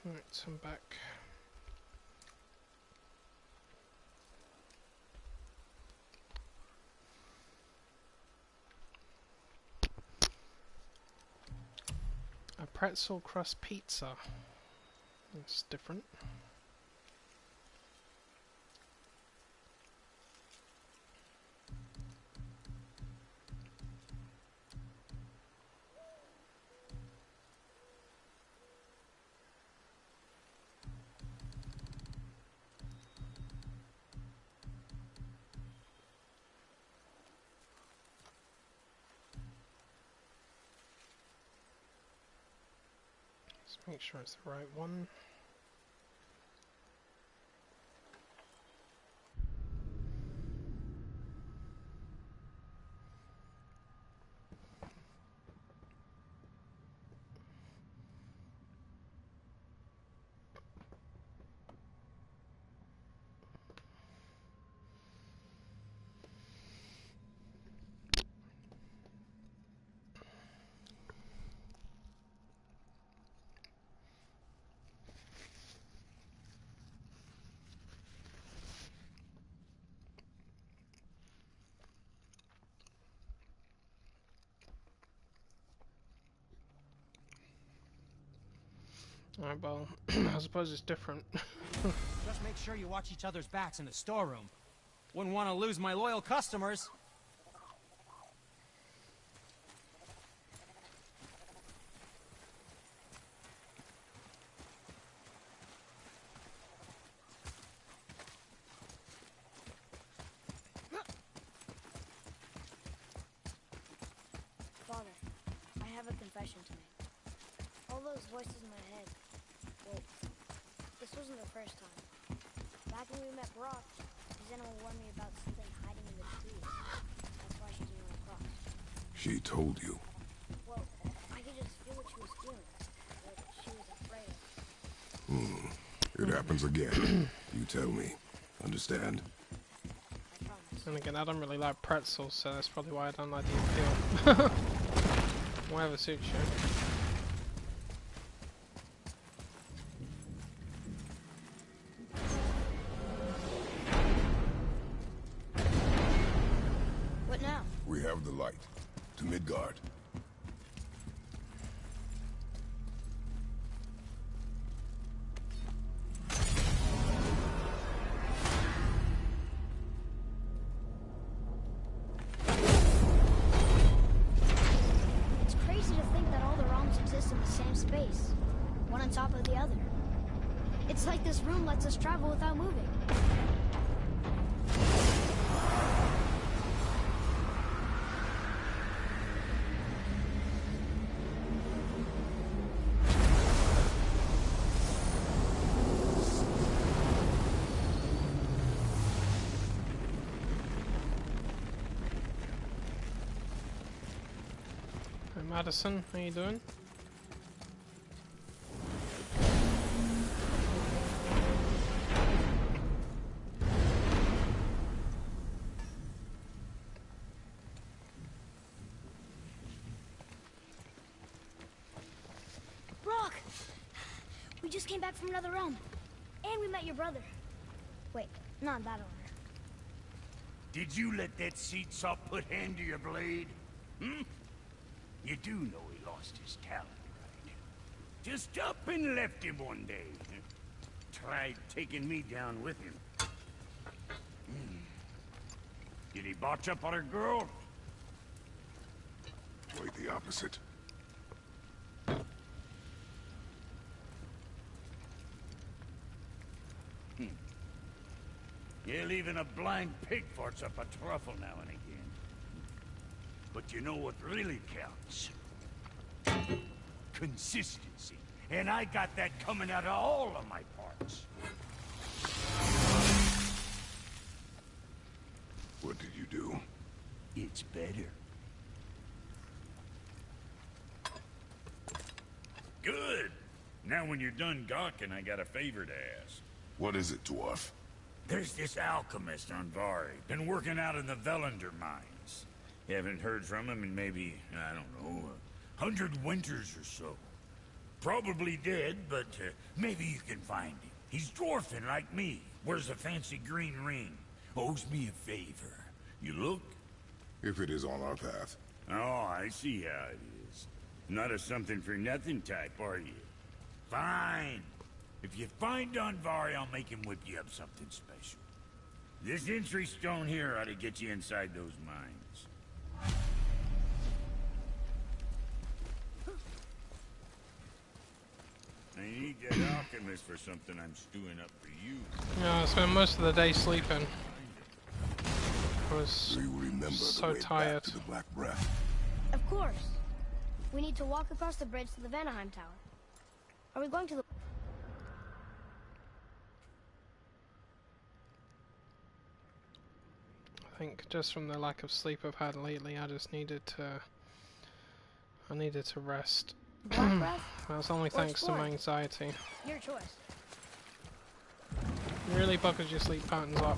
Right, I'm back. A pretzel crust pizza. That's different. Make sure it's the right one. Alright, well, I suppose it's different. Just make sure you watch each other's backs in the storeroom. Wouldn't want to lose my loyal customers. Father, I have a confession to make. All those voices in my head, well, this wasn't the first time. Back when we met Brock, his animal warned me about something hiding in the trees. That's why she didn't run across. She told you. Well, I could just feel what she was feeling. What she was afraid of. It happens again. You tell me. Understand? I promise. And again, I don't really like pretzels, so that's probably why I don't like the appeal. Whatever suits you. What now? We have the light. To Midgard. It's crazy to think that all the realms exist in the same space, one on top of the other. It's like this room lets us travel without moving. Hey Madison, how you doing? Brock! We just came back from another realm. And we met your brother. Wait, not in that order. Did you let that seat sop put hand to your blade? Hmm? You do know he lost his talent, right? Just up and left him one day. Tried taking me down with him. Did he botch up on a girl? Quite the opposite. Yeah, even a blind pig farts up a truffle now and again. But you know what really counts? Consistency. And I got that coming out of all of my parts. What did you do? It's better. Good. Now when you're done gawking, I got a favor to ask. What is it, dwarf? There's this alchemist on Vari. Been working out in the Velander mines. Haven't heard from him in maybe, I don't know, 100 winters or so. Probably dead, but maybe you can find him. He's dwarfing like me. Wears a fancy green ring. Owes me a favor. You look? If it is on our path. Oh, I see how it is. Not a something-for-nothing type, are you? Fine. If you find Donvari, I'll make him whip you up something special. This entry stone here ought to get you inside those mines. I need that alchemist for something I'm stewing up for you. Yeah, I spent most of the day sleeping. I was Do you remember so the way tired. back to the Black Breath? Of course. We need to walk across the bridge to the Vanaheim Tower. Are we going to the... I think just from the lack of sleep I've had lately, I just needed to... I needed to rest. Black Breath? That's only thanks to my anxiety. Your choice. Really buggers your sleep patterns up.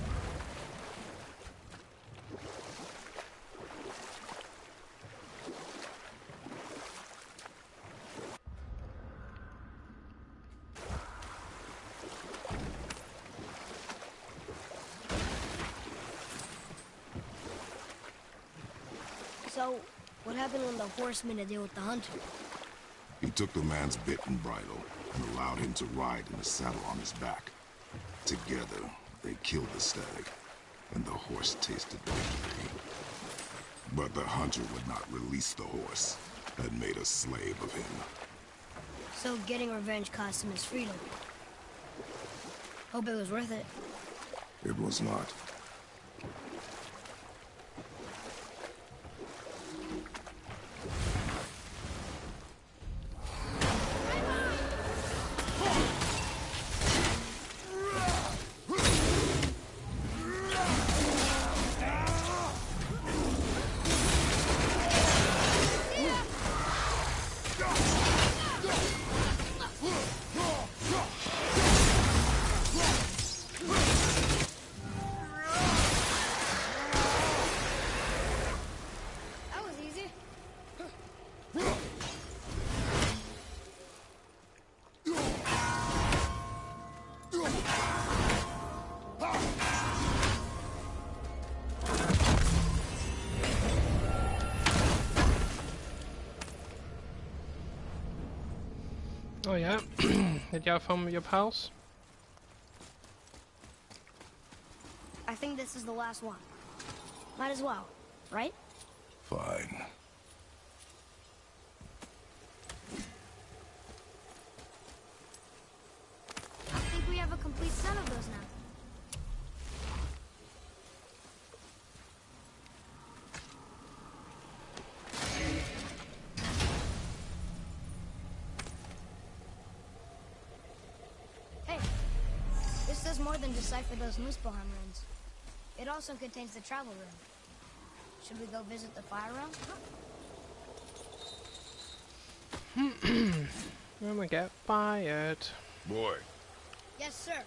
So, what happened when the horse made a deal with the hunter? He took the man's bit and bridle and allowed him to ride in the saddle on his back. Together, they killed the stag, and the horse tasted victory. But the hunter would not release the horse and made a slave of him. So getting revenge cost him his freedom. Hope it was worth it. It was not. That was easy. Oh yeah? Did you have fun with your pals? I think this is the last one. Might as well, right? Fine. I think we have a complete set of those now. Hey, this does more than decipher those Muspelheim runes. It also contains the travel room. Should we go visit the fire room? Gonna get fired. Boy, Yes, sir.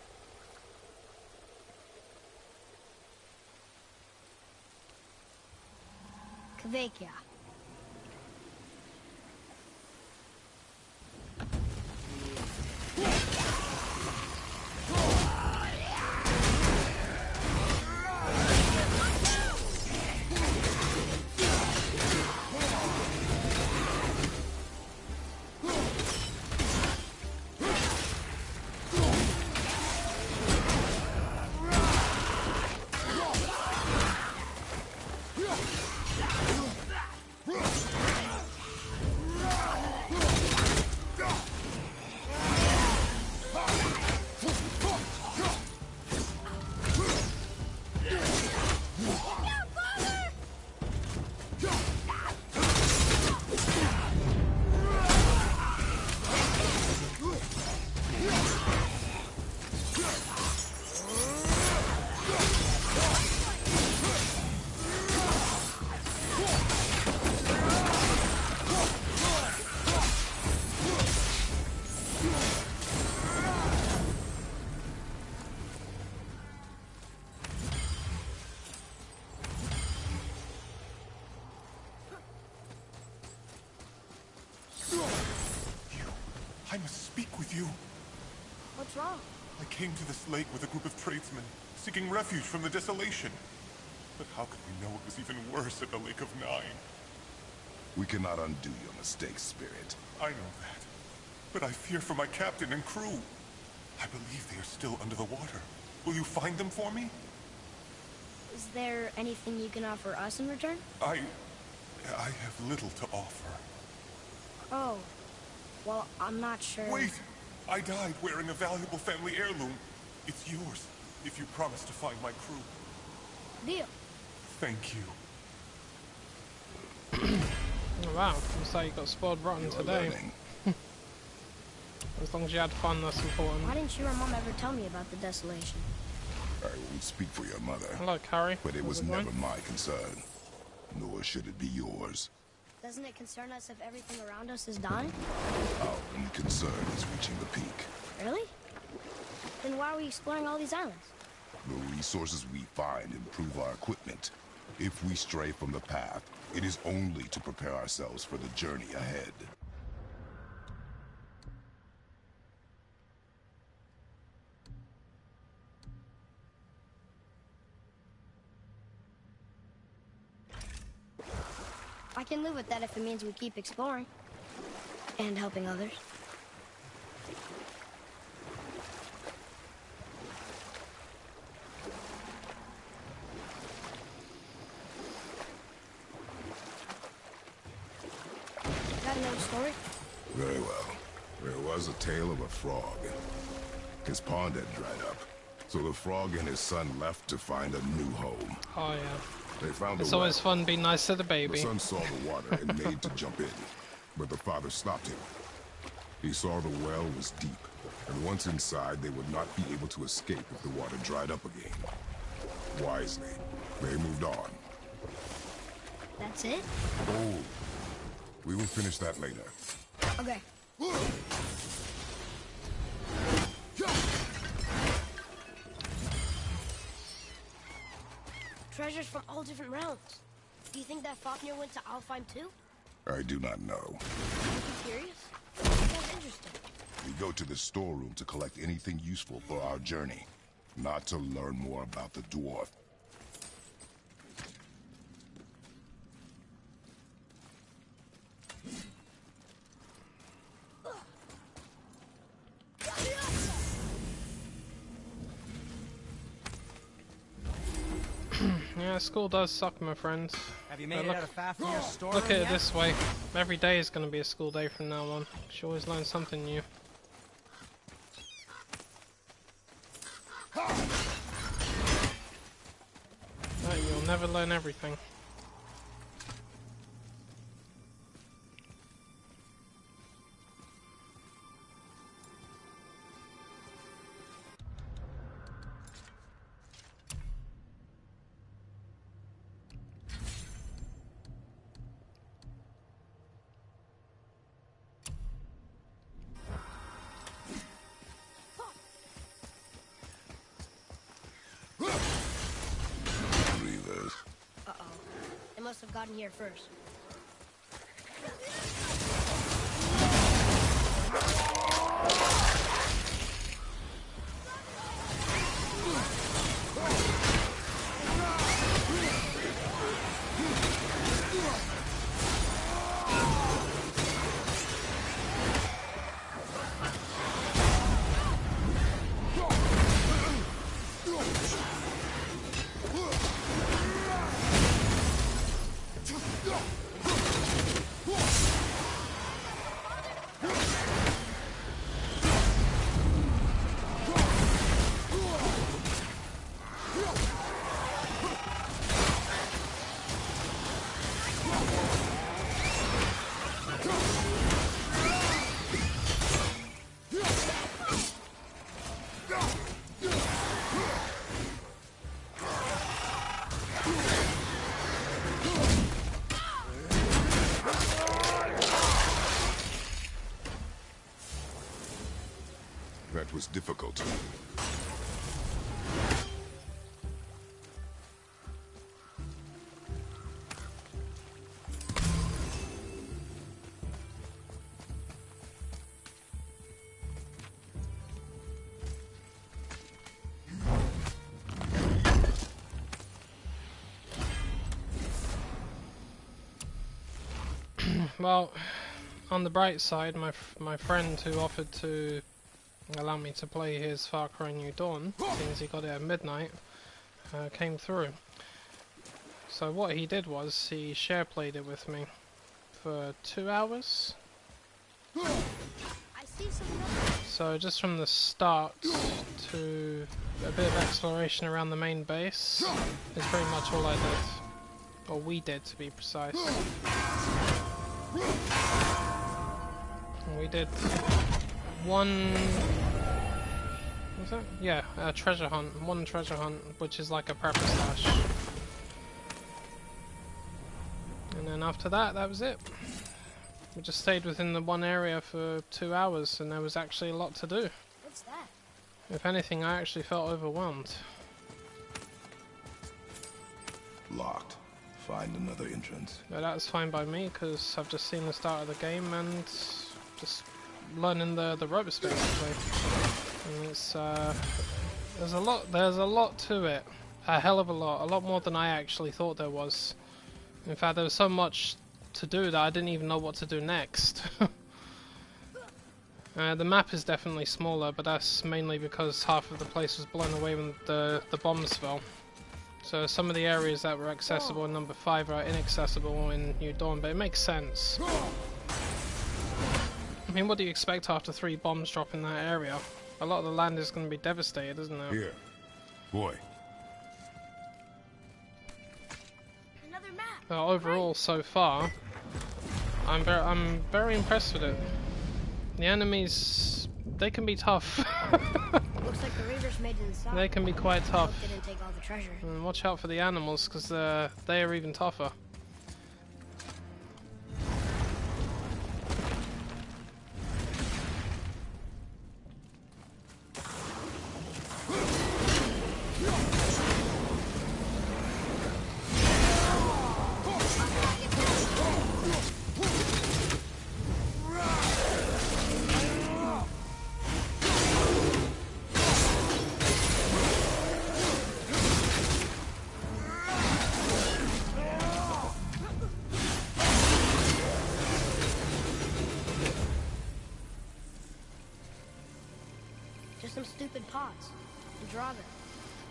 Kvekia. I must speak with you. What's wrong? I came to this lake with a group of tradesmen, seeking refuge from the desolation. But how could we know it was even worse at the Lake of Nine? We cannot undo your mistakes, Spirit. I know that. But I fear for my captain and crew. I believe they are still under the water. Will you find them for me? Is there anything you can offer us in return? I have little to offer. Oh. Well, I'm not sure. Wait! I died wearing a valuable family heirloom. It's yours, if you promise to find my crew. Deal. Thank you. Oh, wow, looks like you got spoiled rotten today. As long as you had fun, that's important. Why didn't you or Mom ever tell me about the desolation? I won't speak for your mother. Hello, Carrie. But it How's was going? never my concern. Nor should it be yours. Doesn't it concern us if everything around us is dying? Our only concern is reaching the peak. Really? Then why are we exploring all these islands? The resources we find improve our equipment. If we stray from the path, it is only to prepare ourselves for the journey ahead. I can live with that if it means we keep exploring. And helping others. Got another story? Very well. There was a tale of a frog. His pond had dried up, so the frog and his son left to find a new home. Oh, yeah. They found It's the well. always fun being nice to the The baby. son saw the water and made to jump in, but the father stopped him. He saw the well was deep, and once inside, they would not be able to escape if the water dried up again. Wisely, they moved on. That's it? Oh, we will finish that later. Okay. Treasures from all different realms. Do you think that Fafnir went to Alfheim too? I do not know. Are you curious? Sounds interesting. We go to the storeroom to collect anything useful for our journey, not to learn more about the dwarf. Yeah, school does suck, my friends. Have you But made it look- out of Fafnir's storeroom Look at it yet? this way. Every day is going to be a school day from now on. You should always learn something new. But you'll never learn everything. Reavers. Uh-oh. They must have gotten here first. That was difficult. Well, on the bright side, my friend who offered to allow me to play his Far Cry New Dawn, since he got it at midnight, came through. So what he did was he share played it with me for 2 hours. I see some numbers. So just from the start to a bit of exploration around the main base is pretty much all I did. Or we did, to be precise. And we did one... what was it? Yeah, a treasure hunt. One treasure hunt, which is like a prepper stash. And then after that, that was it. We just stayed within the one area for 2 hours, and there was actually a lot to do. What's that? If anything, I actually felt overwhelmed. Locked. Find another entrance. But that's fine by me, because I've just seen the start of the game and just learning the ropes basically. And it's there's a lot to it. A hell of a lot more than I actually thought there was. In fact, there was so much to do that I didn't even know what to do next. The map is definitely smaller, but that's mainly because half of the place was blown away when the bombs fell. So some of the areas that were accessible in number 5 are inaccessible in New Dawn, but it makes sense. I mean, what do you expect after 3 bombs drop in that area? A lot of the land is going to be devastated, isn't it? Here. Boy. Another map. Well, overall, so far, I'm very impressed with it. The enemies, they can be tough. Looks like the Reavers made it inside. They can be quite tough. Hope they didn't take all the treasure. And watch out for the animals, because they are even tougher. Just some stupid pots. And Draga.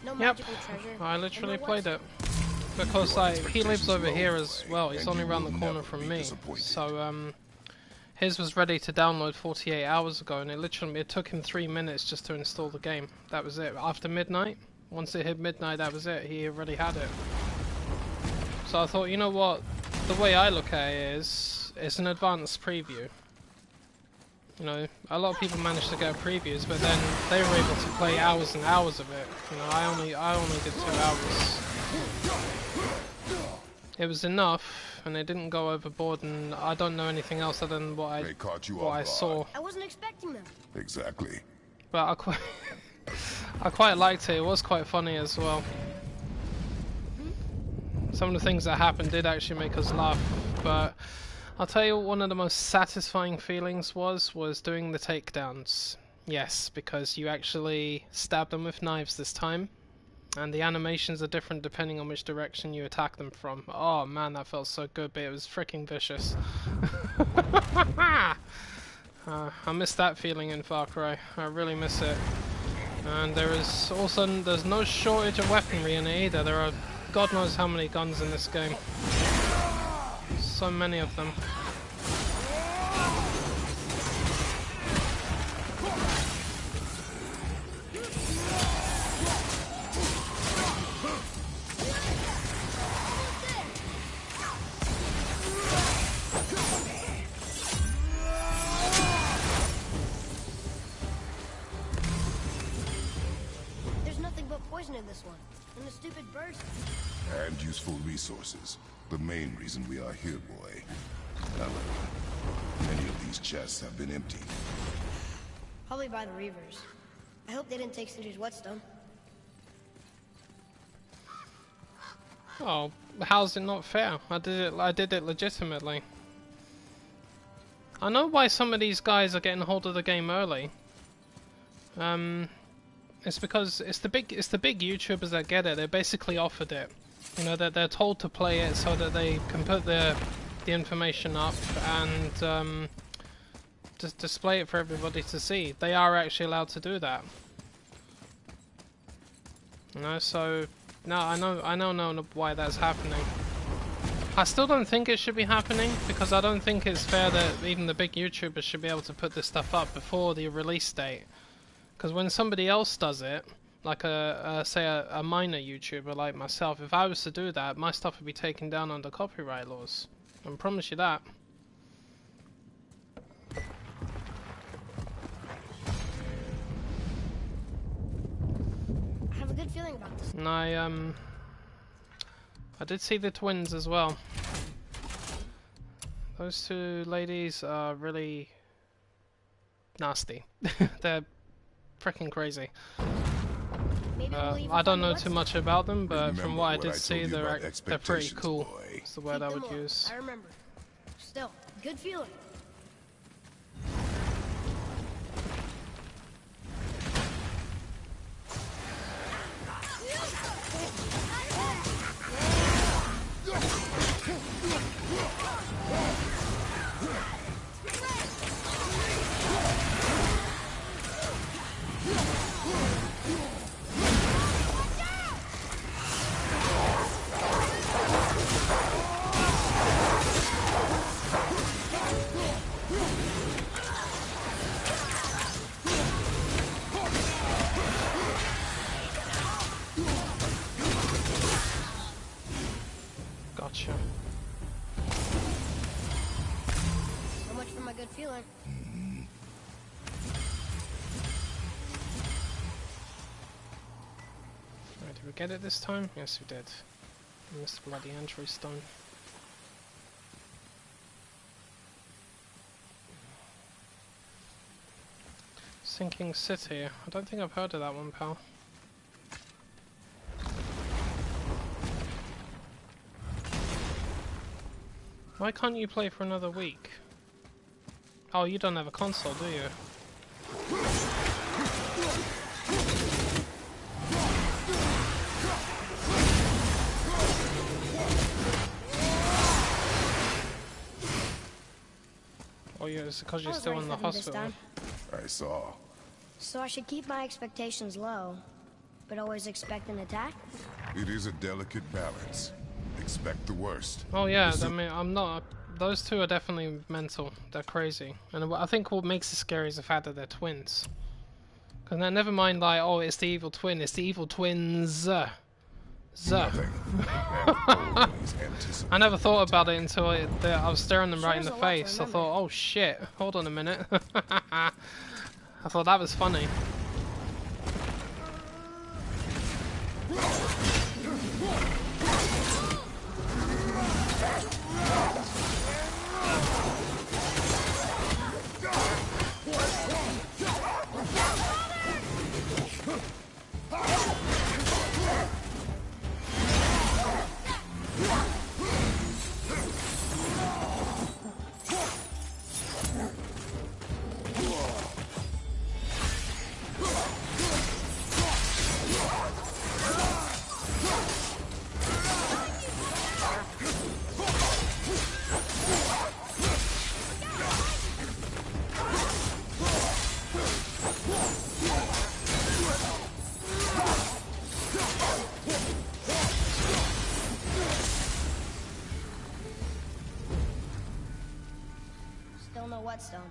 No Yep, magical treasure. I literally and no played it. Because like, he lives over here as well, he's only around the corner from me. So his was ready to download 48 hours ago, and it took him 3 minutes just to install the game. That was it. After midnight, once it hit midnight, that was it. He already had it. So I thought, you know what, the way I look at it is, it's an advanced preview. You know, a lot of people managed to get previews, but then they were able to play hours and hours of it. You know, I only did 2 hours. It was enough, and it didn't go overboard, and I don't know anything else other than what I saw. I wasn't expecting them. Exactly. But I quite liked it. It was quite funny as well. Some of the things that happened did actually make us laugh, but I'll tell you what one of the most satisfying feelings was doing the takedowns. Yes, because you actually stab them with knives this time, and the animations are different depending on which direction you attack them from. Oh man, that felt so good, but it was freaking vicious. I miss that feeling in Far Cry. I really miss it. And there's no shortage of weaponry in it either. There are God knows how many guns in this game. So many of them. There's nothing but poison in this one. And the stupid birds. And useful resources. The main reason we are here, boy. However, many of these chests have been emptied. Probably by the Reavers. I hope they didn't take Cinder's whetstone. Oh, how's it not fair? I did it legitimately. I know why some of these guys are getting hold of the game early. It's because it's the big YouTubers that get it. They're basically offered it. You know, they're told to play it so that they can put their the information up and just display it for everybody to see. They are actually allowed to do that. You know, so now I know why that's happening. I still don't think it should be happening, because I don't think it's fair that even the big YouTubers should be able to put this stuff up before the release date. Because when somebody else does it, like say a minor YouTuber like myself, if I was to do that, my stuff would be taken down under copyright laws. I can promise you that. I have a good feeling about this. And I did see the twins as well. Those two ladies are really nasty. They're freaking crazy. Maybe we'll even I don't find the know too much about them, but from what I did see, they're pretty cool. boy. That's the word I would use. I remember. Still, good feeling. Gotcha. So much for my good feeling. Right, did we get it this time? Yes, we did. I missed the bloody entry stone. Sinking City. I don't think I've heard of that one, pal. Why can't you play for another week? Oh, you don't have a console, do you? Oh, yeah, it's because you're still in the hospital. I saw. So I should keep my expectations low, but always expect an attack? It is a delicate balance. Expect the worst. Oh yeah, I mean, I'm not. Those two are definitely mental. They're crazy, and I think what makes it scary is the fact that they're twins. Because now, never mind, like, oh, it's the evil twin. It's the evil twins. Nothing. I never thought about it until I was staring them right in the Sure is a lot to face. I remember. thought, oh shit, hold on a minute. I thought that was funny. Still no whetstone.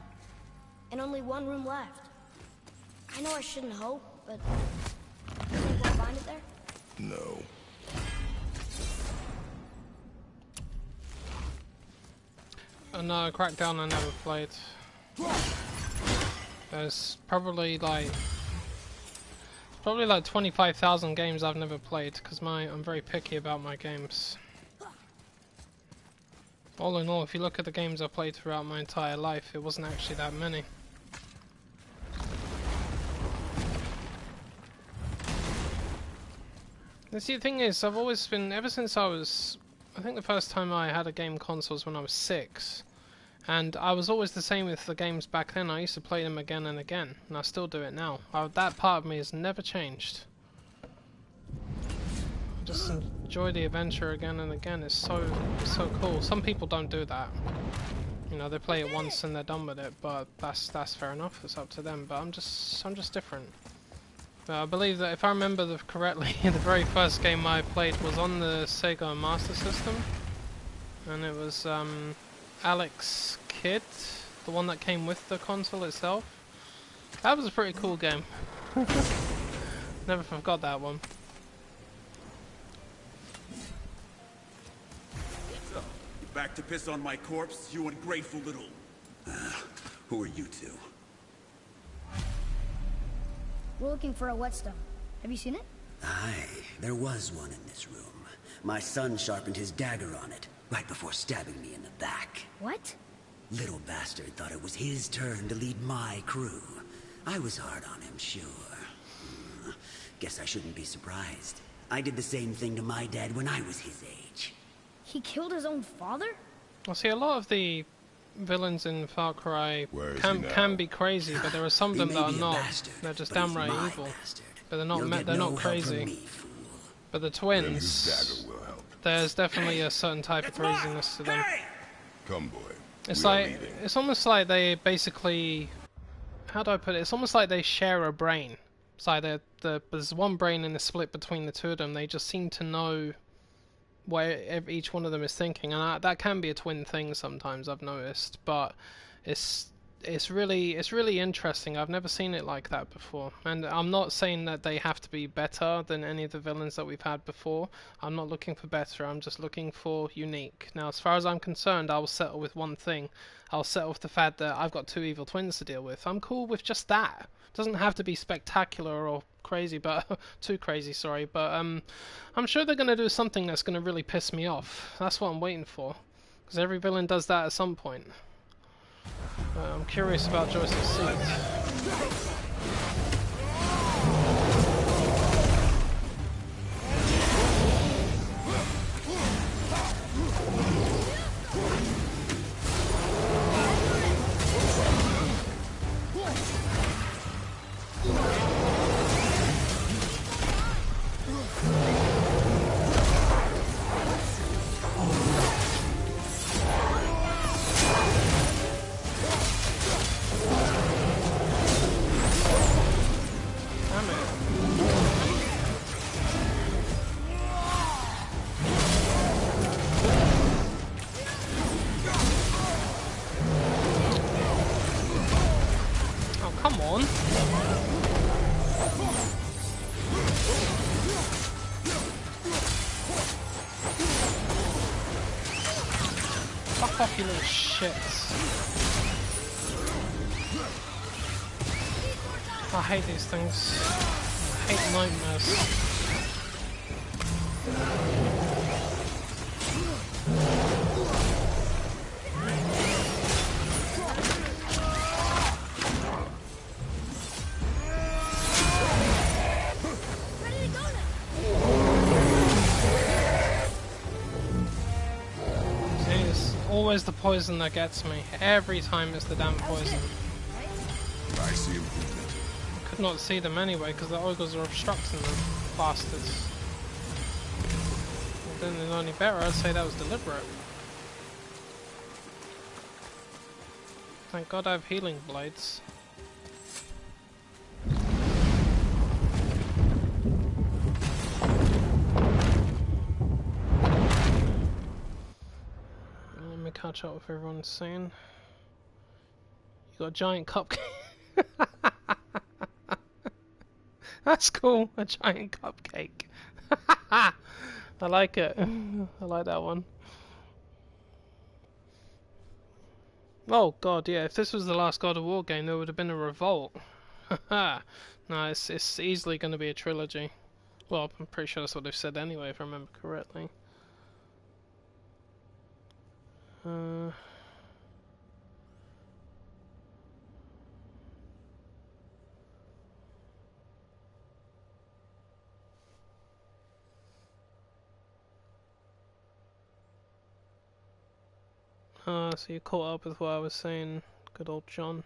And only one room left. I know I shouldn't hope, but you think we'll find it there? No. No, Crackdown I never played. There's probably like 25,000 games I've never played because I'm very picky about my games. All in all, if you look at the games I played throughout my entire life, it wasn't actually that many. The see, the thing is, I've always been, ever since I think the first time I had a game console was when I was 6. And I was always the same with the games back then. I used to play them again and again, and I still do it now. That part of me has never changed. just enjoy the adventure again and again. It's so cool. Some people don't do that. You know, they play it once and they're done with it, but that's fair enough. It's up to them. But I'm just different. But I believe that if I remember correctly, the very first game I played was on the Sega Master System, and it was Alex Kidd, the one that came with the console itself. That was a pretty cool game. Never forgot that one. So, you back to piss on my corpse, you ungrateful little... who are you two? We're looking for a whetstone. Have you seen it? Aye, there was one in this room. My son sharpened his dagger on it, right before stabbing me in the back. What? Little bastard thought it was his turn to lead my crew. I was hard on him, sure. Guess I shouldn't be surprised. I did the same thing to my dad when I was his age. He killed his own father? Well, see, a lot of the villains in Far Cry can be crazy, but there are some of them that are not. They're just downright evil. But they're not crazy. But the twins, there's definitely a certain type of craziness to them. Come, boy. It's almost like they basically, how do I put it? It's almost like they share a brain. It's like there's one brain and a split between the two of them. They just seem to know where each one of them is thinking, and that can be a twin thing sometimes, I've noticed. But it's really interesting. I've never seen it like that before, and I'm not saying that they have to be better than any of the villains that we've had before. I'm not looking for better, I'm just looking for unique. Now, as far as I'm concerned, I will settle with one thing. I'll settle with the fact that I've got two evil twins to deal with. I'm cool with just that. It doesn't have to be spectacular or crazy, but too crazy, sorry. But I'm sure they're going to do something that's going to really piss me off. That's what I'm waiting for, because every villain does that at some point. I'm curious about Joyce's seat. Come on. Fuck off, you little shits. I hate these things. I hate nightmares. Always the poison that gets me. Every time it's the damn poison. I see improvement. I could not see them anyway because the ogres are obstructing them. Bastards. Well, then it's only better. I'd say that was deliberate. Thank God I have healing blades. Catch up with everyone soon. You got a giant cupcake. That's cool, a giant cupcake. I like it. I like that one. Oh god, yeah, if this was the last God of War game, there would have been a revolt. No, it's easily going to be a trilogy. Well, I'm pretty sure that's what they've said anyway, if I remember correctly. So you caught up with what I was saying, good old John.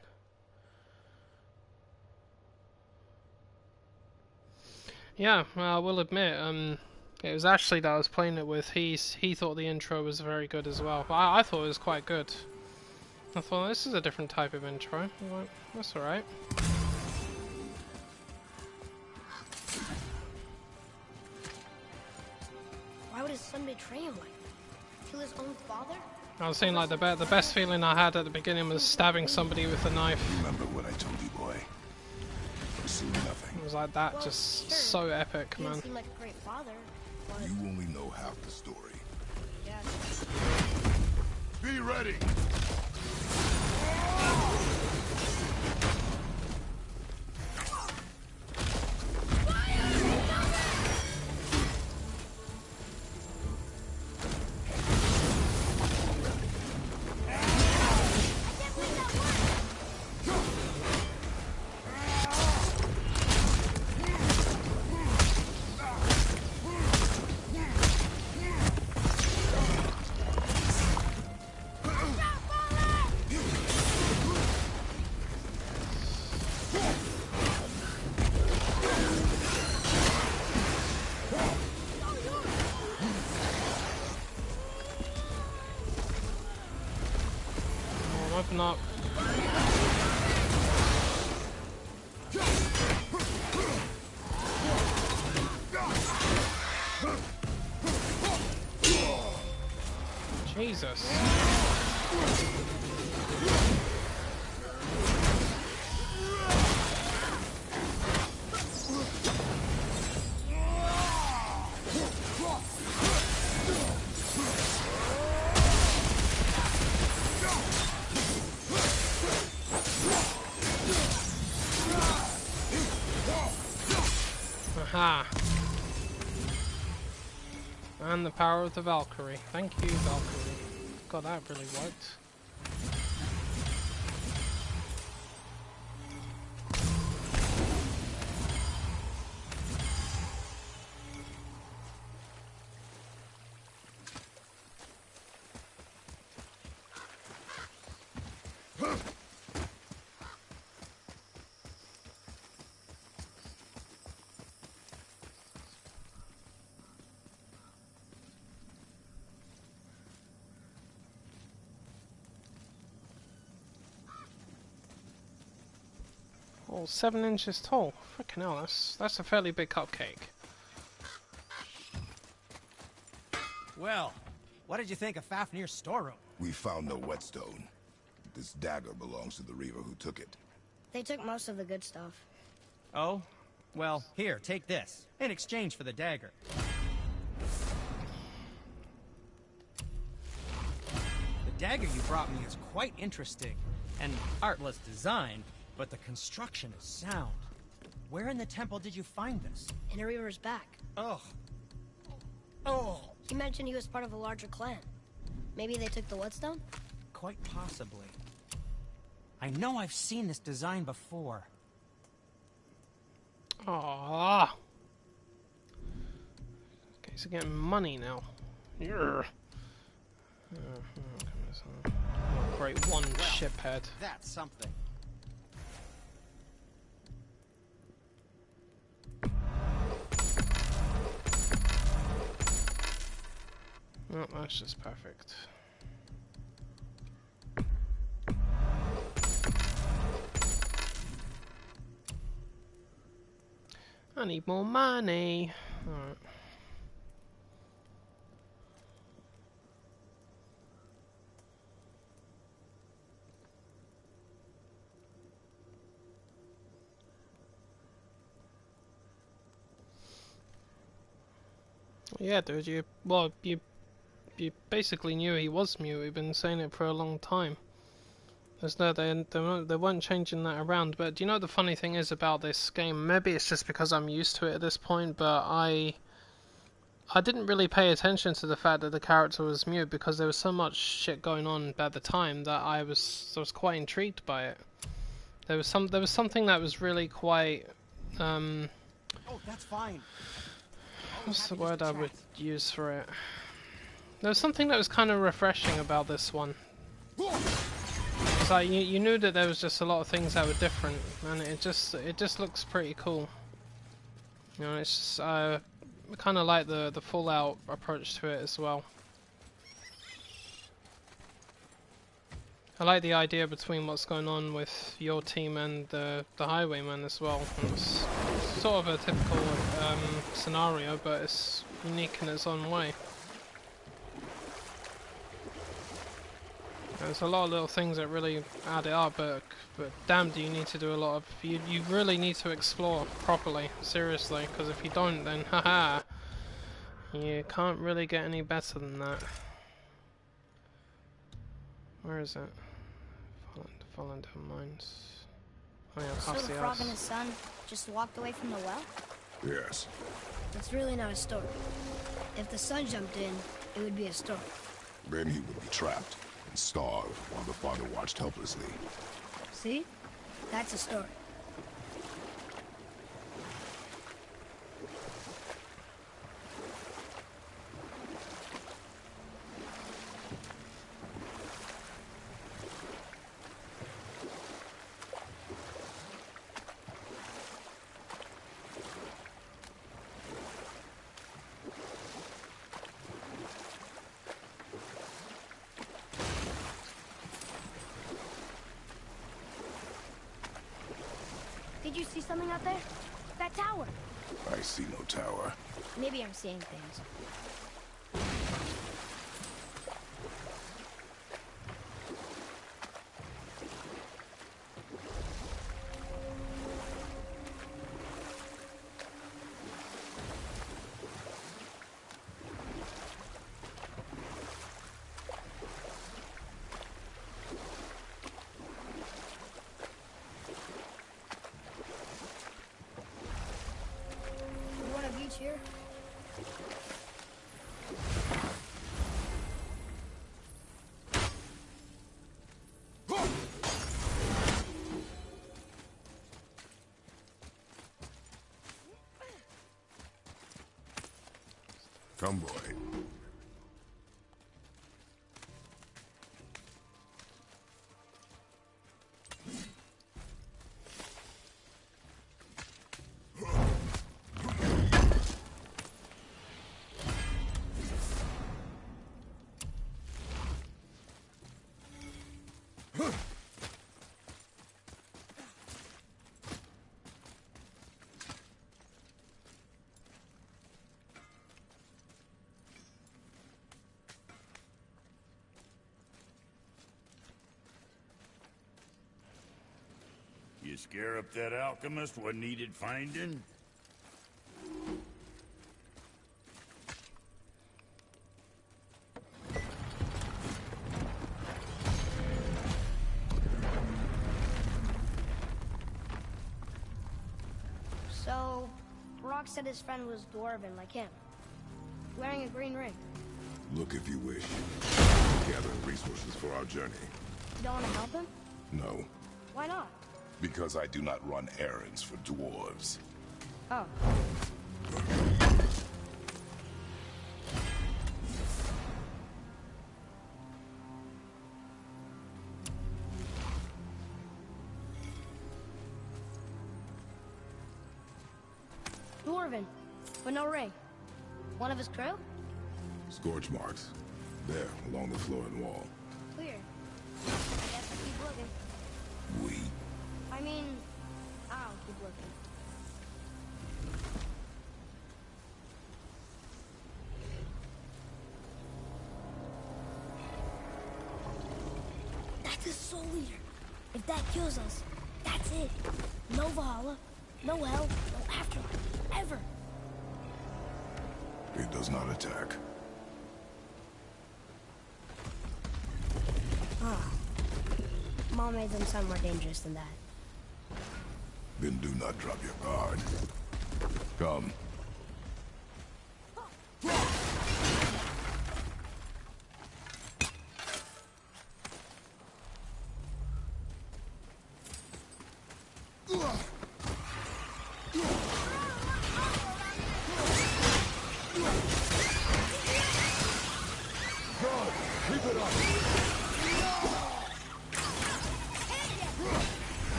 Yeah, I will admit, It was Ashley that I was playing it with. He thought the intro was very good as well. But I thought it was quite good. I thought, this is a different type of intro. I'm like, that's alright. Why would his son betray him like that? Kill his own father? I was saying like the best feeling I had at the beginning was stabbing somebody with a knife. Remember what I told you, boy. Pursue nothing. It was like that, Well, just sure. so epic, He man. didn't seem like a great father, but You only know half the story. yeah. Be ready! Open up. Jesus. Aha. And the power of the Valkyrie. Thank you, Valkyrie. God, that really worked. Oh, 7 inches tall. Freaking hell, that's a fairly big cupcake. Well, what did you think of Fafnir's storeroom? We found no whetstone. This dagger belongs to the Reaver who took it. They took most of the good stuff. Oh? Well, here, take this. In exchange for the dagger. The dagger you brought me is quite interesting. An artless design, but the construction is sound. Where in the temple did you find this? In a Reaver's back. Ugh. Oh. He mentioned he was part of a larger clan. Maybe they took the whetstone? Quite possibly. I know I've seen this design before. Aww. Okay, so getting money now. Yeah. Great one ship head. That's something. Oh, that's just perfect. I need more money. Alright. Yeah, dude, you basically knew he was mute. We've been saying it for a long time. There's no, they weren't changing that around. But do you know what the funny thing is about this game? Maybe it's just because I'm used to it at this point, but I didn't really pay attention to the fact that the character was mute because there was so much shit going on at the time that I was quite intrigued by it. There was something that was really quite Oh, that's fine. what's the word I would use for it? There was something that was kind of refreshing about this one. It's like you knew that there was just a lot of things that were different, and it just looks pretty cool. You know, it's just kind of like the Fallout approach to it as well. I like the idea between what's going on with your team and the Highwayman as well. And it's sort of a typical scenario, but it's unique in its own way. There's a lot of little things that really add it up, but damn, do you need to do a lot of... You really need to explore properly, seriously, because if you don't, then haha, you can't really get any better than that. Where is it? Fallen down mines. Oh yeah, So past the the frog ice. and his son just walked away from the well? Yes. It's really not a story. If the son jumped in, it would be a story. Then he would be trapped and starve while the father watched helplessly. See? That's a story. Did you see something out there? That tower. I see no tower. Maybe I'm seeing things. You want a beach here? Come, boy. You scare up that alchemist what needed finding? So, Brock said his friend was dwarven like him. Wearing a green ring. Look if you wish. Gathering resources for our journey. You don't want to help him? No, Why not? because I do not run errands for dwarves. Oh. Dwarven, but no ring. One of his crew? Scorch marks. There, along the floor and wall. Weird. I guess I keep looking. We. I mean, I'll keep looking. That's a soul eater. If that kills us, that's it. No Valhalla, no hell, no afterlife, ever. It does not attack. Ah. Mom made them sound more dangerous than that. Then do not drop your guard. Come.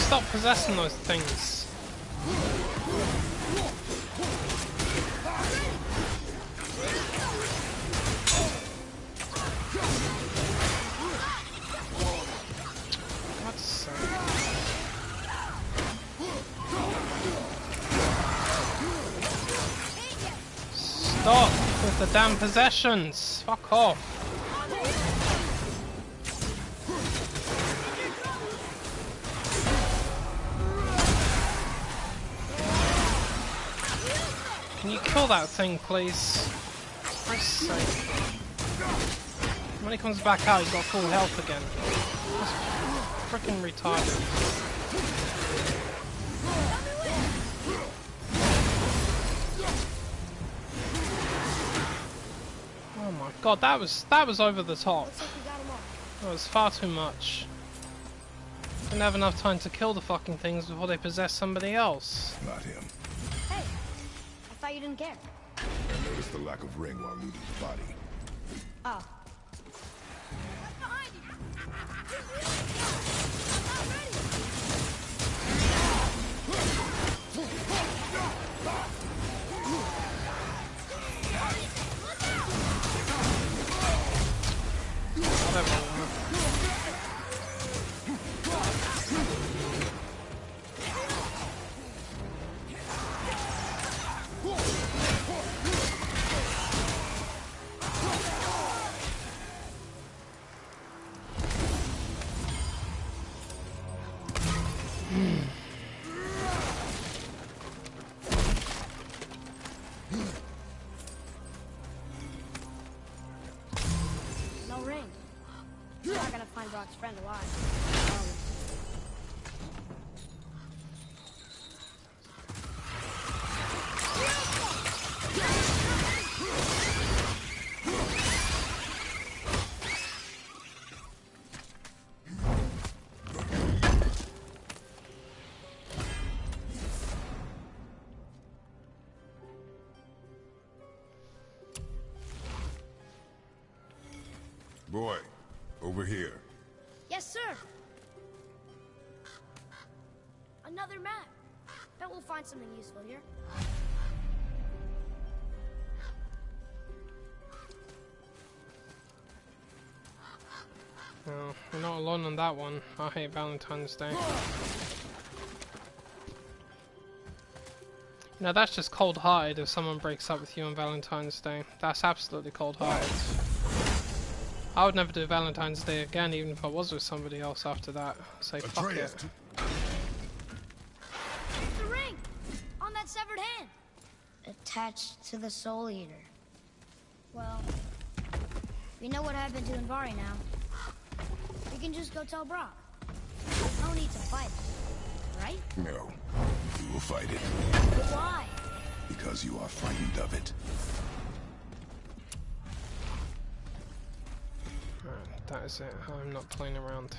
stop possessing those things? God's sake. Stop with the damn possessions! Fuck off! Can you kill that thing, please? For Christ's sake. When he comes back out, he's got full health again. That's freaking retarded. Oh my god, that was over the top. That was far too much. Didn't have enough time to kill the fucking things before they possess somebody else. Not him. Hey, I thought you didn't care. I noticed the lack of ring while looting his body. Oh. No ring. You're not gonna find Brock's friend alive. Boy, over here. Yes, sir. Another map. Bet we'll find something useful here. No, we're not alone on that one. I hate Valentine's Day. No, that's just cold-hearted if someone breaks up with you on Valentine's Day. That's absolutely cold-hearted. I would never do Valentine's Day again, even if I was with somebody else after that. Say fuck it. It's the ring! On that severed hand! Attached to the Soul Eater. Well, we know what happened to Invari now. We can just go tell Brock. No need to fight it, right? No, we will fight it. But why? Because you are frightened of it. Right, that is it. I'm not playing around.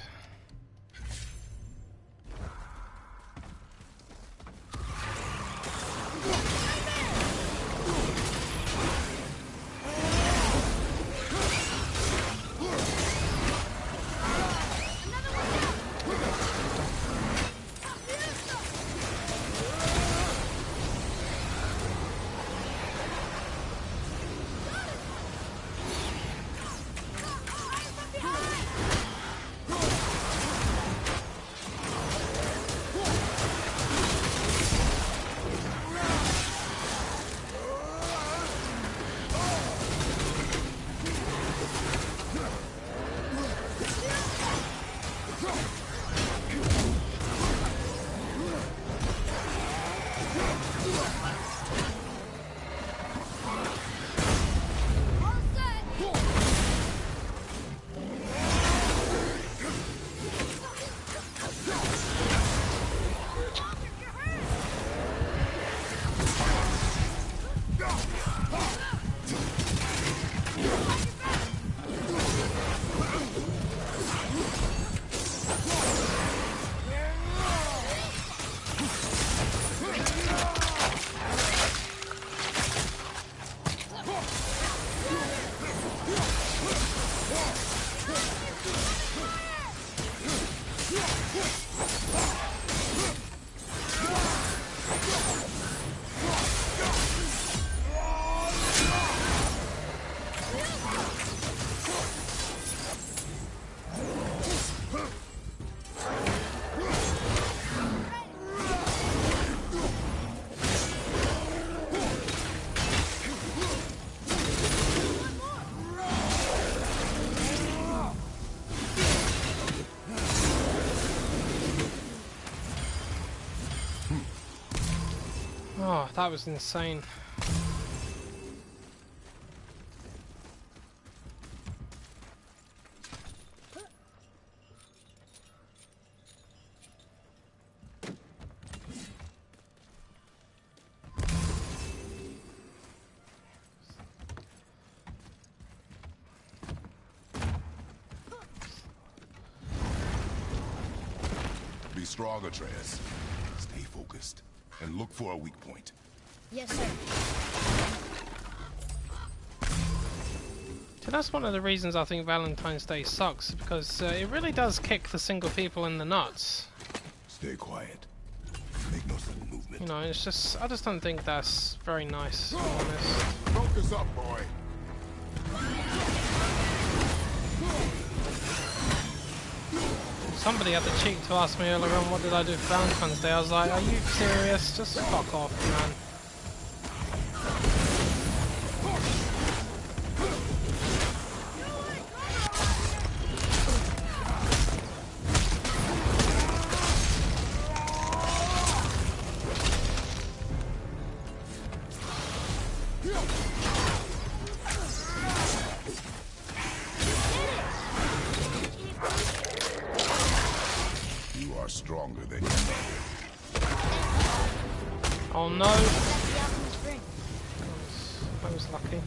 That was insane. Be strong, Atreus. Stay focused and look for a weak point. Yes, sir. So that's one of the reasons I think Valentine's Day sucks, because it really does kick the single people in the nuts. Stay quiet. Make no sudden movement. You know, it's just, I just don't think that's very nice, to be honest. Focus up, boy. Somebody had the cheek to ask me earlier on what did I do for Valentine's Day. I was like, are you serious? Just fuck off, man. Stronger than you know. Oh no! I was lucky.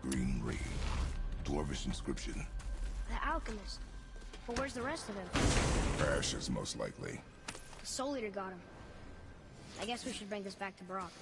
Green ring. Dwarvish inscription. The alchemist. But where's the rest of him? Ashes, most likely. The Soul Eater got him. I guess we should bring this back to Brock.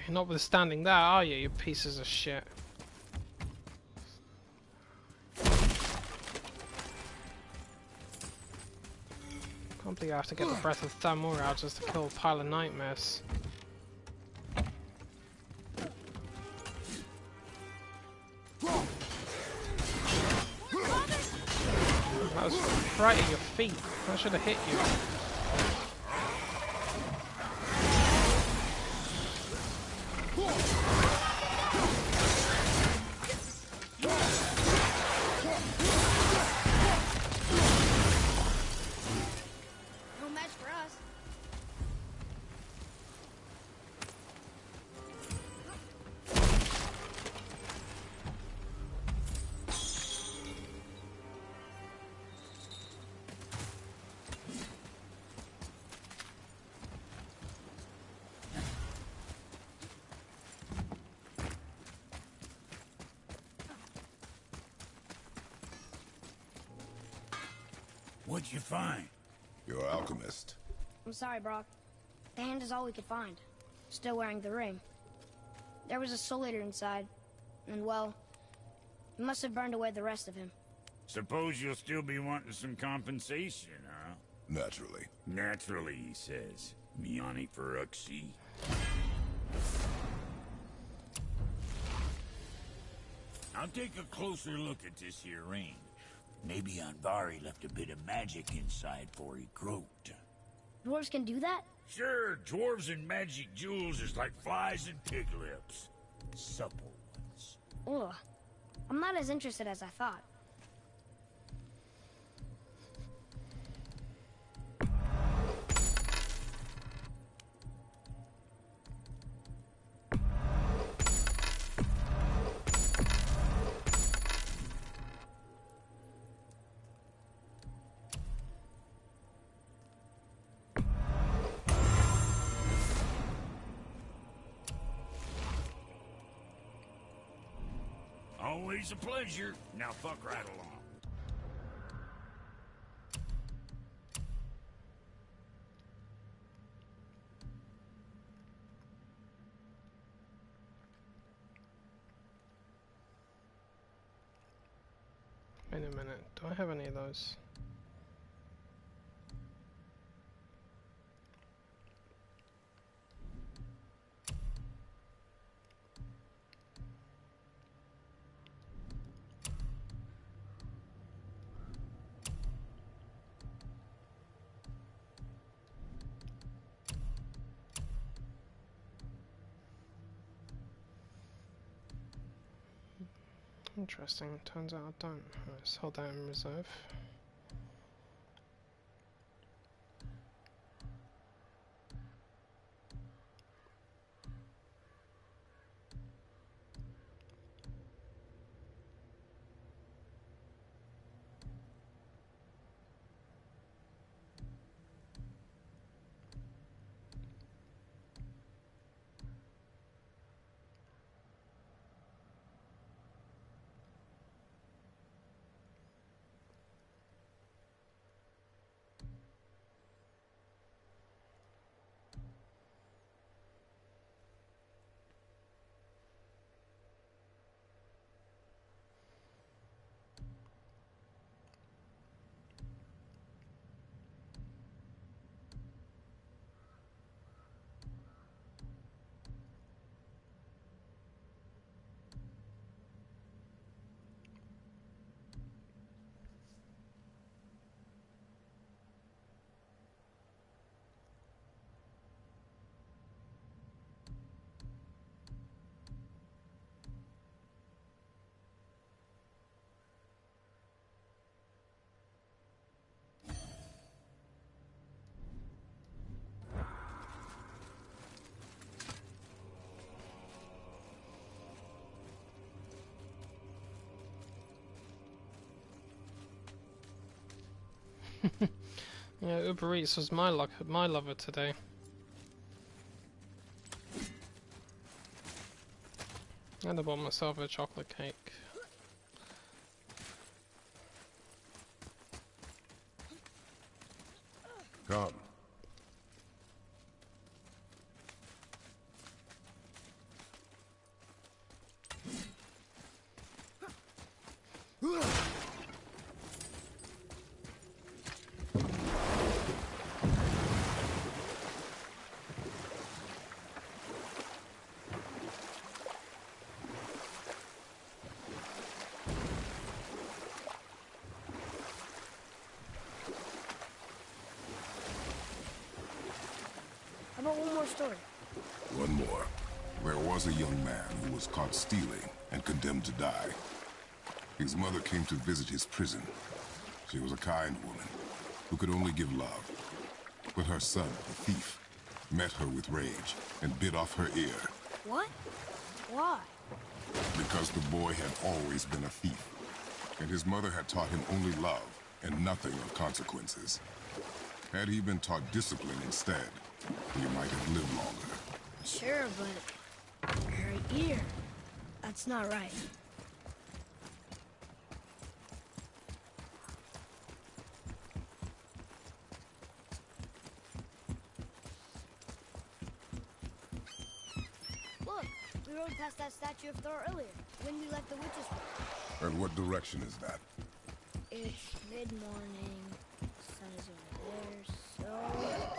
Notwithstanding that, are you pieces of shit? Can't believe I have to get the Breath of Thamur out just to kill a pile of nightmares. That was right at your feet. That should have hit you. What'd you find? You're an alchemist. I'm sorry, Brock. The hand is all we could find. Still wearing the ring. There was a Soul Eater inside, and well, he must have burned away the rest of him. Suppose you'll still be wanting some compensation, huh? Naturally. Naturally, he says. Miani Feruxi. I'll take a closer look at this here ring. Maybe Anvari left a bit of magic inside before he croaked. Dwarves can do that? Sure, dwarves and magic jewels is like flies and pig lips. Supple ones. Ugh. I'm not as interested as I thought. Always a pleasure. Now fuck right along. Wait a minute, do I have any of those? Interesting, turns out I don't. Let's hold that in reserve. Yeah, Uber Eats was my lover today. And I bought myself a chocolate cake. Come. How about one more story? One more. There was a young man who was caught stealing and condemned to die. His mother came to visit his prison. She was a kind woman who could only give love. But her son, the thief, met her with rage and bit off her ear. What? Why? Because the boy had always been a thief, and his mother had taught him only love and nothing of consequences. Had he been taught discipline instead, he might have lived longer. Sure, but her ear, that's not right. Look, we rode past that statue of Thor earlier, when we left the witch's room. And what direction is that? It's mid-morning, sun is over there, so...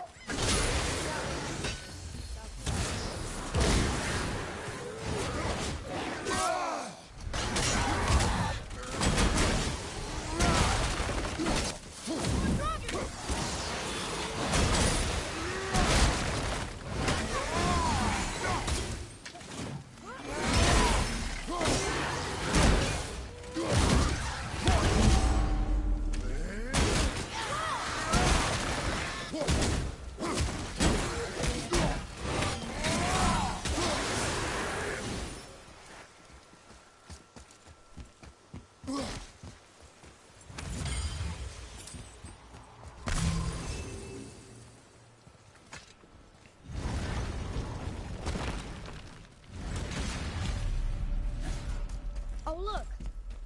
Oh, look!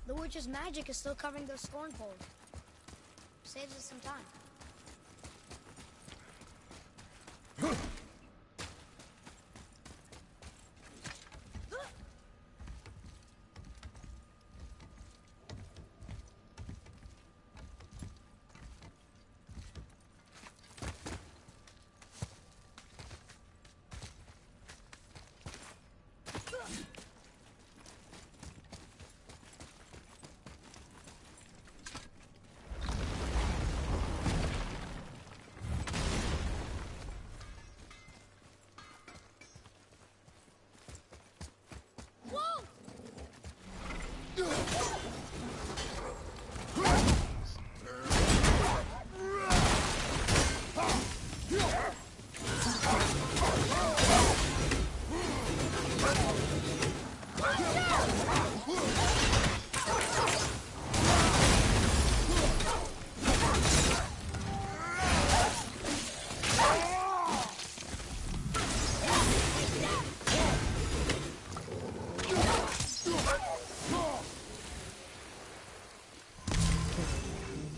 The witch's magic is still covering those scorn poles. Saves us some time.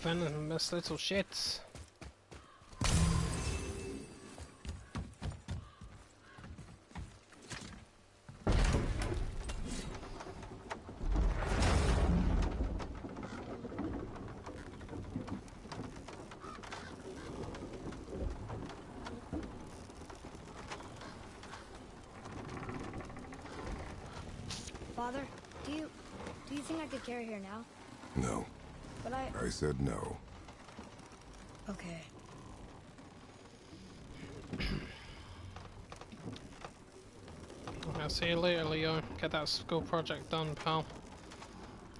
Venomous little shits. Father, do you think I could carry her now? No. But I said no. Okay. I'll see you later, Leo. Get that school project done, pal.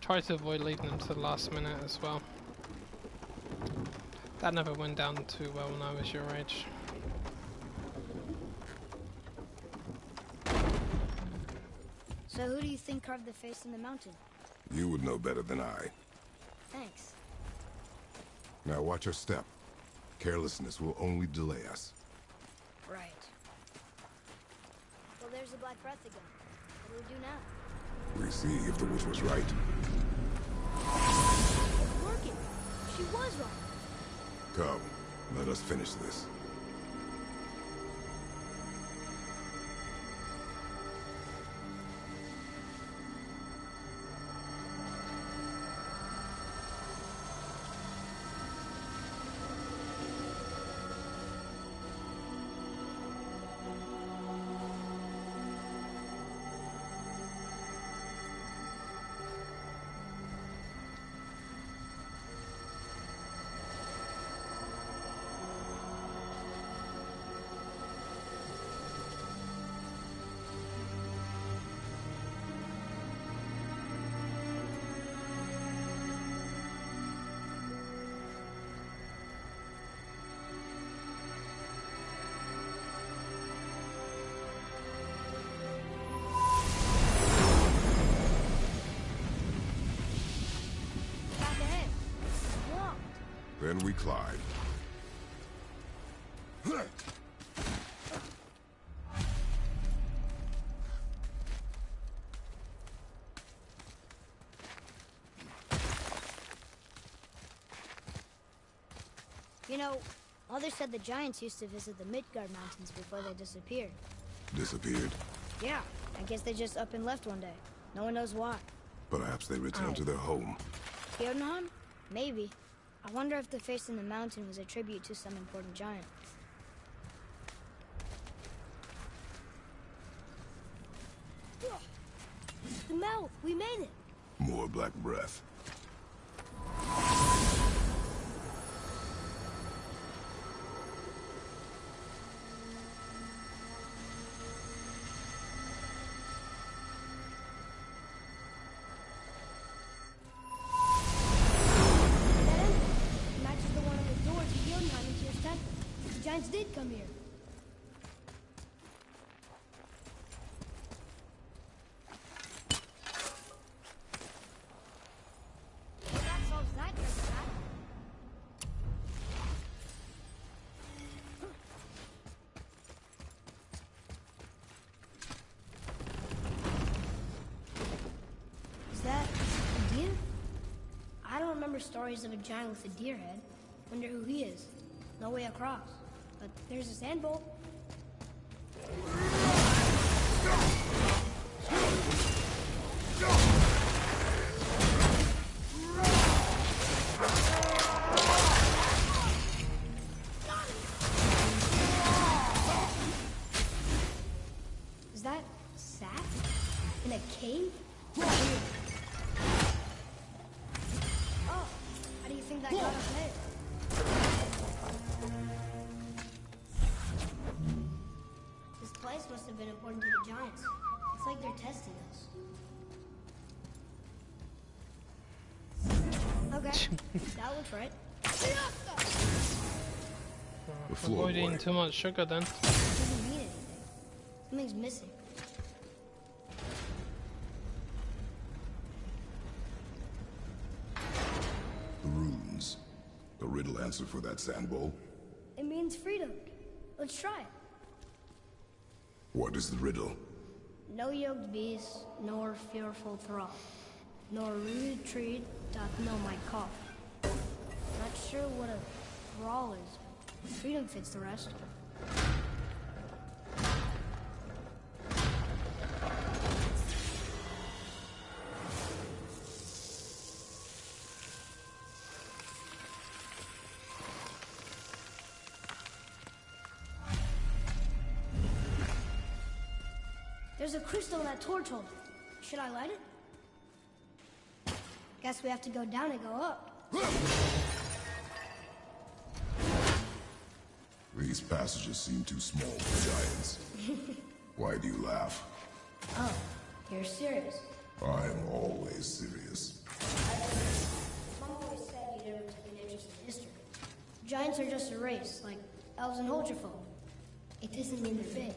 Try to avoid leaving them to the last minute as well. That never went down too well when I was your age. So who do you think carved the face in the mountain? You would know better than I. Thanks. Now watch your step. Carelessness will only delay us. Right. Well, there's the Black Breath again. What do we do now? We see if the witch was right. It's working. She was right. Come, let us finish this. Then we climb. You know, Mother said the giants used to visit the Midgard Mountains before they disappeared. Disappeared? Yeah, I guess they just up and left one day. No one knows why. Perhaps they returned to their home. Jotunheim? Maybe. I wonder if the face in the mountain was a tribute to some important giant. The mouth! We made it! More black breath. Matches the one on the door to Jotunheim and Tyr's temple. The giants did come here. Well, that solves that treasure map. Is that stories of a giant with a deer head. Wonder who he is. No way across. But there's a sand bowl. Is that sap? In a cave? Oh, how do you think that got up there? This place must have been important to the giants. It's like they're testing us. Okay, that looks right. Avoid eating too much sugar then. Doesn't mean anything. Something's missing. The runes. A riddle answer for that sand bowl? It means freedom. Let's try it. What is the riddle? No yoked beast, nor fearful thrall, nor rude tree doth know my call. Not sure what a thrall is, but freedom fits the rest. There's a crystal in that torch holder. Should I light it? Guess we have to go down and go up. These passages seem too small for giants. Why do you laugh? Oh, you're serious. I'm always serious. Mom always said you never took an interest in history. Giants are just a race, like elves and Holgerfolk. It doesn't mean they're big.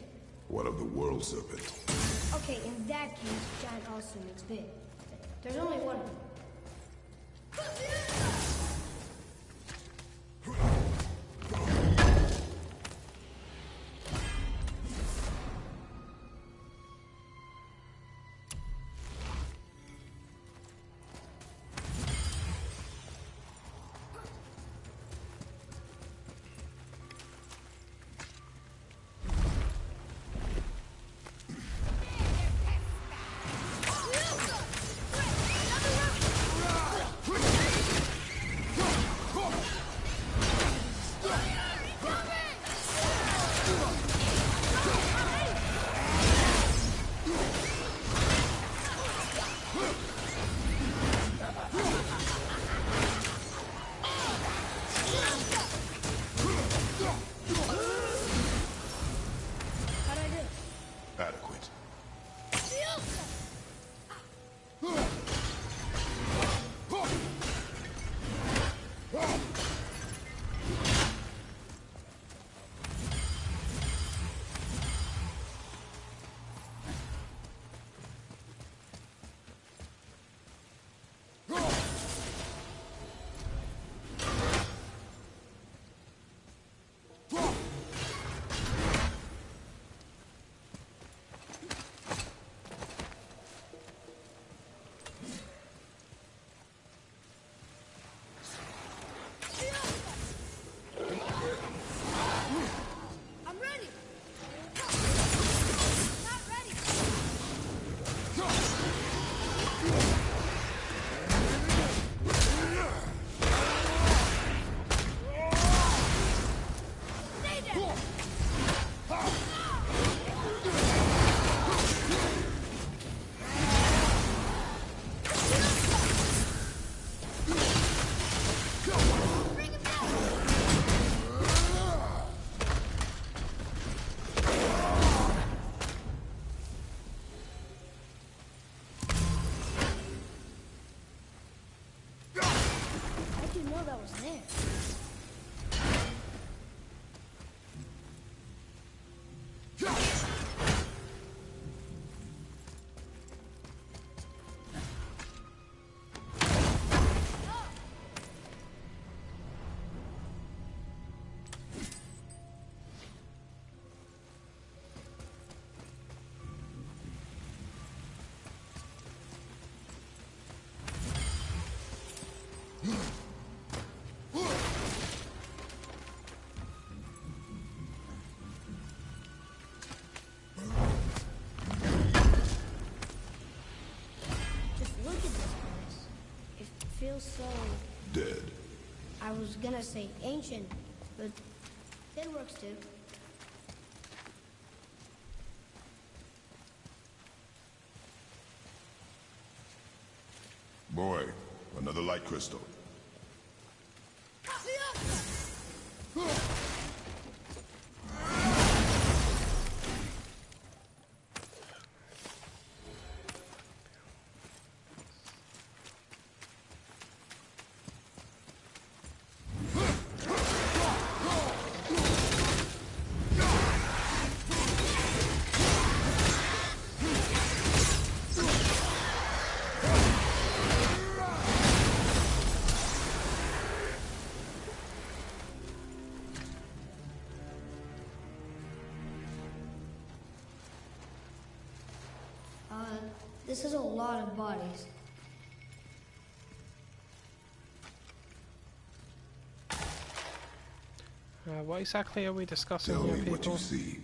What of the world serpent? Okay, in that case, giant also means big. There's only one of them. Adequate. I'm ready! Not ready! Stay there! Bring him down! I didn't know that was there. feels so... Dead. I was gonna say ancient, but dead works too. Boy, another light crystal. This is a lot of bodies. What exactly are we discussing Tell here, me people? what you see.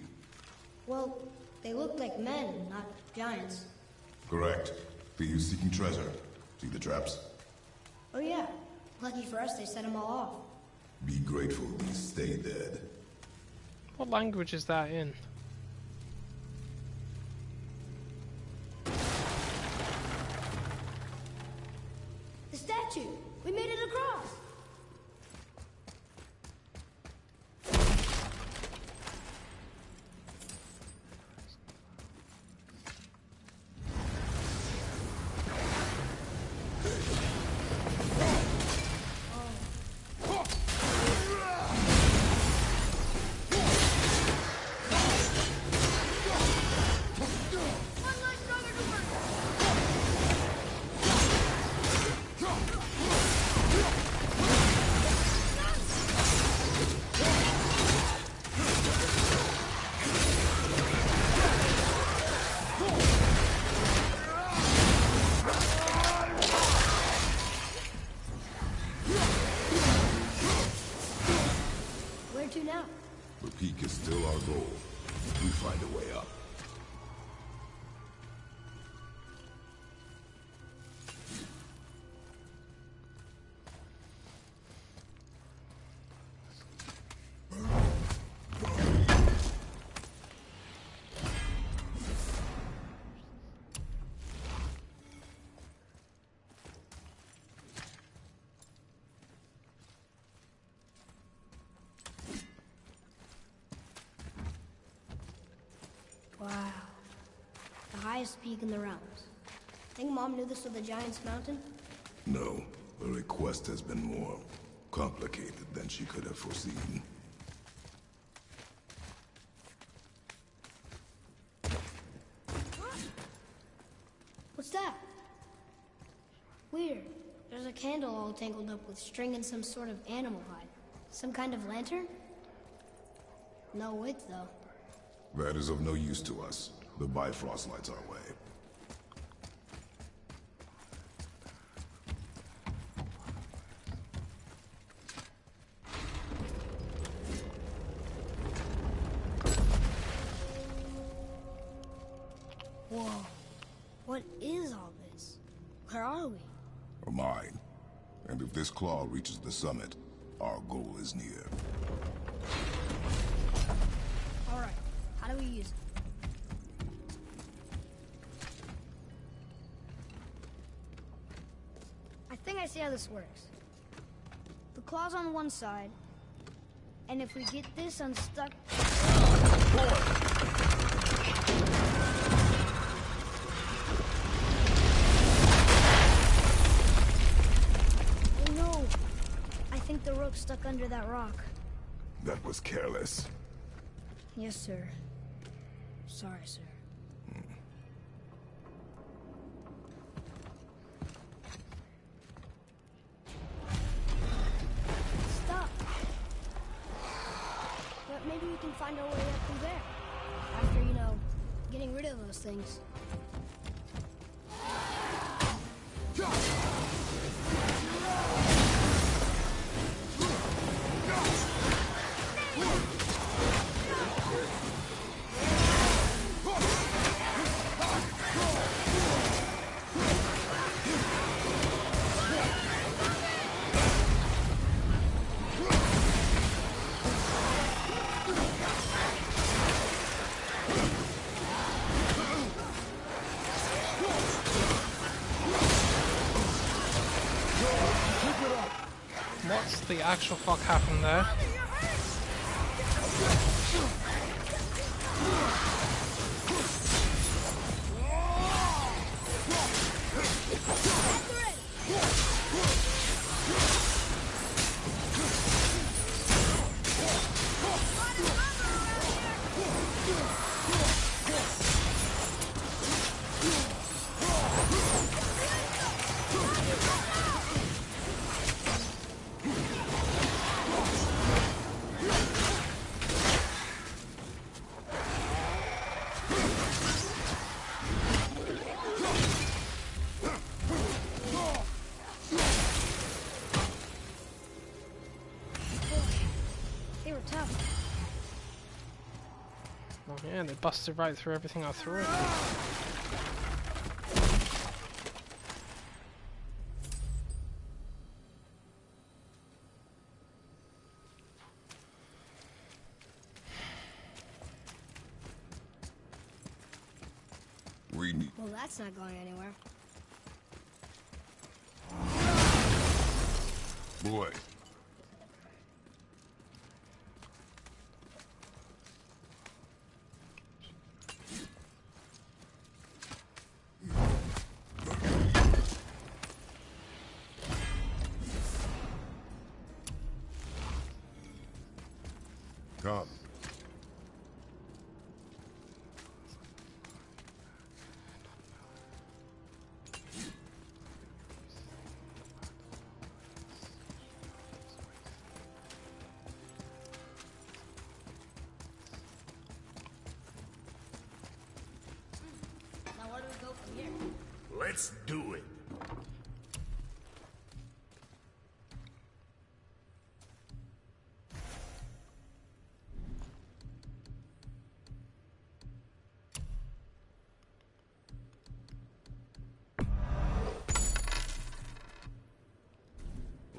Well, they look like men, not giants. Correct. Thieves seeking treasure. See the traps? Oh yeah. Lucky for us, they set them all off. Be grateful these stay dead. What language is that in? The statue! We made it across! Where to now? The peak is still our goal. We find a way up. Wow. The highest peak in the realms. Think Mom knew this was the Giant's Mountain? No, the request has been more complicated than she could have foreseen. What's that? Weird. There's a candle all tangled up with string and some sort of animal hide. Some kind of lantern? No wick, though. That is of no use to us. The Bifrost lights our way. Whoa. What is all this? Where are we? A mine. And if this claw reaches the summit, our goal is near. Alright. How do we use it? I think I see how this works. The claw's on one side, and if we get this unstuck... Oh no! I think the rope's stuck under that rock. That was careless. Yes, sir. Sorry, sir. Stop! But maybe we can find our way up through there. After, you know, getting rid of those things. the actual fuck happened there. They were tough. Oh yeah, they busted right through everything I threw at them. We need... Well, that's not going anywhere. Boy. Come. Now where do we go from here? Let's do it.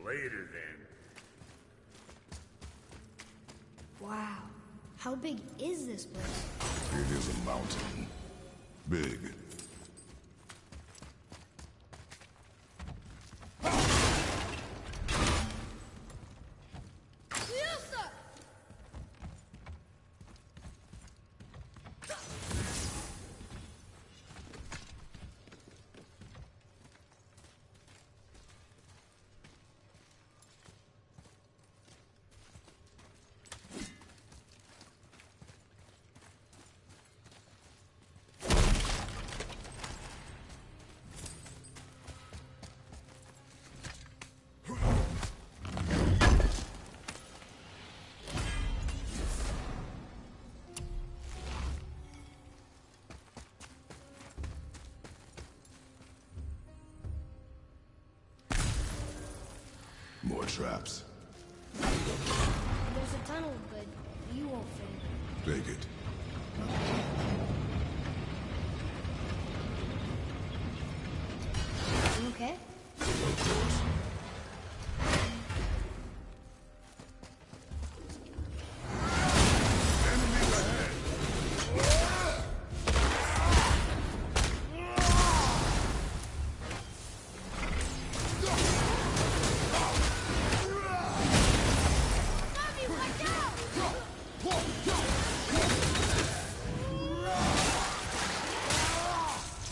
Later then. Wow. How big is this place? It is a mountain. Big. More traps. There's a tunnel, but you won't fit in. Take it. You okay? Of course. Enemies ahead!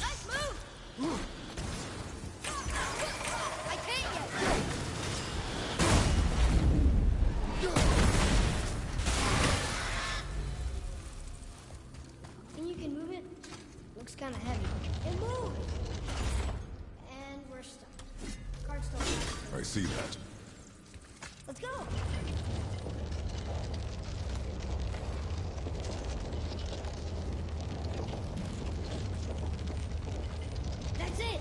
Nice move! I can't yet! Think you can move it? Looks kind of heavy. It moved! And we're stuck. Cart's still I see that. Let's go! That's it!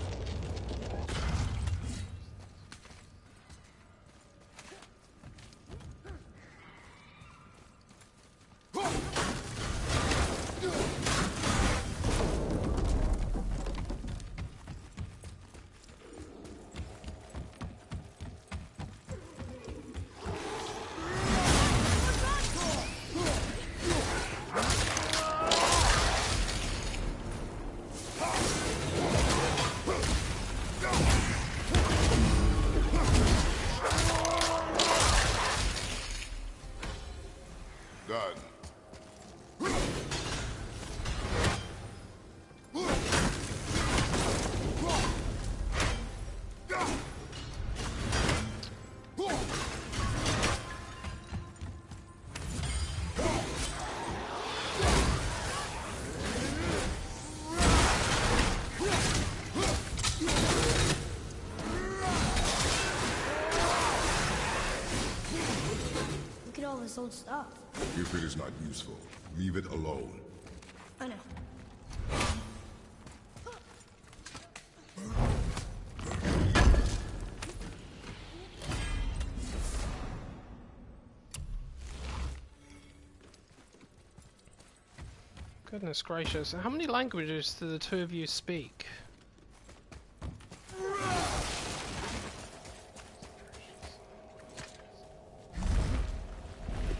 Done. Look at all this old stuff. If it is not useful, leave it alone. I know. Goodness gracious, how many languages do the two of you speak?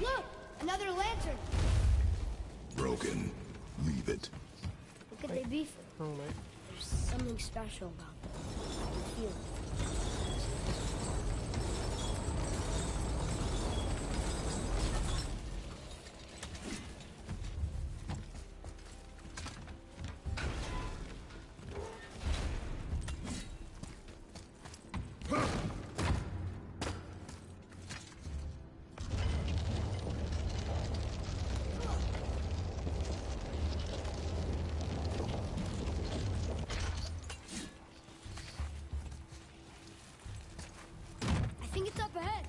Look! Another lantern! Broken. Leave it. What could they be for? Oh mate. There's something special about them. I can feel it. I think it's up ahead.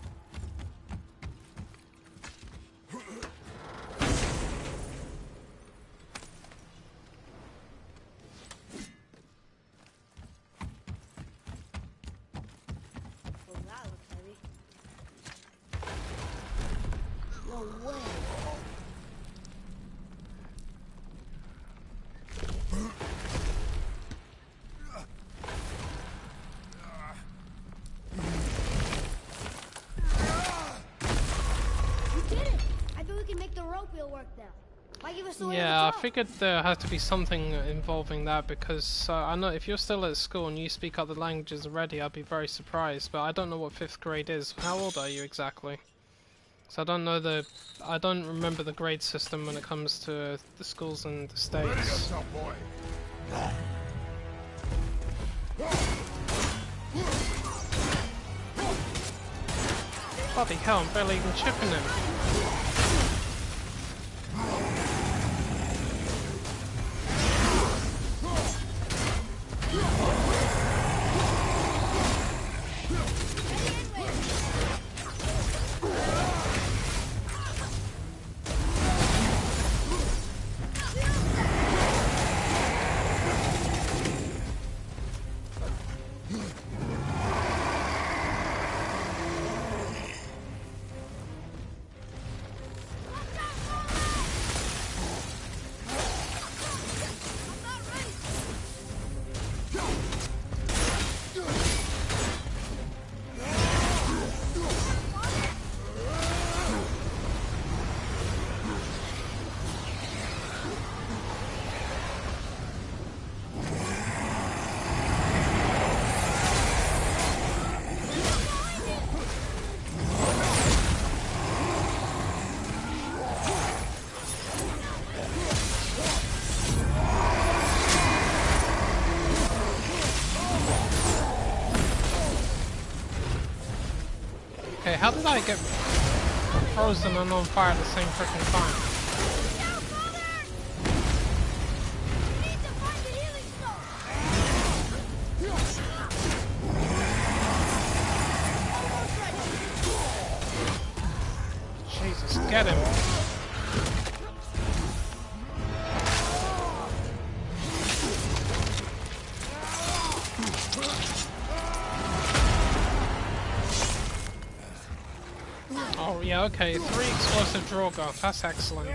Well, that looks heavy. No way. You did it! I bet we can make the rope wheel work now. Might give us the way to the Yeah, I top. figured there had to be something involving that because I know if you're still at school and you speak other languages already, I'd be very surprised. But I don't know what 5th grade is. How old are you exactly? So I don't remember the grade system when it comes to the schools in the States. Bloody hell, I'm barely even chipping him. Okay, how did I get frozen and on fire at the same freaking time? Now, Father! We need to find the healing stone! Almost ready. Jesus, get him! Oh yeah, okay, 3 explosive Draugr, that's excellent.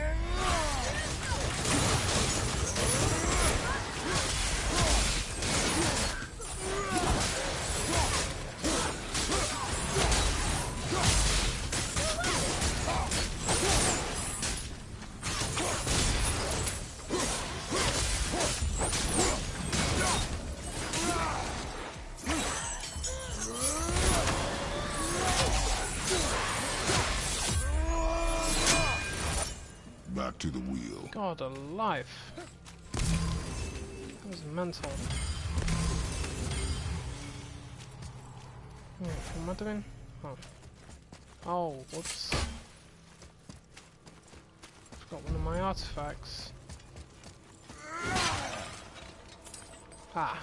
Back to the wheel. God alive. That was mental. What am I doing? Oh. Oh, whoops. Forgot one of my artifacts. Ah.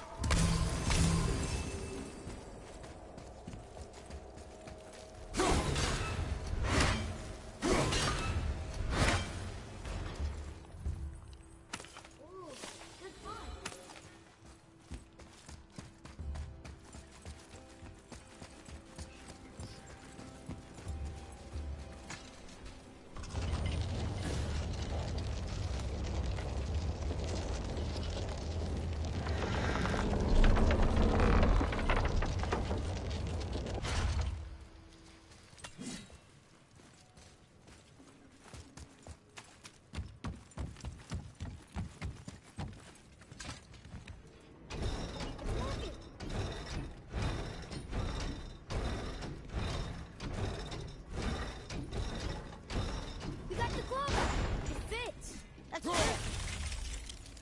We got the glove! It fits! That's good.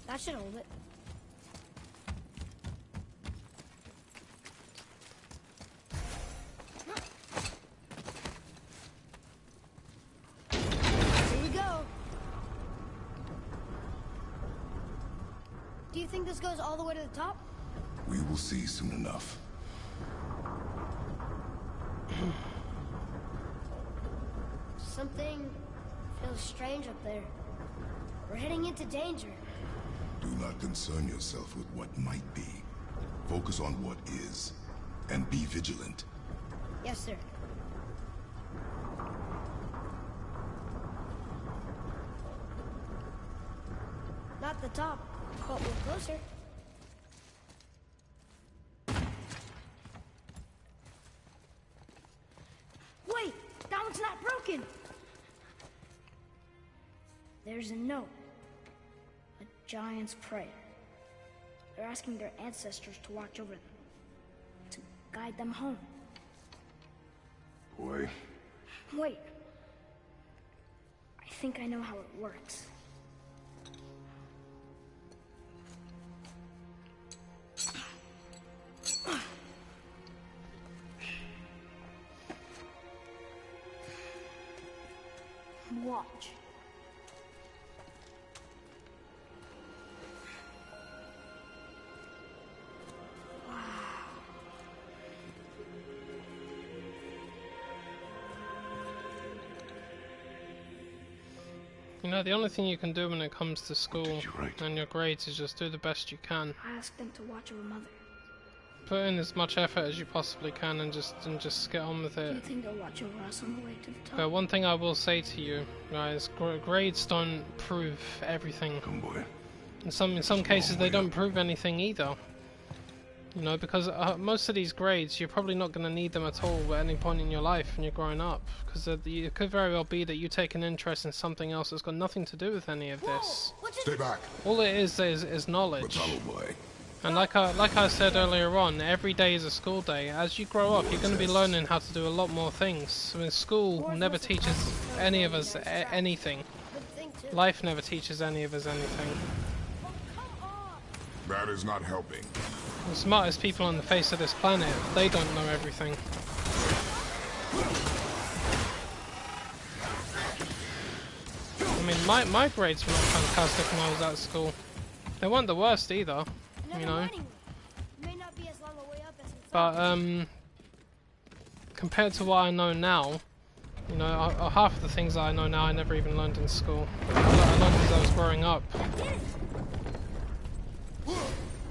That should hold it. Here we go. Do you think this goes all the way to the top? We will see soon enough. Something feels strange up there. We're heading into danger. Do not concern yourself with what might be. Focus on what is, and be vigilant. Yes, sir. Not the top, but we're closer. Wait, that one's not broken. There's a note. A giant's prayer. They're asking their ancestors to watch over them. To guide them home. Boy, Wait. I think I know how it works. Watch. You know, the only thing you can do when it comes to school you write? and your grades is just do the best you can. I asked them to watch over Mother. Put in as much effort as you possibly can and just get on with Do it. you think they'll watch over us on the way to the top? But one thing I will say to you, guys, grades don't prove everything. come boy. In some cases, they don't prove anything either. You know, because most of these grades, you're probably not going to need them at all at any point in your life when you're growing up. Because it could very well be that you take an interest in something else that's got nothing to do with any of this. Stay back. All it is knowledge. Batalo boy. And like I said earlier on, every day is a school day. As you grow up, you're going to be learning how to do a lot more things. I mean, school never teaches any of us anything. Life never teaches any of us anything. That is not helping. The smartest people on the face of this planet, they don't know everything. I mean, my grades were not fantastic when I was at school. They weren't the worst either, you know. But compared to what I know now, you know, half of the things that I know now I never even learned in school. I learned as I was growing up.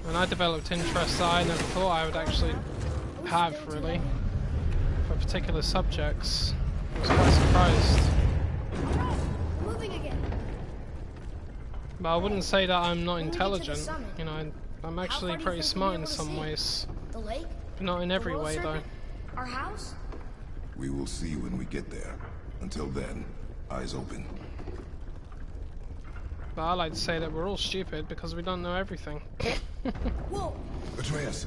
And I developed interests that I never thought I would actually have, really, for particular subjects. I was quite surprised. But I wouldn't say that I'm not intelligent. You know, I'm actually pretty smart in some ways. The lake? But not in every way, though. Our house? We will see when we get there. Until then, eyes open. But I like to say that we're all stupid because we don't know everything. Whoa! Atreus!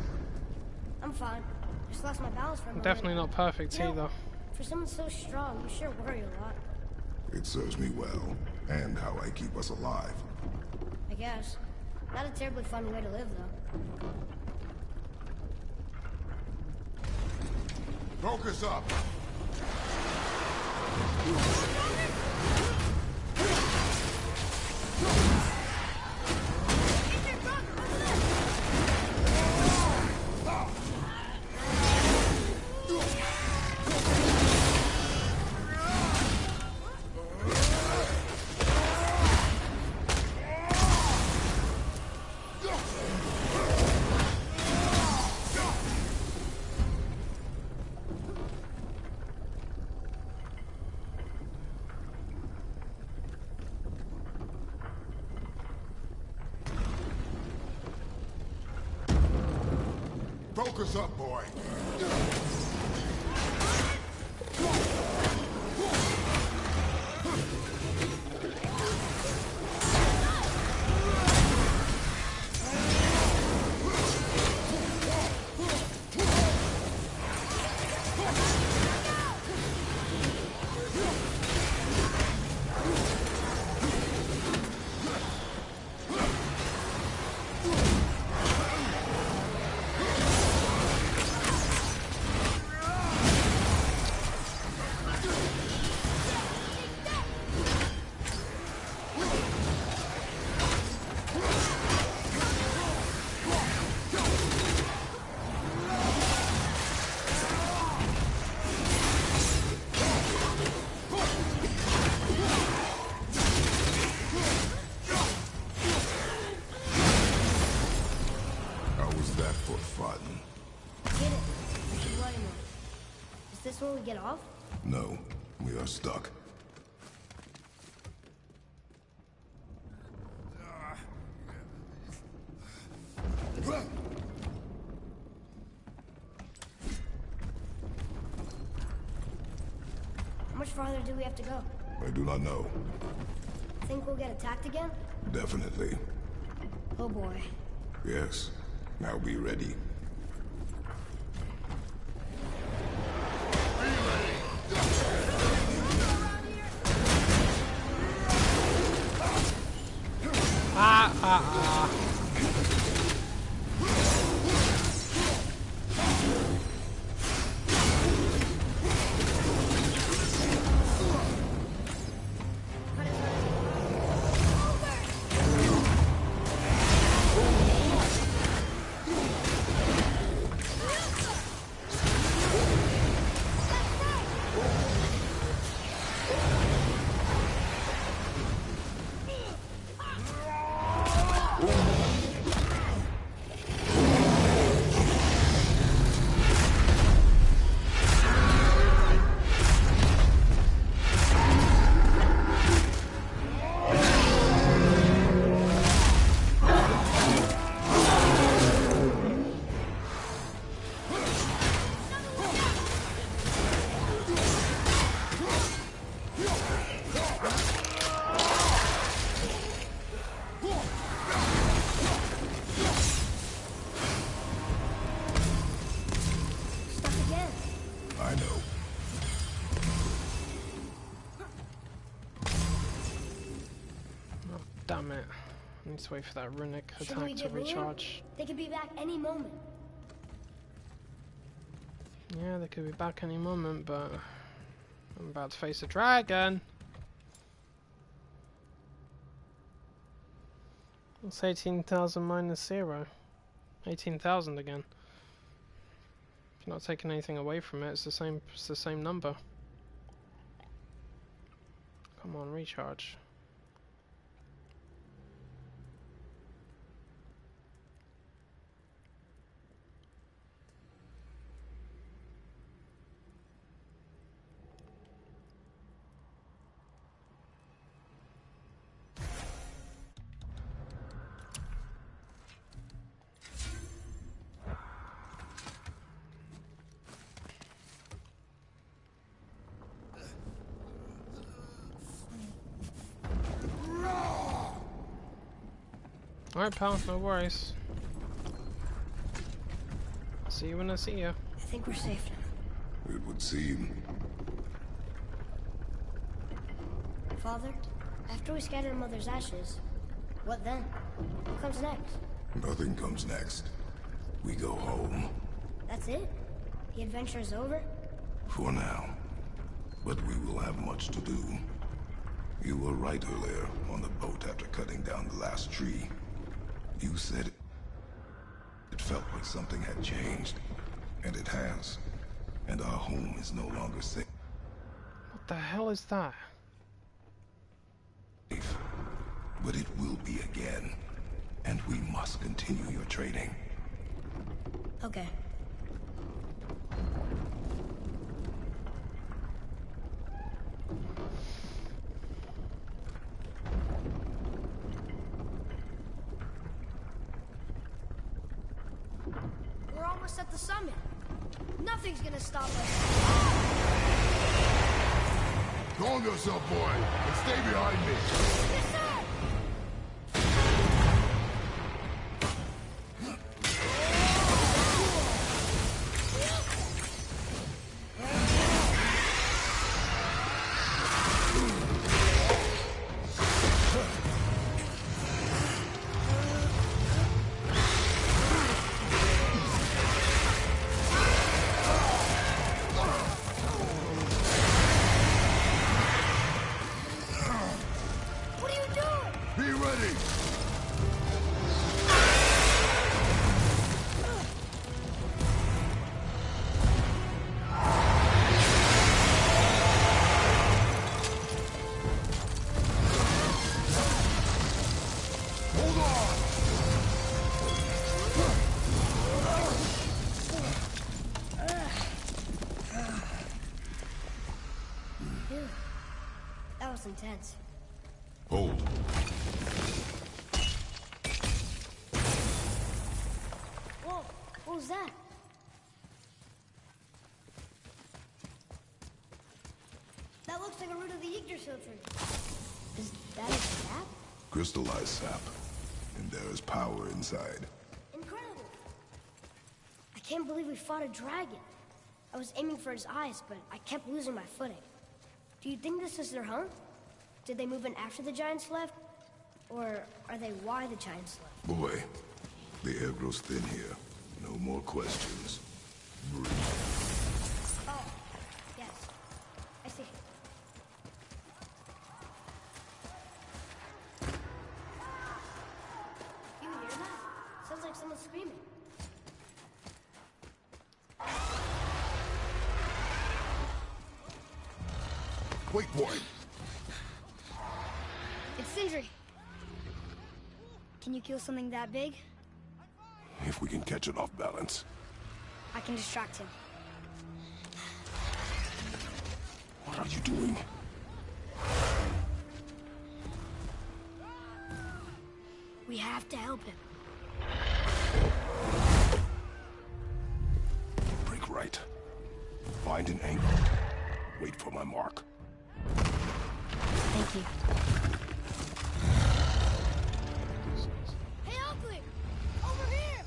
I'm fine. Just lost my balance for a moment. Definitely not perfect You know, either. For someone so strong, you sure worry a lot. It serves me well. And how I keep us alive. I guess. Not a terribly fun way to live, though. Focus up! Focus up, boy. Is this where we get off? No, we are stuck. How much farther do we have to go? I do not know. Think we'll get attacked again? Definitely. Oh boy. Yes. Now be ready. Damn it. I need to wait for that runic attack to recharge. They could be back any moment. Yeah, they could be back any moment, but I'm about to face a dragon. It's 18,000 minus 0. 18,000 again. If you're not taking anything away from it, it's the same number. Come on, recharge. Alright, pal, no worries. See you when I see you. I think we're safe now. It would seem. Father, After we scatter Mother's ashes, what then? What comes next? Nothing comes next. We go home. That's it? The adventure is over? For now. But we will have much to do. You were right earlier on the boat after cutting down the last tree. You said it felt like something had changed. And it has. And our home is no longer safe. What the hell is that? But it will be again. And we must continue your training. Okay. We're almost at the summit. Nothing's gonna stop us. Calm yourself, boy, and stay behind me. Yes, sir! That was intense. Hold. Whoa, what was that? That looks like a root of the Yggdrasil tree. Is that a sap? Crystallized sap. And there is power inside. Incredible! I can't believe we fought a dragon. I was aiming for his eyes, but I kept losing my footing. Do you think this is their home? Did they move in after the giants left? Or are they why the giants left? Boy, the air grows thin here. No more questions. Breathe. Oh, yes. I see. You hear that? Sounds like someone screaming. Wait, boy. It's Sindri. Can you kill something that big? If we can catch it off balance. I can distract him. What are you doing? We have to help him. Break right. Find an angle. Wait for my mark. Thank you. Hey, Ugly! Over here!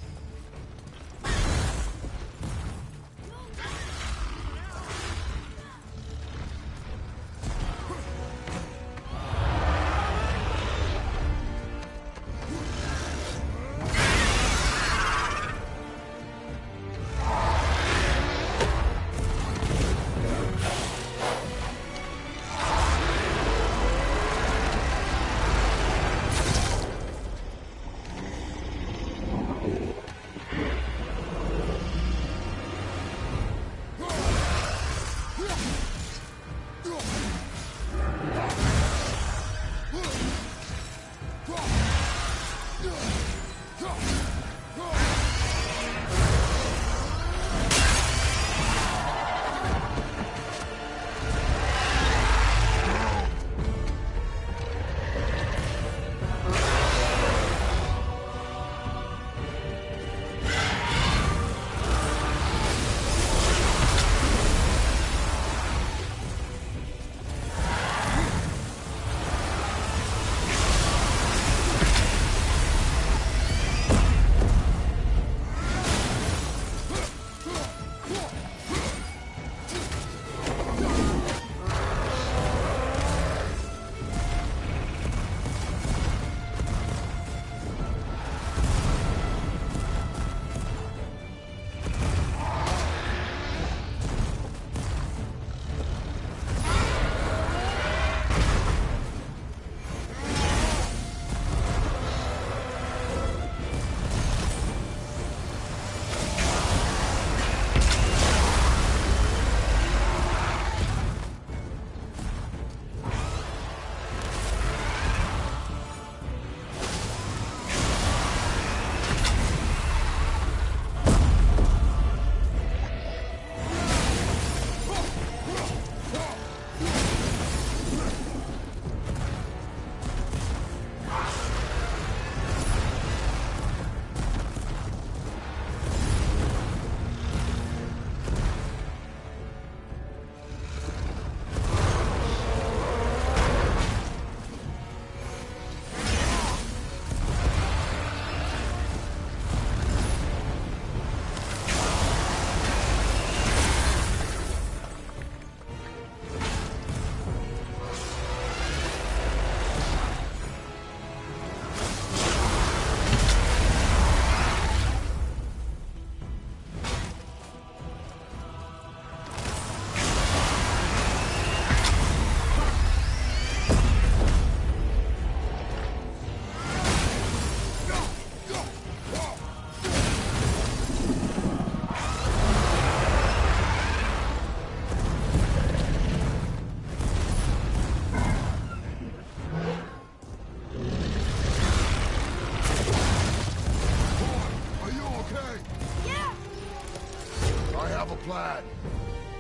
plan.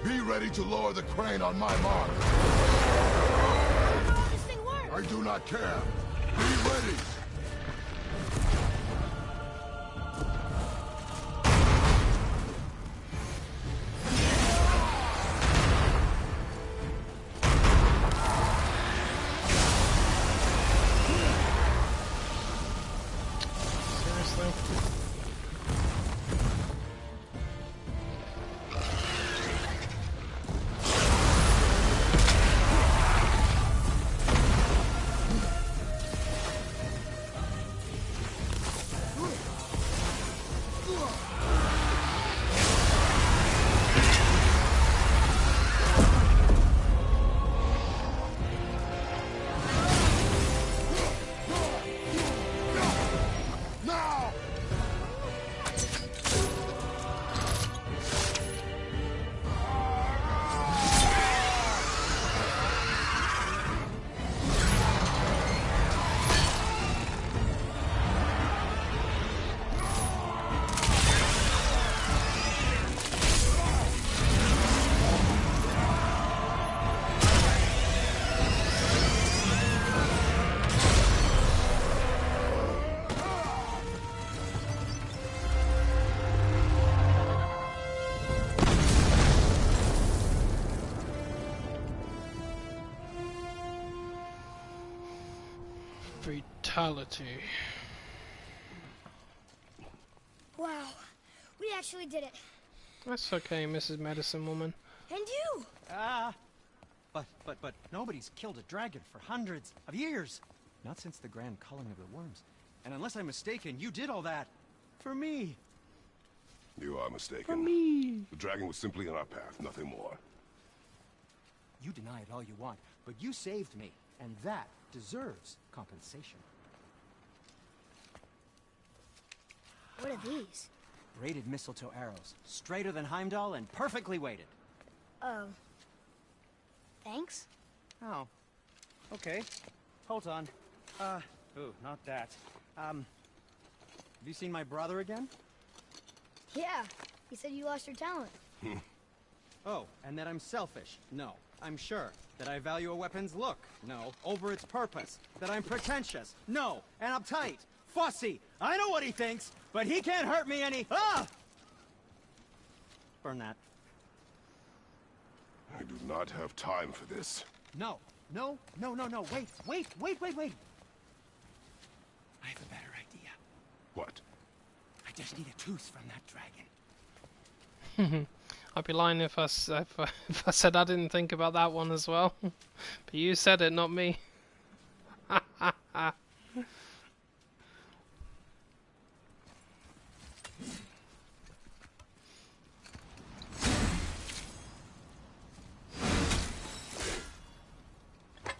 Be ready to lower the crane on my mark. I don't know how this thing works. I do not care. Be ready. Seriously? Now! Fatality. Wow, we actually did it. That's okay, Mrs. Medicine Woman. And you! But nobody's killed a dragon for hundreds of years. Not since the grand culling of the worms. And unless I'm mistaken, you did all that for me. You are mistaken. The dragon was simply in our path, nothing more. You deny it all you want, but you saved me, and that deserves compensation. What are these? Braided mistletoe arrows, straighter than Heimdall and perfectly weighted. Oh. Thanks? Oh. Okay. Hold on. Ooh, not that. Have you seen my brother again? Yeah, he said you lost your talent. Oh, and that I'm selfish? No, I'm sure. That I value a weapon's look? No, over its purpose. That I'm pretentious? No, and uptight. Fussy. I know what he thinks, but he can't hurt me any. Ah! Burn that. I do not have time for this. No. Wait. I have a better idea. What? I just need a tooth from that dragon. I'd be lying if I said I didn't think about that one as well. But you said it, not me.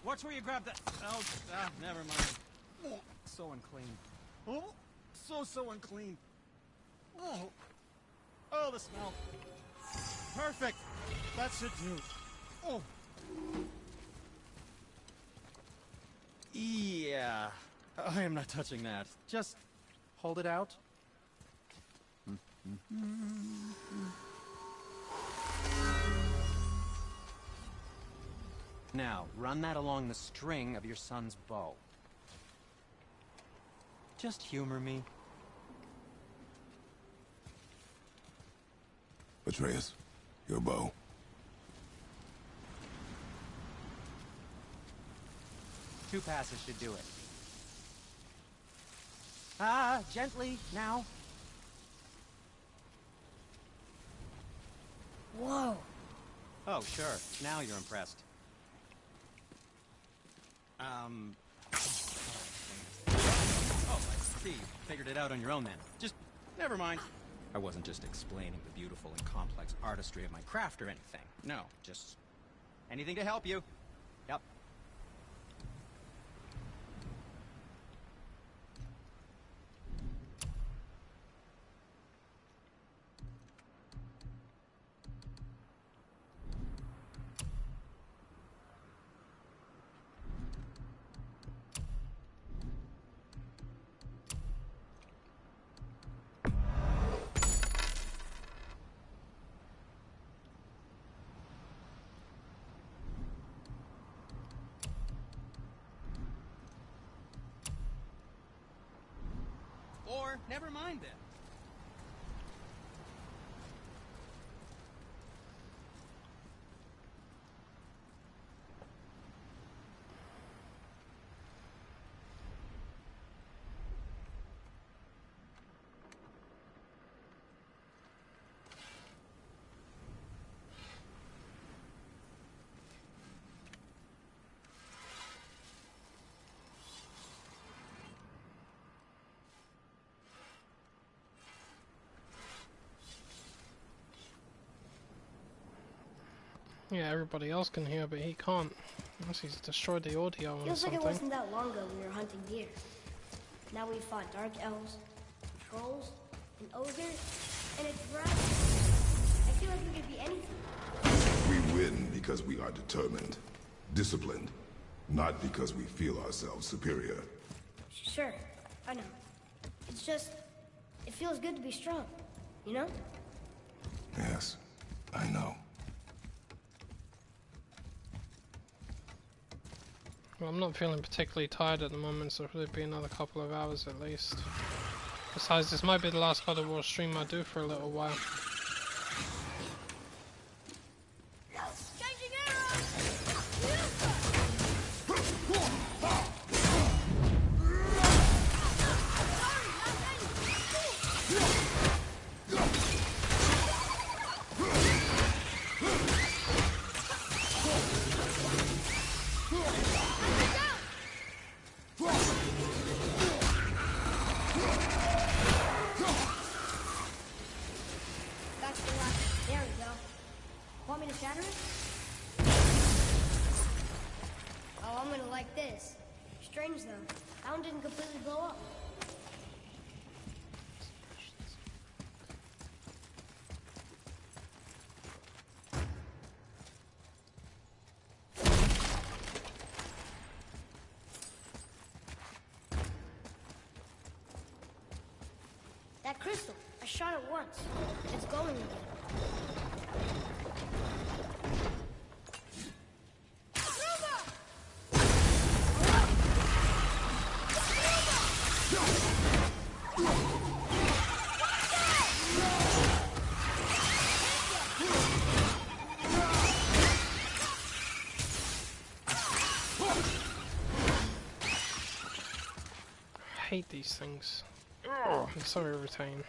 Watch where you grab that. Oh, never mind. Oh, so unclean. Oh, so unclean. Oh, the smell. Perfect. That should do. Oh. Yeah. I am not touching that. Just hold it out. Now, run that along the string of your son's bow. Just humor me. Atreus, your bow. Two passes should do it. Gently, now. Whoa. Oh, sure. Now you're impressed. Oh, I see. Figured it out on your own then. Just, never mind. I wasn't just explaining the beautiful and complex artistry of my craft or anything. No, just anything to help you. Yep. Never mind then. Yeah, everybody else can hear, but he can't. Unless he's destroyed the audio or Feels like something. it wasn't that long ago we were hunting deer. Now we fought dark elves, trolls, an ogre, and a dragon. I feel like we could be anything. We win because we are determined, disciplined, not because we feel ourselves superior. Sure, I know. It's just, it feels good to be strong, you know? Yes, I know. Well, I'm not feeling particularly tired at the moment, so it'll be another couple of hours at least. Besides, this might be the last God of War stream I do for a little while. Changing arrows! That's the last. There we go. Want me to shatter it? Oh, I'm gonna like this. Strange though. That one didn't completely blow up. That crystal. I shot it once. It's going again. I hate these things. Oh, I'm so irritating.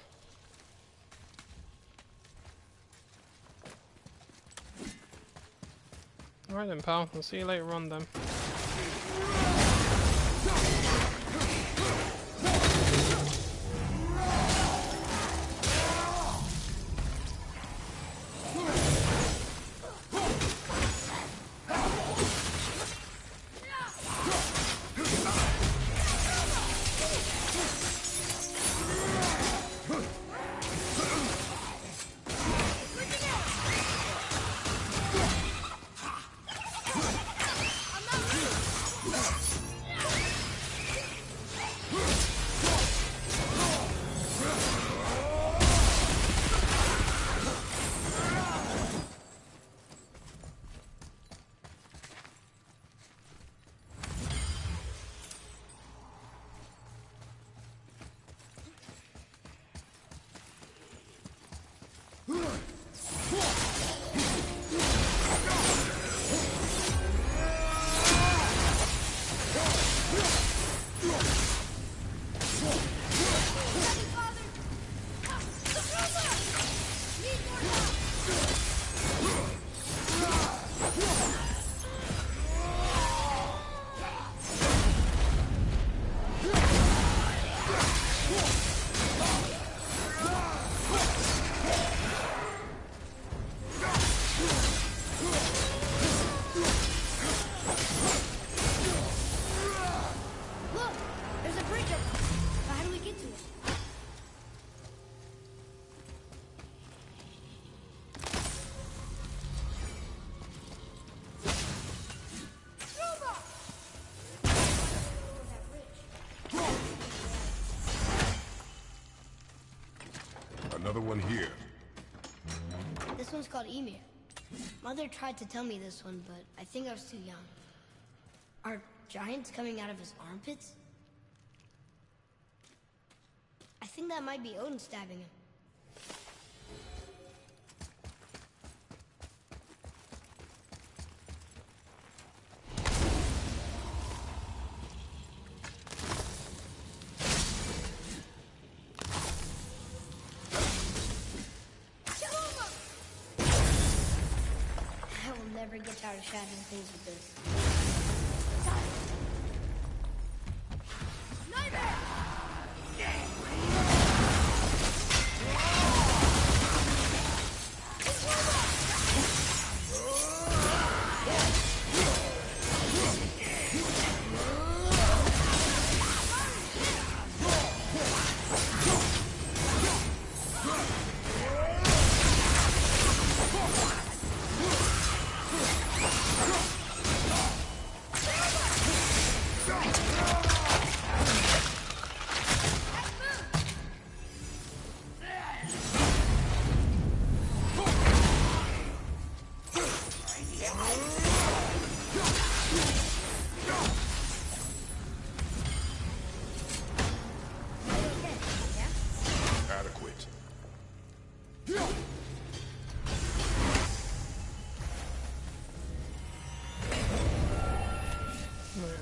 Alright then, pal. I'll see you later on then. Look! There's a bridge up there. But how do we get to it? Another one here. This one's called Emir. Mother tried to tell me this one, but I think I was too young. Are giants coming out of his armpits? I I think that might be Odin stabbing him. I will never get tired of shattering things with this.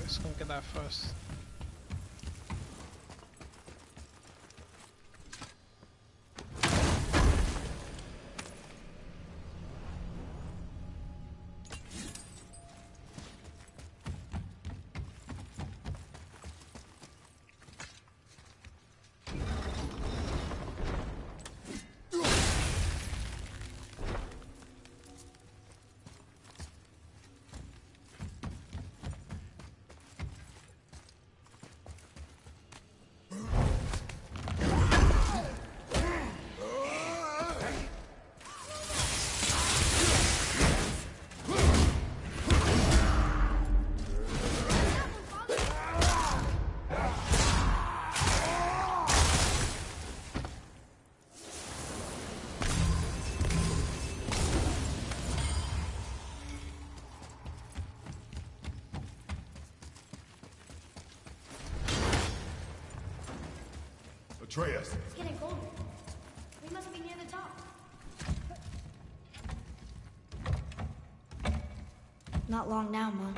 Just gonna get that first. Atreus! It's getting colder. We must be near the top. Not long now, Mom.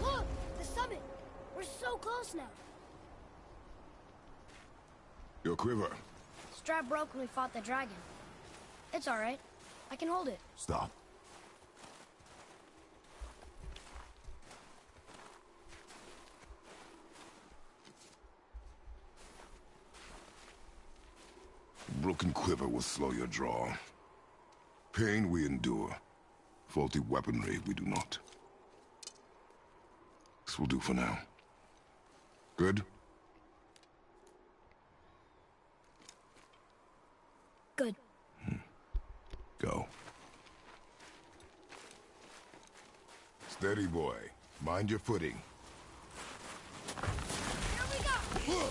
Look! The summit! We're so close now. Your quiver. Strap broke when we fought the dragon. It's alright. I can hold it. Stop. Broken quiver will slow your draw. Pain we endure. Faulty weaponry we do not. This will do for now. Good? Good. Go. Steady, boy. Mind your footing. Here we go!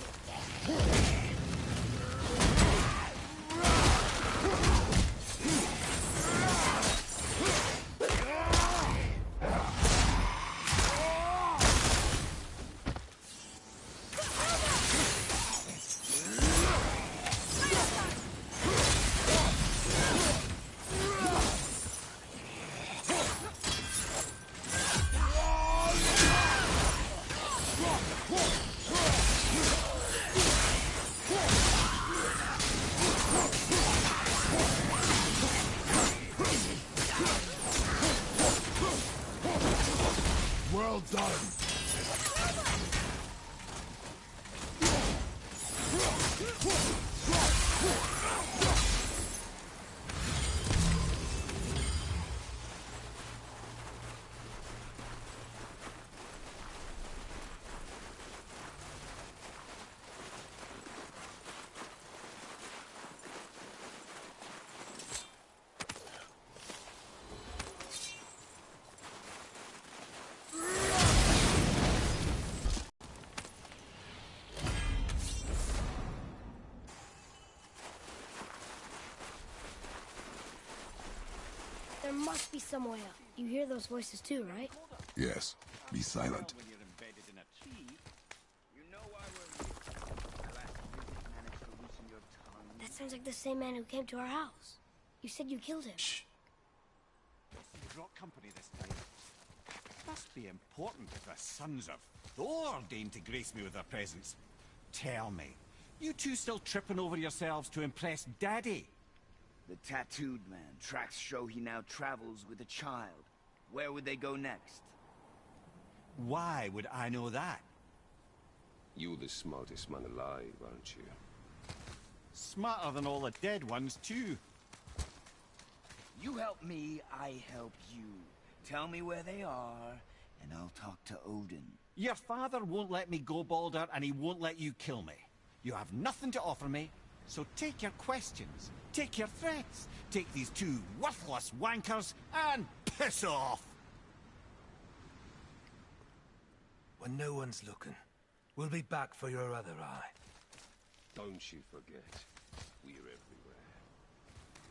must be some way up. You hear those voices too, right? Yes. Be silent. When you're embedded in a tree, you know why we're here. At last, you managed to loosen your tongue. That sounds like the same man who came to our house. You said you killed him. Shh. You brought company this time. Must be important if the sons of Thor deign to grace me with their presence. Tell me, you two still tripping over yourselves to impress Daddy? The tattooed man. Tracks show he now travels with a child. Where would they go next? Why would I know that? You're the smartest man alive, aren't you? Smarter than all the dead ones, too. You help me, I help you. Tell me where they are, and I'll talk to Odin. Your father won't let me go, Baldur, and he won't let you kill me. You have nothing to offer me, so take your questions, take your threats, take these two worthless wankers, and piss off! When no one's looking, we'll be back for your other eye. Don't you forget, we're everywhere.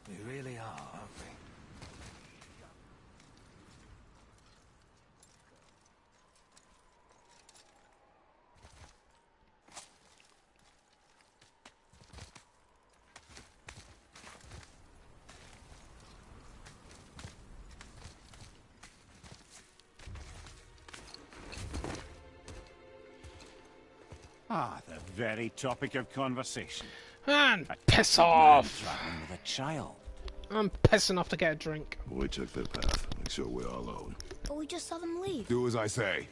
We really are, aren't we? Ah, the very topic of conversation. And piss off! Traveling with a child. I'm pissing off to get a drink. We took that path. Make sure we're all alone. But we just saw them leave. Do as I say.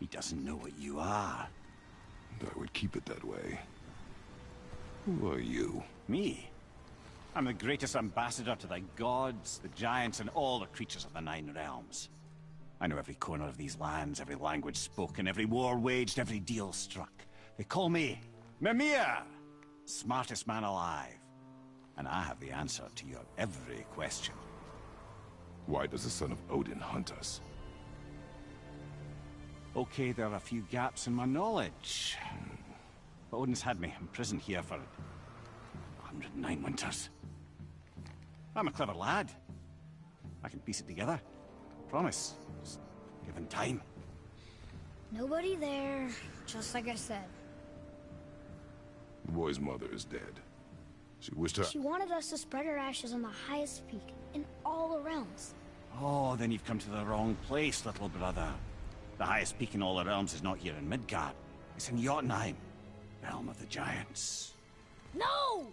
He doesn't know what you are. I would keep it that way. Who are you? Me? I'm the greatest ambassador to the gods, the giants, and all the creatures of the Nine Realms. I know every corner of these lands, every language spoken, every war waged, every deal struck. They call me Mimir, smartest man alive. And I have the answer to your every question. Why does the son of Odin hunt us? Okay, there are a few gaps in my knowledge. But Odin's had me imprisoned here for 109 winters. I'm a clever lad. I can piece it together. Promise. Just given time. Nobody there, just like I said. The boy's mother is dead. She wished her... She wanted us to spread her ashes on the highest peak in all the realms. Oh, then you've come to the wrong place, little brother. The highest peak in all the realms is not here in Midgard. It's in Jotunheim, realm of the giants. No!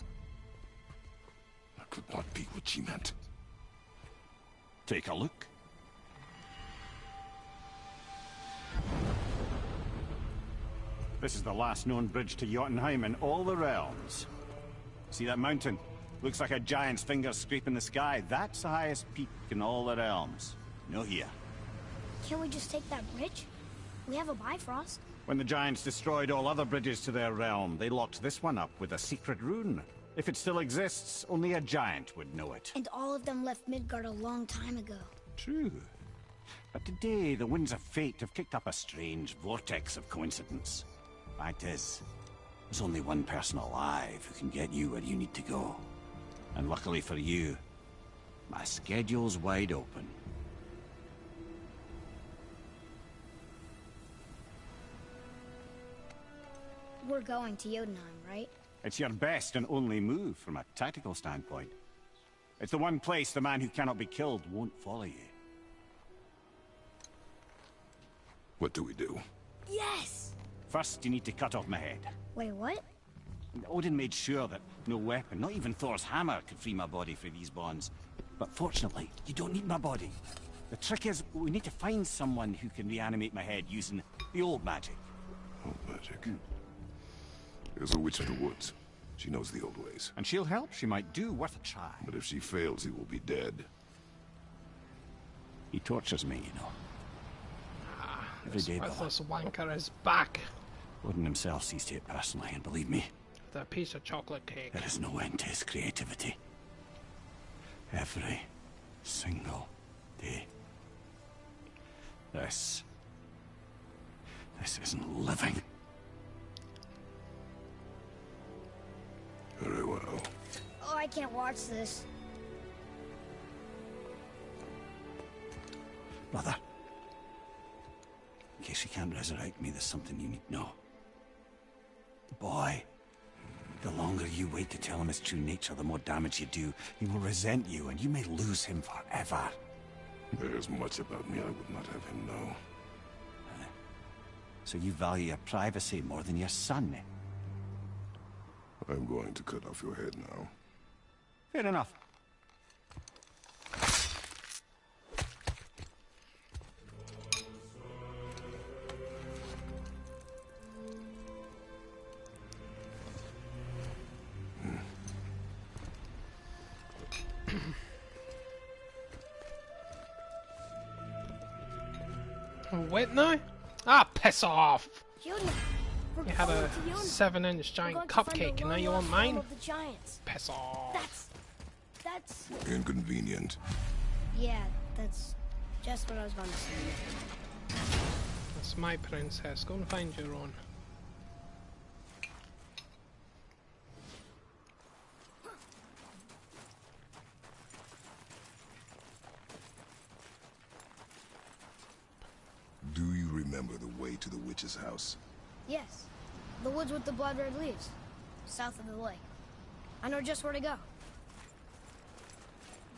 That could not be what she meant. Take a look. This is the last known bridge to Jotunheim in all the realms. See that mountain? Looks like a giant's finger scraping the sky. That's the highest peak in all the realms. No here. Can't we just take that bridge? We have a Bifrost. When the giants destroyed all other bridges to their realm, they locked this one up with a secret rune. If it still exists, only a giant would know it. And all of them left Midgard a long time ago. True. But today, the winds of fate have kicked up a strange vortex of coincidence. Fact is, there's only one person alive who can get you where you need to go. And luckily for you, my schedule's wide open. We're going to Jotunheim, right? It's your best and only move from a tactical standpoint. It's the one place the man who cannot be killed won't follow you. What do we do? Yes! First, you need to cut off my head. Wait, what? Odin made sure that no weapon, not even Thor's hammer, could free my body from these bonds. But fortunately, you don't need my body. The trick is, we need to find someone who can reanimate my head using the old magic. Old magic? There's a witch of the woods. She knows the old ways. And she'll help. She might do worth a try. But if she fails, he will be dead. He tortures me, you know. Every day, though. Worthless wanker is back. Odin himself sees to it personally, and believe me, The piece of chocolate cake. there is no end to his creativity. Every single day. This isn't living. Very well. Oh, I can't watch this. In case you can't resurrect me, there's something you need to know. The boy, the longer you wait to tell him his true nature, the more damage you do. He will resent you, and you may lose him forever. There's much about me I would not have him know. So you value your privacy more than your son, eh? I'm going to cut off your head now. Fair enough. Wet now? Ah, piss off! Junior, we're You had going a to Yonah. 7-inch We're giant going to find cupcake, the and now you want long-lost home mine? of the Giants. Piss off! That's... Inconvenient. Yeah, that's just what I was going to say. That's my princess. Go and find your own. Do you remember the way to the witch's house? Yes, the woods with the blood red leaves, south of the lake. I know just where to go.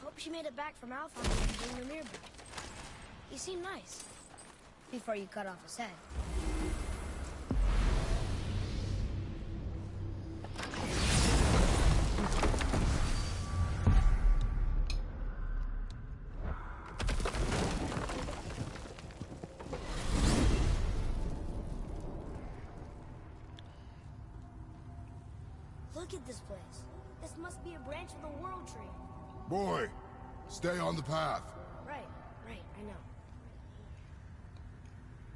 Hope she made it back from Alpha and bring the mirror back. He seemed nice. Before you cut off his head. Look at this place. This must be a branch of the World Tree. Boy, stay on the path. Right, I know.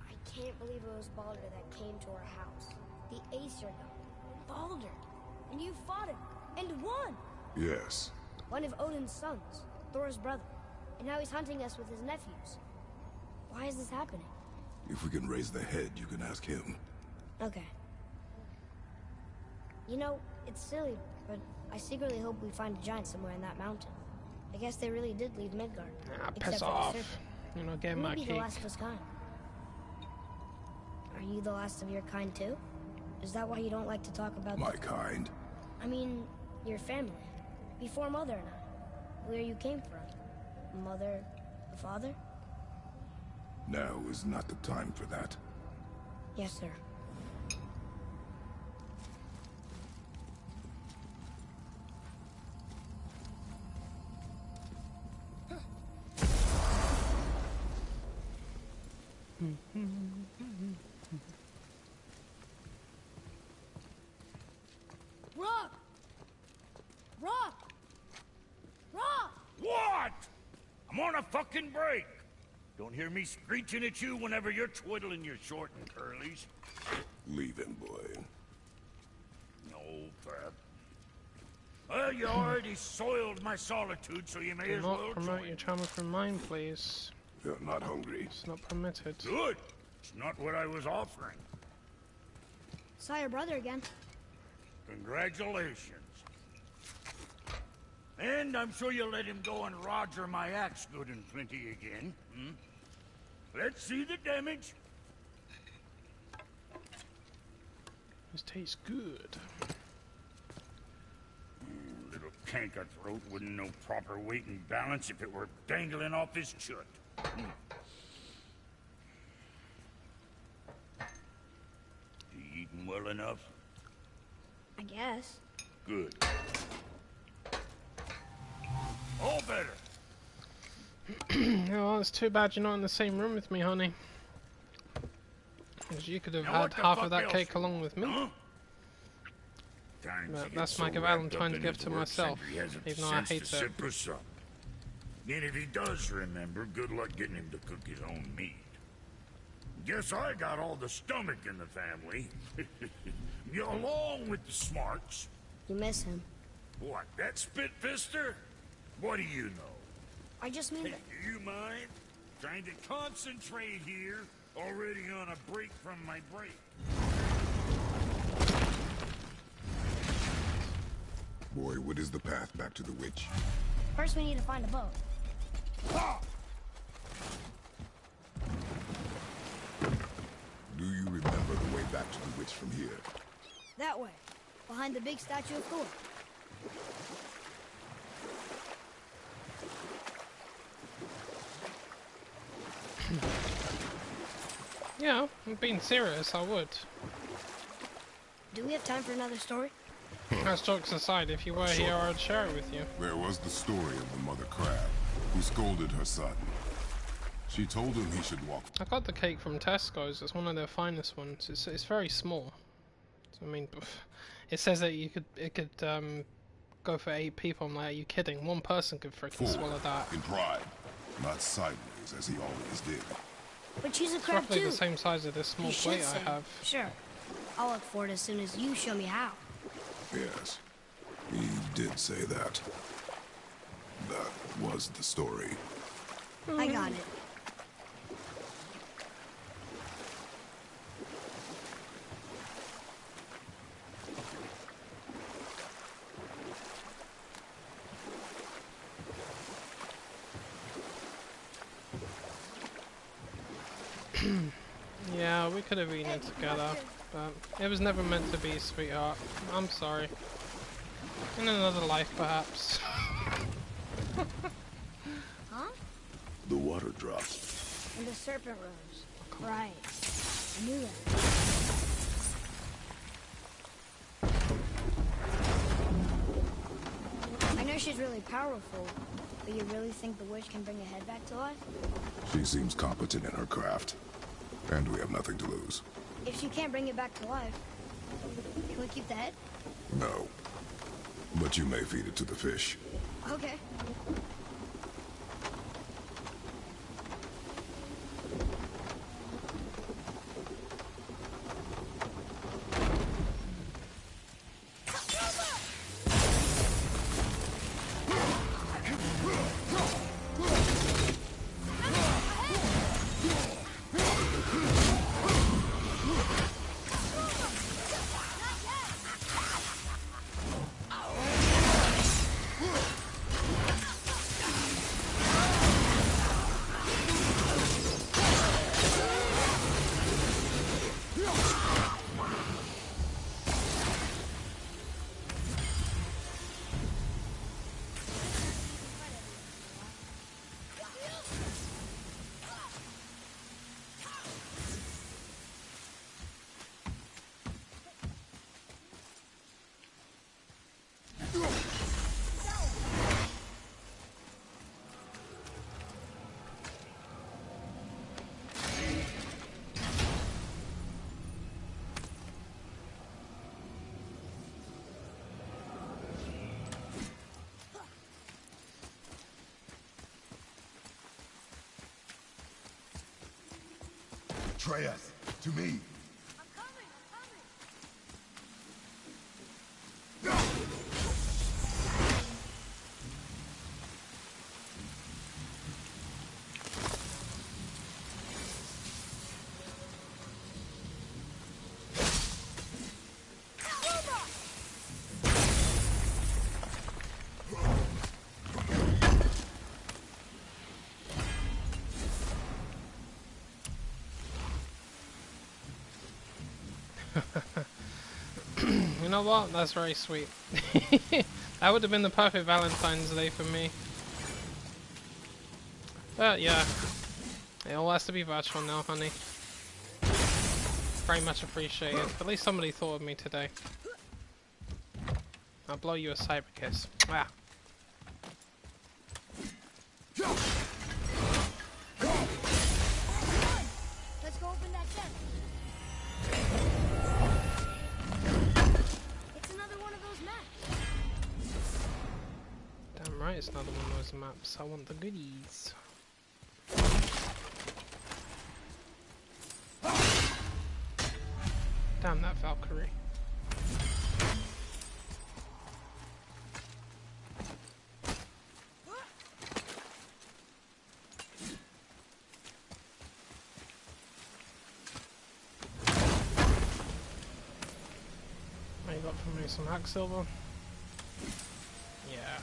I can't believe it was Baldur that came to our house. The Aesir god. Baldur. And you fought him. And won! Yes. One of Odin's sons. Thor's brother. And now he's hunting us with his nephews. Why is this happening? If we can raise the head, you can ask him. Okay. You know, it's silly, but I secretly hope we find a giant somewhere in that mountain. I guess they really did leave Midgard. Ah, except piss for the off. serpent. You're not getting my Maybe the cake. last of his kind. Are you the last of your kind too? Is that why you don't like to talk about My kind? I mean, your family. Before Mother and I. Where you came from. Mother, father? Now is not the time for that. Yes, sir. Rock! Rock! Rock! What? I'm on a fucking break. Don't hear me screeching at you whenever you're twiddling your short and curlies. Leave him, boy. No, Pep. Well, you already soiled my solitude, so you may Do as well not promote join. your channel from mine, please. You're not hungry. It's not permitted. Good. It's not what I was offering. Saw your brother again. Congratulations. And I'm sure you'll let him go and Roger my axe good and plenty again. Hmm? Let's see the damage. This tastes good. Little canker throat wouldn't know proper weight and balance if it were dangling off his chut. Hmm. You eating well enough? I guess. Good. All better. Well, it's too bad you're not in the same room with me, honey. Because you could have Now had what the half fuck of that else cake you along with me. Huh? Times But you get that's so my wrapped up Valentine's in gift his to work, myself, Sentry hasn't even the though I sense hate to it. sip or sup. And if he does remember, good luck getting him to cook his own meat. Guess I got all the stomach in the family. You along with the smarts. You miss him. What, that spit-fister? What do you know? I just mean Hey, do you mind? Trying to concentrate here. Already on a break from my break. Boy, what is the path back to the witch? First we need to find a boat. Ha! Which from here? That way, behind the big statue of Thor. Yeah, I'm being serious, I would. Do we have time for another story? As jokes aside, if you were here, I'd share it with you. There was the story of the mother crab, who scolded her son. She told him he should walk. I got the cake from Tesco's. It's one of their finest ones. It's very small. I mean, it says that it could go for 8 people. I'm like, are you kidding? One person could freaking swallow that. In pride, not sideways as he always did. But she's a It's crab roughly too. the same size as this small You should plate I sing. have. Sure. I'll look for it as soon as you show me how. Yes, he did say that. That was the story. I got it. Yeah, we could have eaten it together, but it was never meant to be, sweetheart. I'm sorry. In another life, perhaps. Huh? The water dropped. And the serpent rose. Right. I knew that. I know she's really powerful, but you really think the witch can bring a head back to life? She seems competent in her craft, and we have nothing to lose. If she can't bring it back to life, can we keep the head? No. But you may feed it to the fish. Okay. Atreus, to me. You know what? That's very sweet. That would have been the perfect Valentine's Day for me. But yeah, it all has to be virtual now, honey. Very much appreciated. At least somebody thought of me today. I'll blow you a cyber kiss. Ah. Let's go open that chest. It's another one of those maps. Damn right, it's another one of those maps. I want the goodies. Damn that Valkyrie. You got for me some hack silver? Yeah.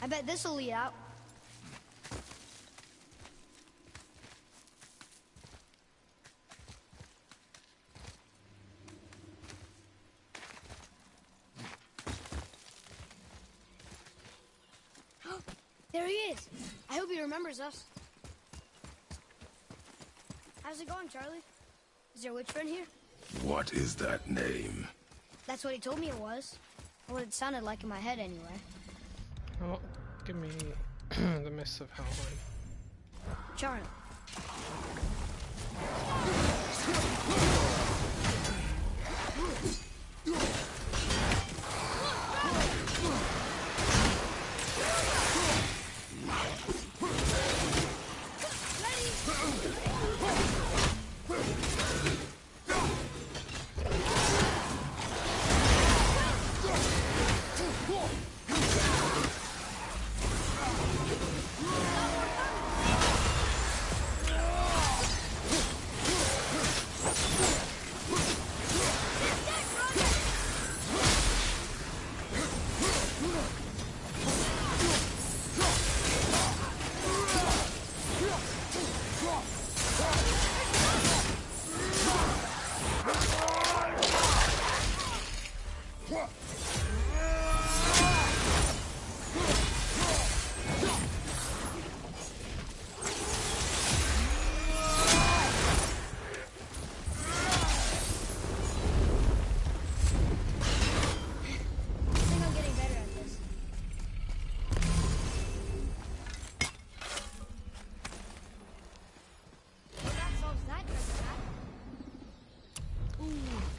I bet this'll lead out. There he is. I hope he remembers us. How's it going, Charlie? Is your witch friend here? What is that name? That's what he told me it was. Or what it sounded like in my head, anyway. Oh, give me the Mists of Helheim. Charlie.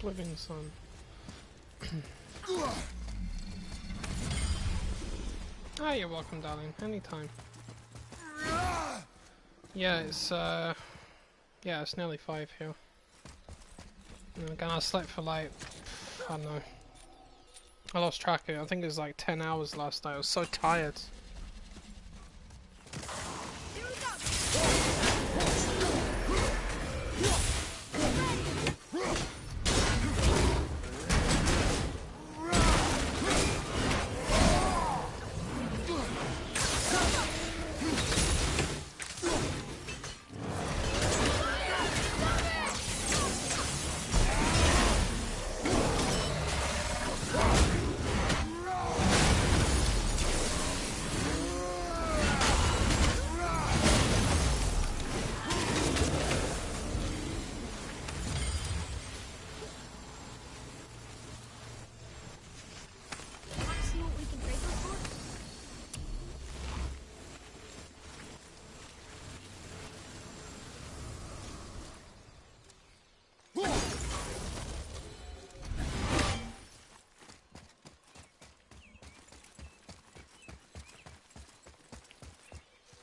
Living sun. Ah, you're welcome, darling. Anytime. Yeah, it's nearly 5 here. And again, I slept for like, I don't know. I lost track of it. I think it was like 10 hours last night. I was so tired.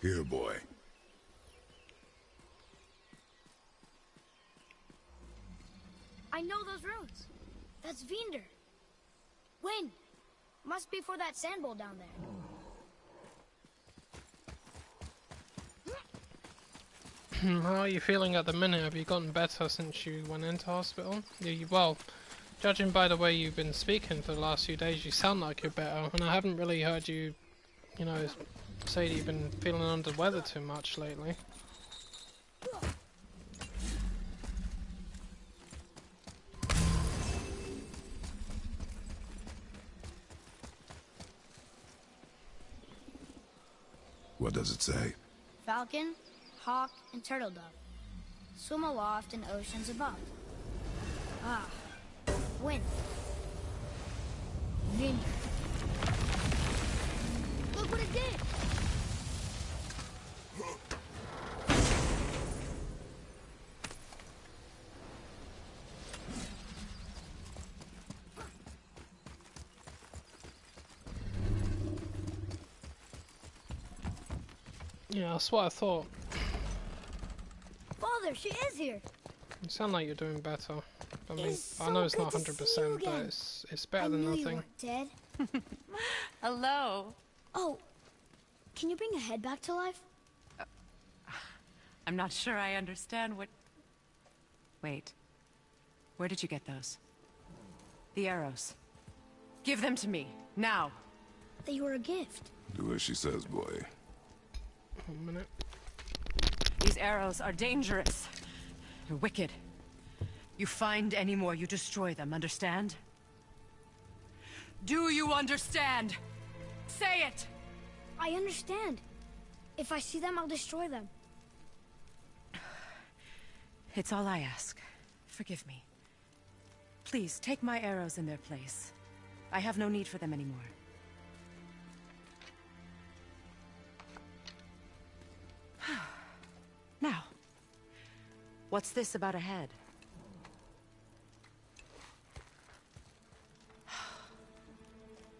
Here, boy. I know those runes. That's Vinder. Wind. Must be for that sand bowl down there. How are you feeling at the minute? Have you gotten better since you went into hospital? Well, judging by the way you've been speaking for the last few days, you sound like you're better. And I haven't really heard you, you know, say that you've been feeling under the weather too much lately. What does it say? Falcon, hawk, and turtle dove. Swim aloft in oceans above. Ah, wind. Wind. Look what it did! Yeah, that's what I thought. Father, she is here! You sound like you're doing better. I mean, So I know it's not good to 100%, see you but again. it's better than I knew you nothing. weren't dead. Hello. Oh, can you bring a head back to life? I'm not sure I understand what... Wait. Where did you get those? The arrows. Give them to me, now. They were a gift. Do as she says, boy. 1 minute. These arrows are dangerous. They're wicked. You find any more, you destroy them, understand? Do you understand? Say it! I understand. If I see them, I'll destroy them. It's all I ask. Forgive me. Please, take my arrows in their place. I have no need for them anymore. Now, what's this about a head?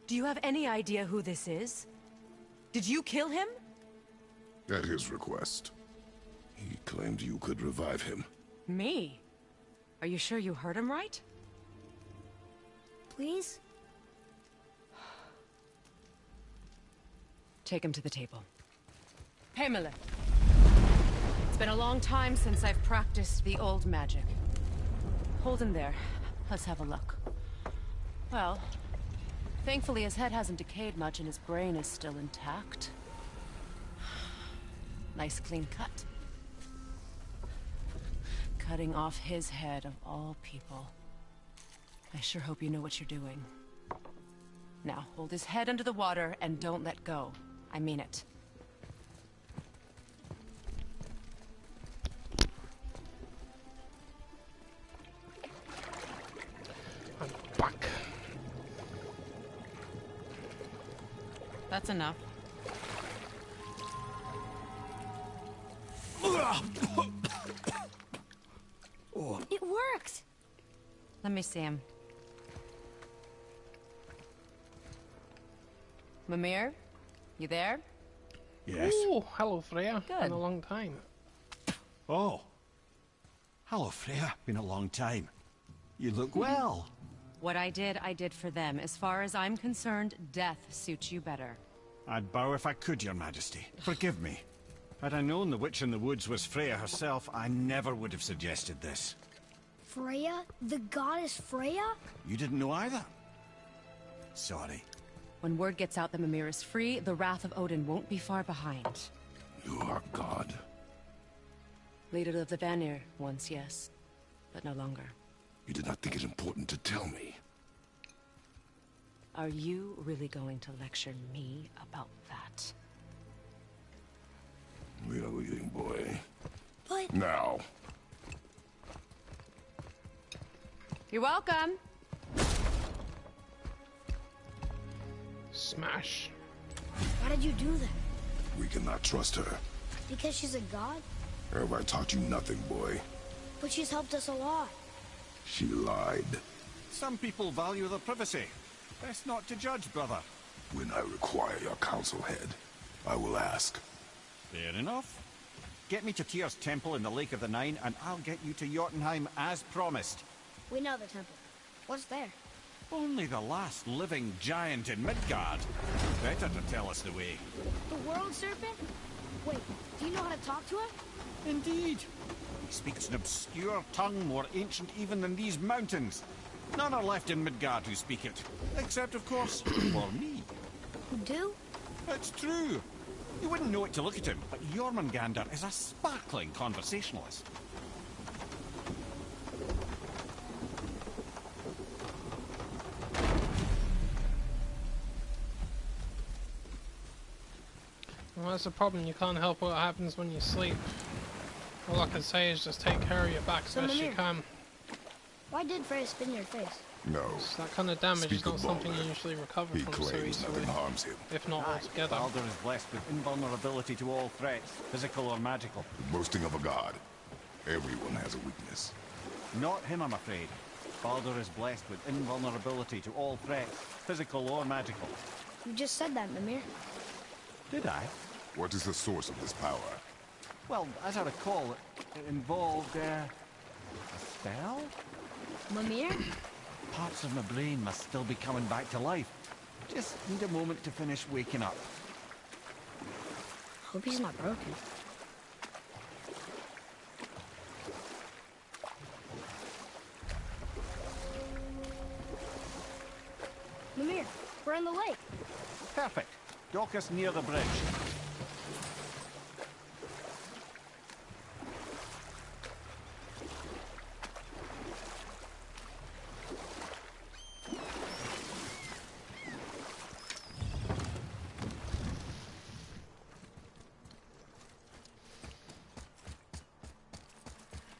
Do you have any idea who this is? Did you kill him? At his request. He claimed you could revive him. Me? Are you sure you heard him right? Please? Take him to the table. Pamela. It's been a long time since I've practiced the old magic. Hold him there. Let's have a look. Well, thankfully his head hasn't decayed much and his brain is still intact. Nice clean cut. Cutting off his head of all people. I sure hope you know what you're doing. Now, hold his head under the water and don't let go. I mean it. I'm back. That's enough. It worked! Let me see him. Mimir? You there? Yes. Oh, hello, Freya. Good. Been a long time. Oh. Hello, Freya. Been a long time. You look well. What I did for them. As far as I'm concerned, death suits you better. I'd bow if I could, Your Majesty. Forgive me. Had I known the witch in the woods was Freya herself, I never would have suggested this. Freya? The goddess Freya? You didn't know either? Sorry. When word gets out that Mimir is free, the wrath of Odin won't be far behind. You are God. Leader of the Vanir, once, yes. But no longer. You did not think it important to tell me. Are you really going to lecture me about that? We are leaving, boy. But... Now. You're welcome. Smash. Why did you do that? We cannot trust her. Because she's a god? Have I taught you nothing, boy? But she's helped us a lot. She lied. Some people value their privacy. Best not to judge, brother. When I require your council head, I will ask. Fair enough. Get me to Tyr's temple in the Lake of the Nine, and I'll get you to Jotunheim as promised. We know the temple. What's there? Only the last living giant in Midgard. Better to tell us the way. The world serpent? Wait, do you know how to talk to him? Indeed. He speaks an obscure tongue more ancient even than these mountains. None are left in Midgard who speak it. Except, of course, for me. Who do? It's true. You wouldn't know it to look at him, but Jormungandr is a sparkling conversationalist. Well, that's the problem. You can't help what happens when you sleep. All I can say is just take care of your back as best you can. Why did Freya spin your face? No. That kind of damage is not Speak something Balder. you usually recover He from so claims easily, nothing harms him. if not altogether. Baldur is blessed with invulnerability to all threats, physical or magical. The boasting of a god. Everyone has a weakness. Not him, I'm afraid. Baldur is blessed with invulnerability to all threats, physical or magical. You just said that, Mimir. Did I? What is the source of this power? Well, as I recall, it involved, a spell? Mimir? Parts of my brain must still be coming back to life. Just need a moment to finish waking up. Hope he's not broken. Mimir, we're in the lake. Perfect. Dock us near the bridge.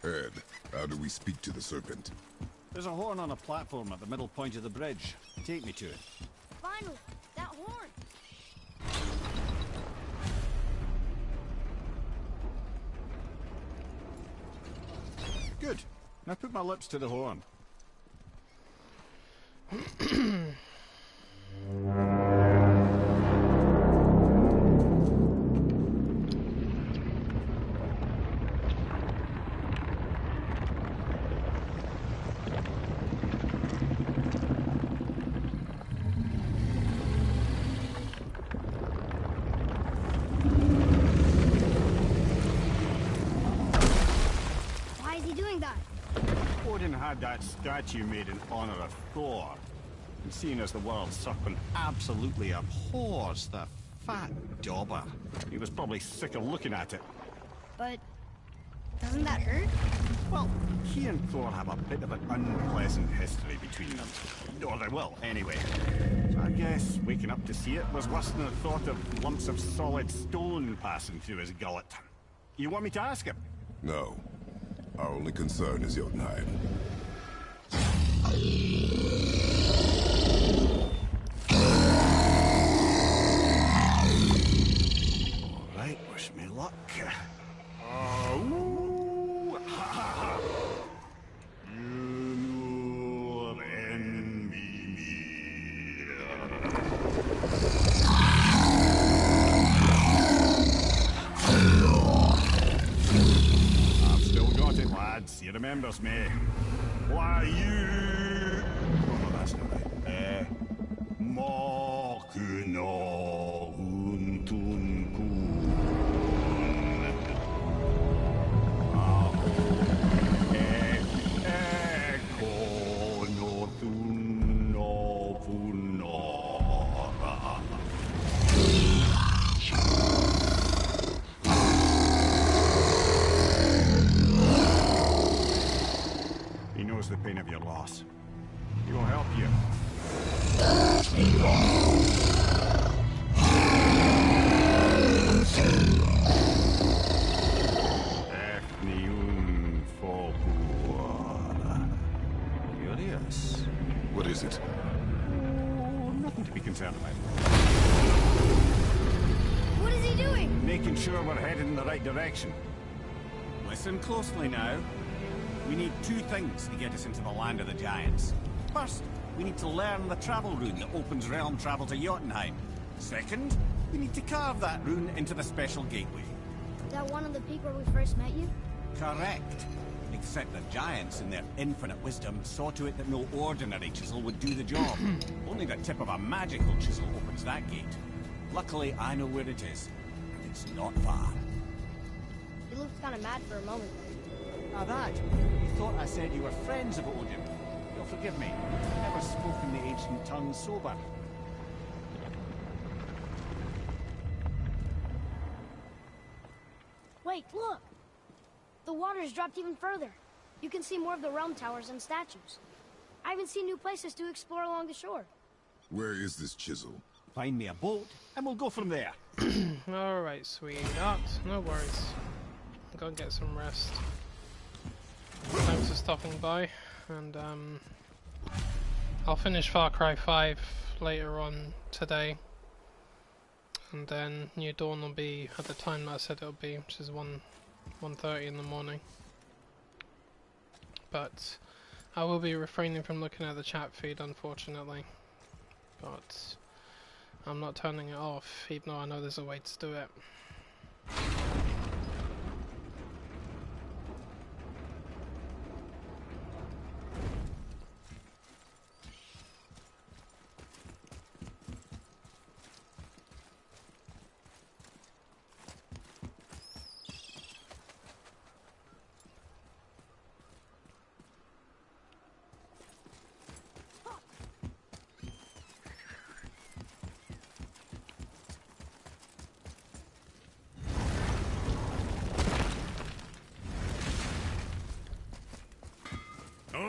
Ed, how do we speak to the serpent? There's a horn on a platform at the middle point of the bridge. Take me to it. Finally, that horn. Good. Now put my lips to the horn. Why is he doing that? Odin had that statue made in honor of Thor. And seeing as the world's serpent absolutely abhors the fat dauber, he was probably sick of looking at it. But doesn't that hurt? Well, he and Thor have a bit of an unpleasant history between them. Or they will, anyway. So I guess waking up to see it was worse than the thought of lumps of solid stone passing through his gullet. You want me to ask him? No. Our only concern is Jotunheim. Alright, wish me luck. Oh, ha, ha, ha. You envy me. I've still got it, lads. He remembers me. Why, you... Oh, no, that's not right. Mokuno untunkun. Eko no tunno punora. He knows the pain of your loss. He will help you. Efniun Fokuara. Curious. What is it? Oh, nothing to be concerned about. What is he doing? Making sure we're headed in the right direction. Listen closely now. We need two things to get us into the land of the giants. First, we need to learn the travel rune that opens realm travel to Jotunheim. Second, we need to carve that rune into the special gateway. That one on the peak where we first met you? Correct. Except the giants, in their infinite wisdom, saw to it that no ordinary chisel would do the job. Only the tip of a magical chisel opens that gate. Luckily, I know where it is. And it's not far. You looked kind of mad for a moment. Now that, you thought I said you were friends of Odin. You'll forgive me. I've never spoken the ancient tongue sober. Wait, look! The water's dropped even further. You can see more of the realm towers and statues. I even see new places to explore along the shore. Where is this chisel? Find me a boat, and we'll go from there. Alright, sweetheart. No worries. Go and get some rest. Thanks for stopping by, and I'll finish Far Cry 5 later on today, and then New Dawn will be at the time that I said it'll be, which is 1:30 in the morning. But I will be refraining from looking at the chat feed, unfortunately. But I'm not turning it off, even though I know there's a way to do it.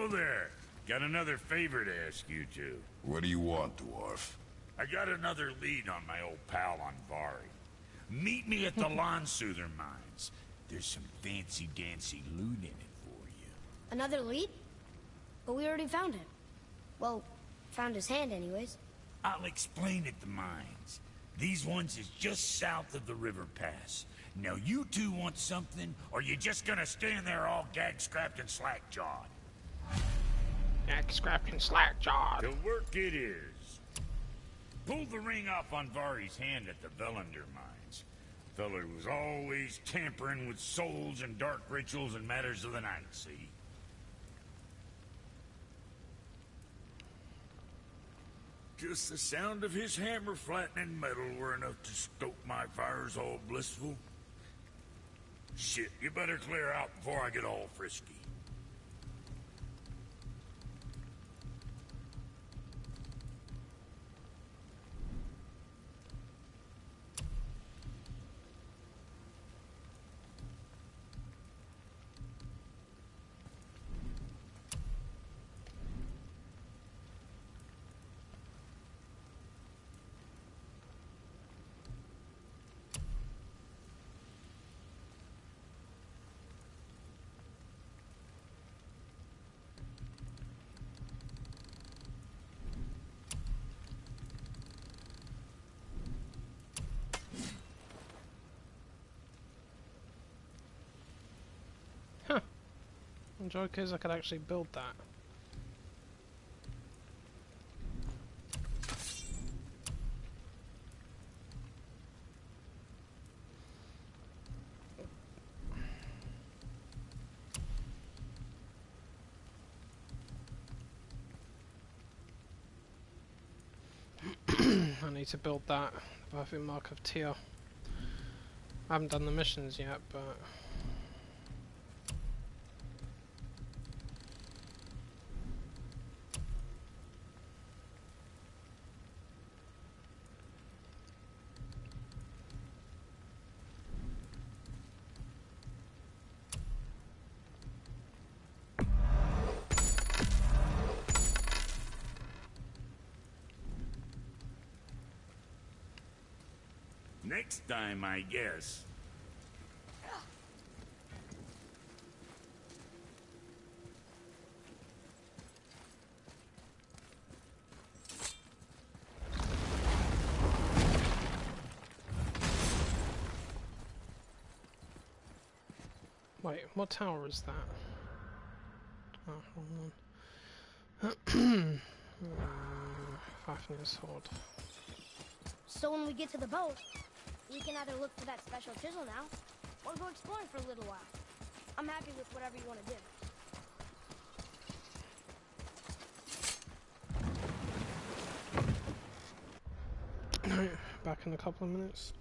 Hello there. Got another favor to ask you two. What do you want, dwarf? I got another lead on my old pal Anvari. Meet me at the Lawn Soother Mines. There's some fancy-dancy loot in it for you. Another lead? But we already found him. Well, found his hand anyways. I'll explain at the mines. These ones is just south of the river pass. Now you two want something, or you just gonna stand there all gag-scrapped and slack-jawed? Gag-scrapped and slack-jawed. To work it is. Pulled the ring off Anvari's hand at the Velander mines. Feller was always tampering with souls and dark rituals and matters of the night, see? Just the sound of his hammer flattening metal were enough to stoke my fires all blissful. Shit, you better clear out before I get all frisky. The joke is I could actually build that. I need to build that. Perfect mark of tier. I haven't done the missions yet, but Next time, I guess. wait, what tower is that? Oh, hold on. Fafnir's Horde. So when we get to the boat, we can either look for that special chisel now, or go exploring for a little while. I'm happy with whatever you want to do. Alright, back in a couple of minutes.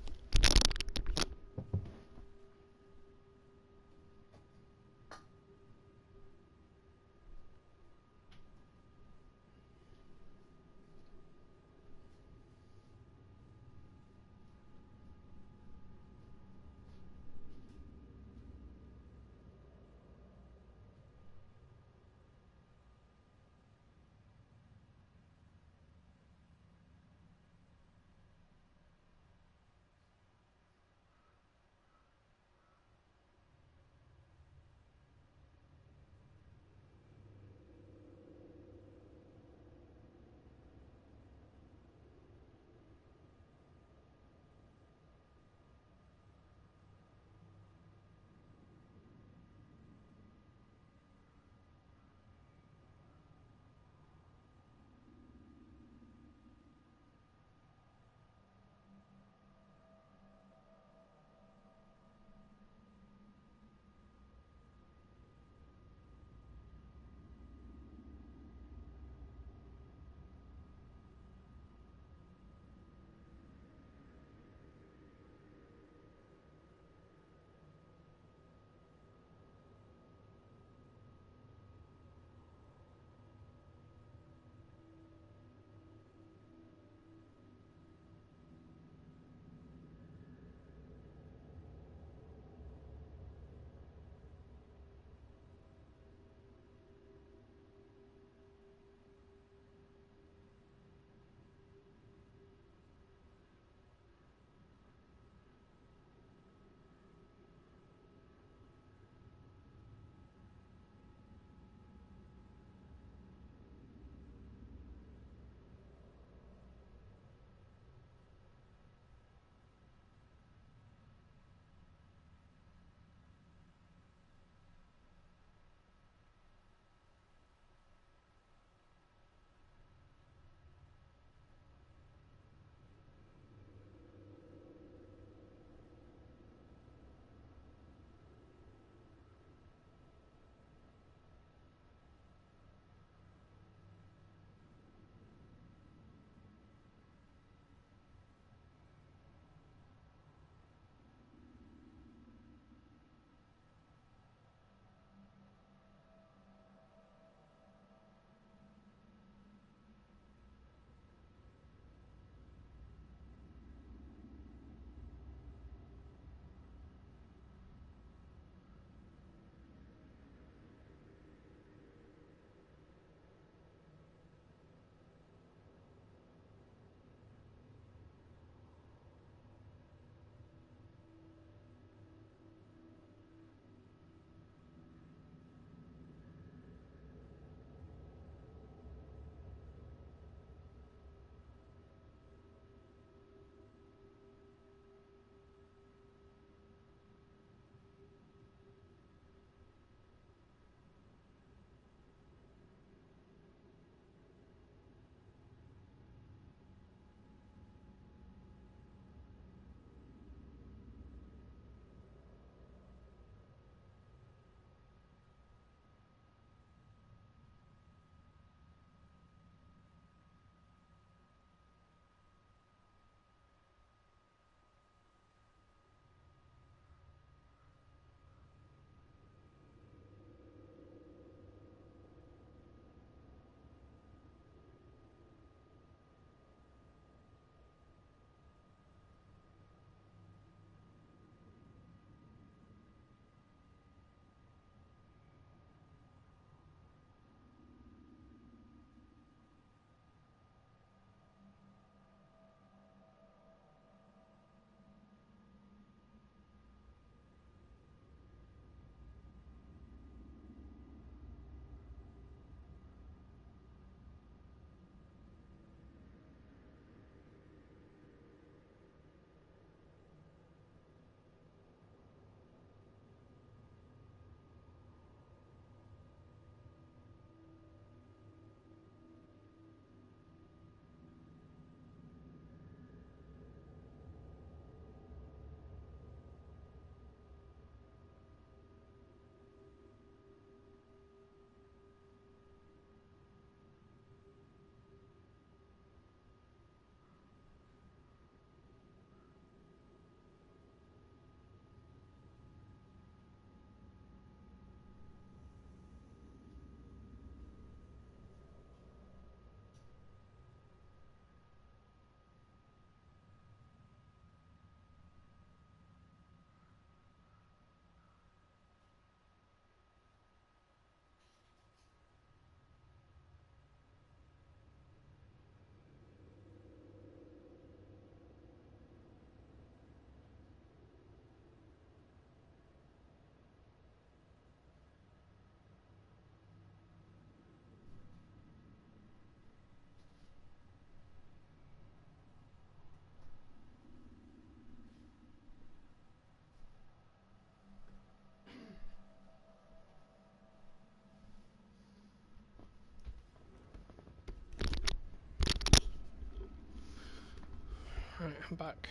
Right, I'm back.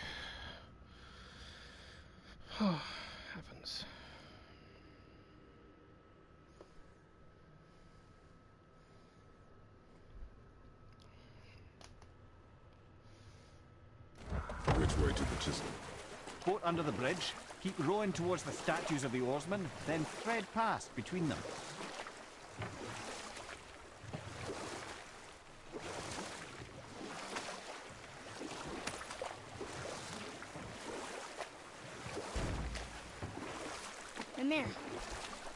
Oh, heavens. Which way to the chisel? Boat under the bridge, keep rowing towards the statues of the oarsmen, then thread past between them. Mimir,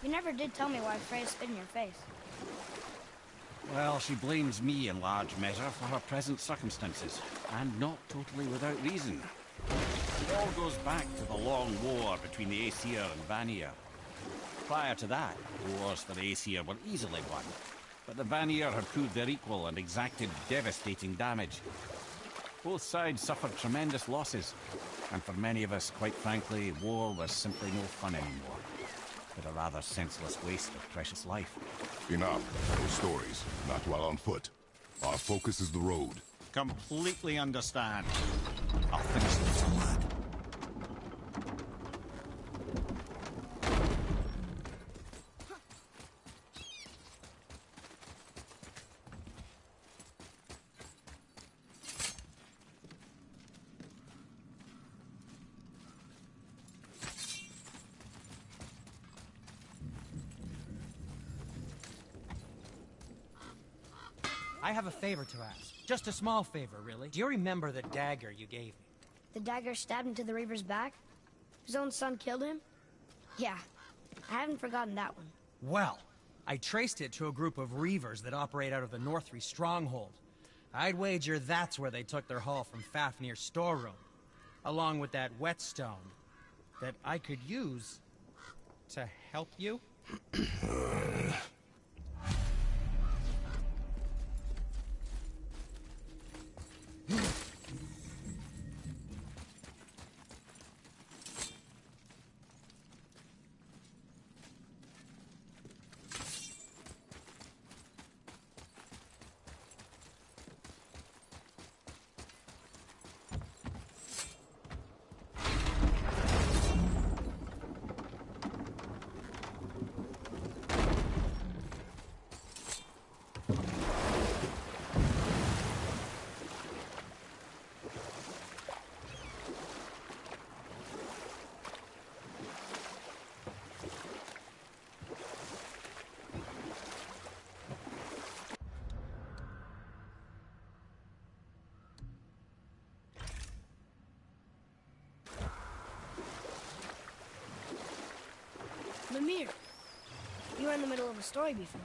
you never did tell me why Freya spit in your face. Well, she blames me in large measure for her present circumstances, and not totally without reason. It all goes back to the long war between the Aesir and Vanir. Prior to that, wars for the Aesir were easily won, but the Vanir had proved their equal and exacted devastating damage. Both sides suffered tremendous losses, and for many of us, quite frankly, war was simply no fun anymore. But a rather senseless waste of precious life. Enough. No stories. Not while on foot. Our focus is the road. Completely understand. I'll finish this lad. I have a favor to ask. Just a small favor, really. Do you remember the dagger you gave me? The dagger stabbed into the Reaver's back? His own son killed him? Yeah, I haven't forgotten that one. Well, I traced it to a group of Reavers that operate out of the Northree stronghold. I'd wager that's where they took their haul from Fafnir's storeroom, along with that whetstone that I could use to help you. Mimir, you were in the middle of a story before.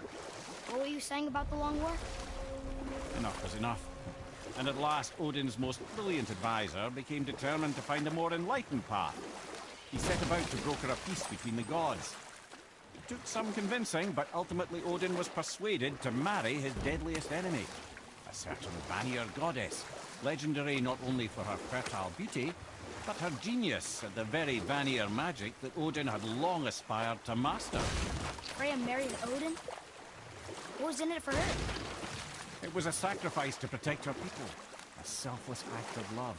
What were you saying about the Long War? Enough was enough. And at last, Odin's most brilliant advisor became determined to find a more enlightened path. He set about to broker a peace between the gods. It took some convincing, but ultimately Odin was persuaded to marry his deadliest enemy, a certain Vanir goddess, legendary not only for her fertile beauty, but her genius at the very Vanir magic that Odin had long aspired to master. Freya married Odin? What was in it for her? It was a sacrifice to protect her people, a selfless act of love.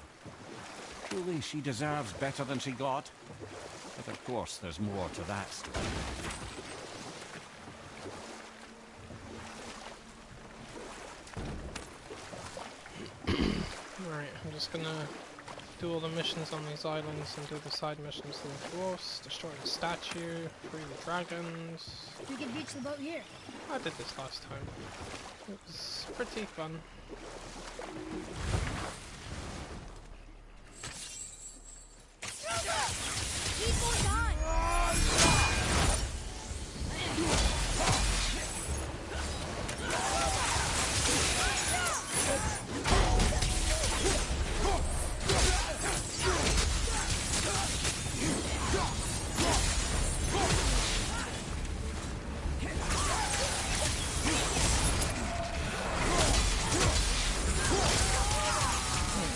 Truly, she deserves better than she got. But of course, there's more to that story. Right, I'm just gonna do all the missions on these islands and do the side missions to the dwarfs, destroy the statue, free the dragons. We could beach the boat here. I did this last time. It was pretty fun. Keep on time!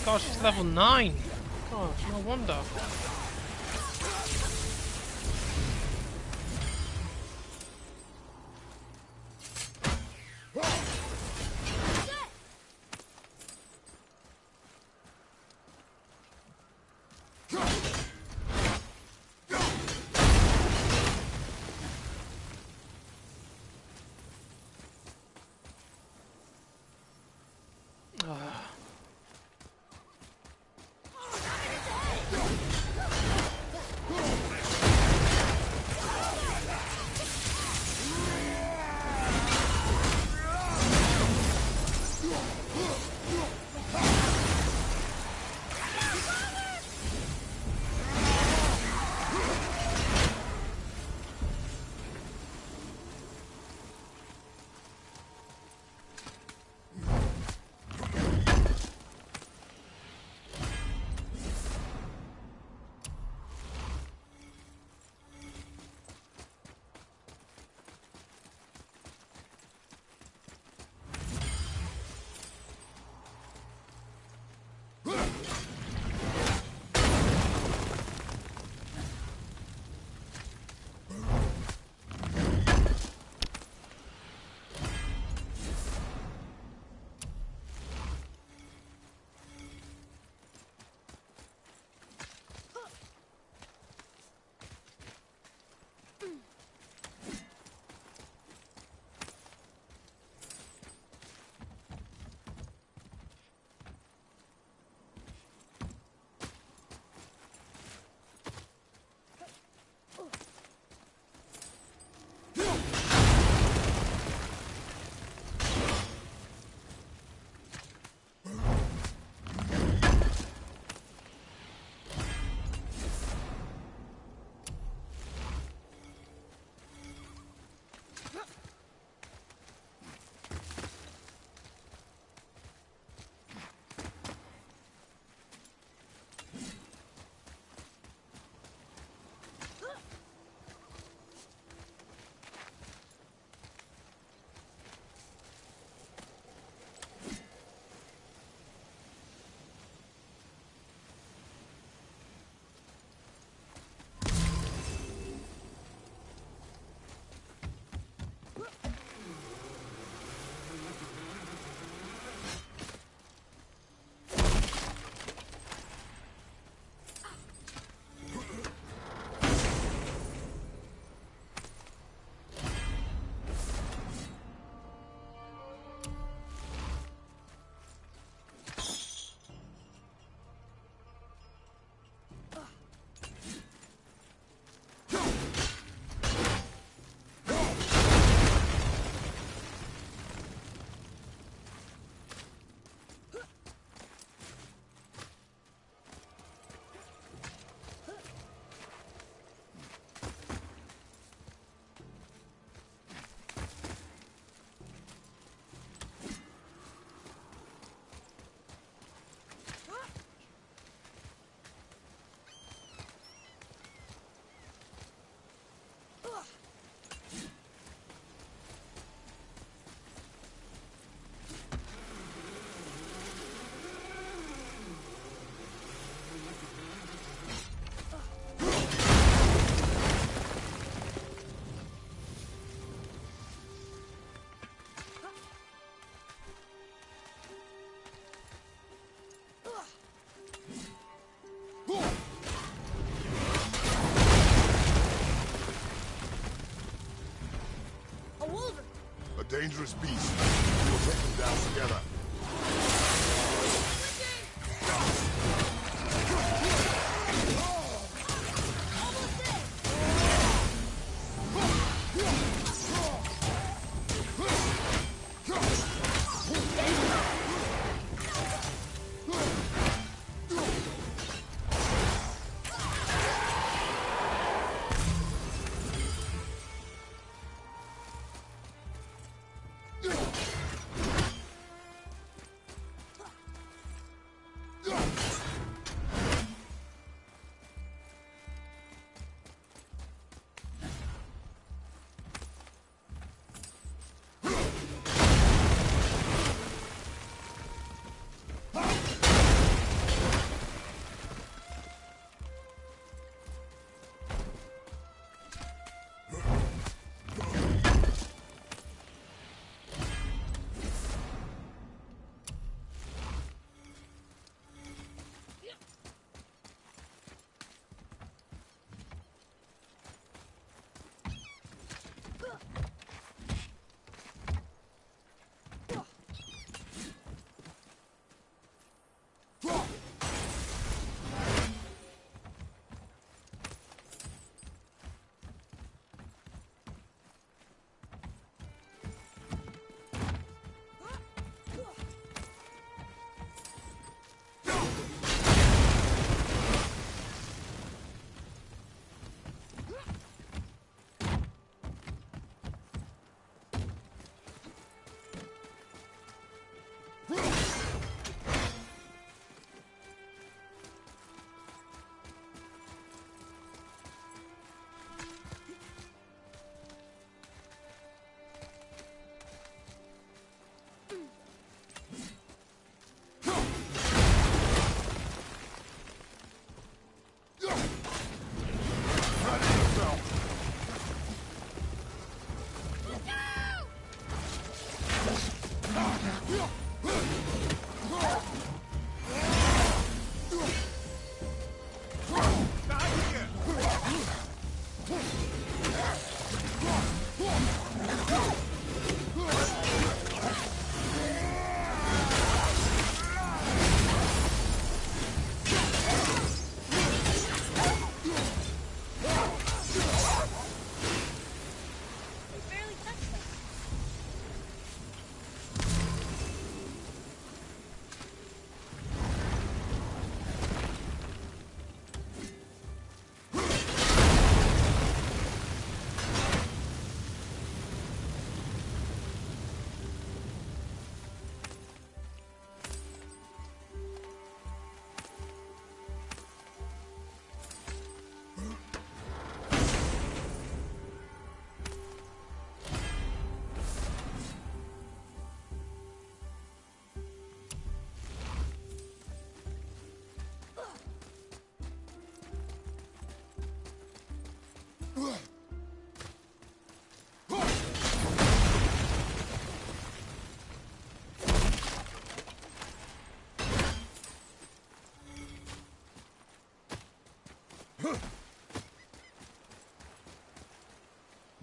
Gosh, it's level 9! Oh, no wonder. dangerous beast. We'll take them down together.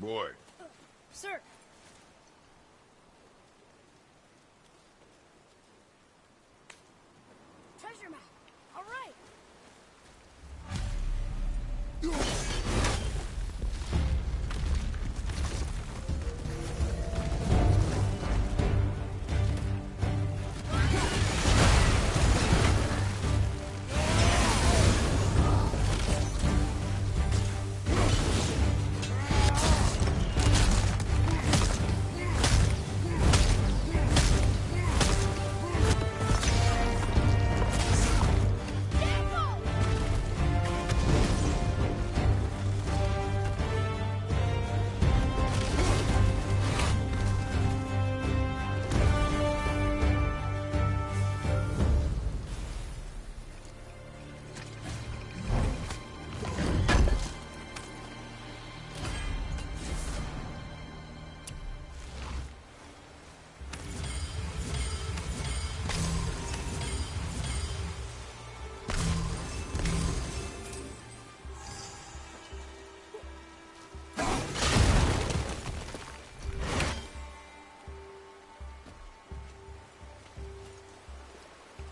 Boy. Sir. Treasure map. All right.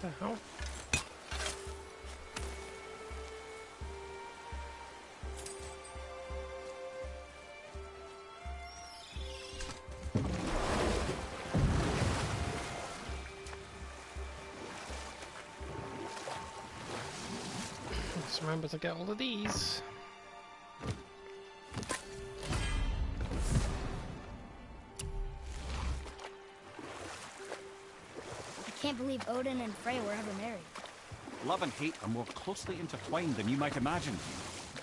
The hell? Let's remember to get all of these. I can't believe Odin and Freya were ever married. Love and hate are more closely intertwined than you might imagine.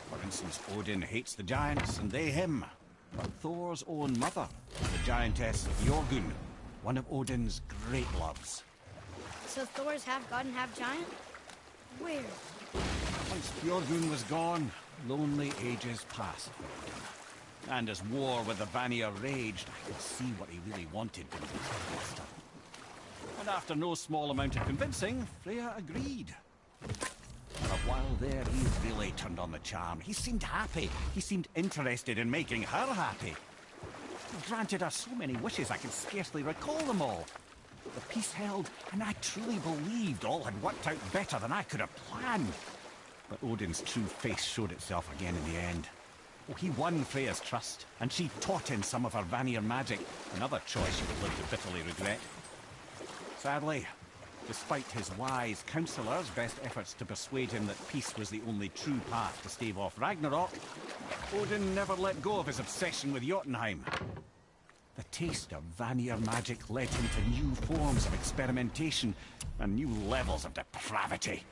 For instance, Odin hates the giants and they him. But Thor's own mother, the giantess Jorgun, one of Odin's great loves. So Thor's half god and half giant? Weird. Once Jorgun was gone, lonely ages passed for Odin. And as war with the Vanir raged, I could see what he really wanted when he was lost her. And after no small amount of convincing, Freya agreed. For a while there, he really turned on the charm. He seemed happy. He seemed interested in making her happy. He granted her so many wishes I can scarcely recall them all. The peace held, and I truly believed all had worked out better than I could have planned. But Odin's true face showed itself again in the end. Oh, he won Freya's trust, and she taught him some of her Vanir magic, another choice he would live to bitterly regret. Sadly, despite his wise counsellors' best efforts to persuade him that peace was the only true path to stave off Ragnarok, Odin never let go of his obsession with Jotunheim. The taste of Vanir magic led him to new forms of experimentation and new levels of depravity.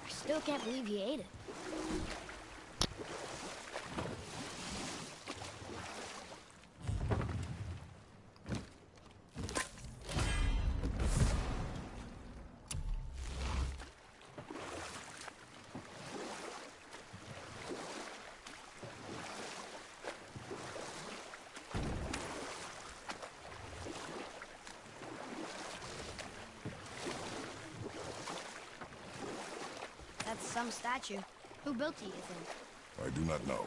Still can't believe he ate it. That's some statue. Who built it, you think? I do not know.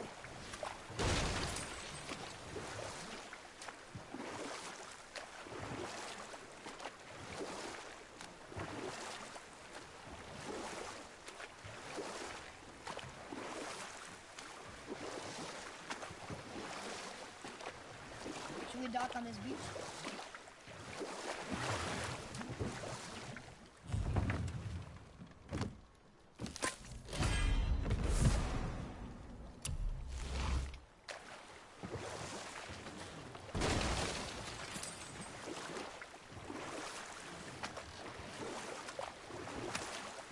Should we dock on this beach?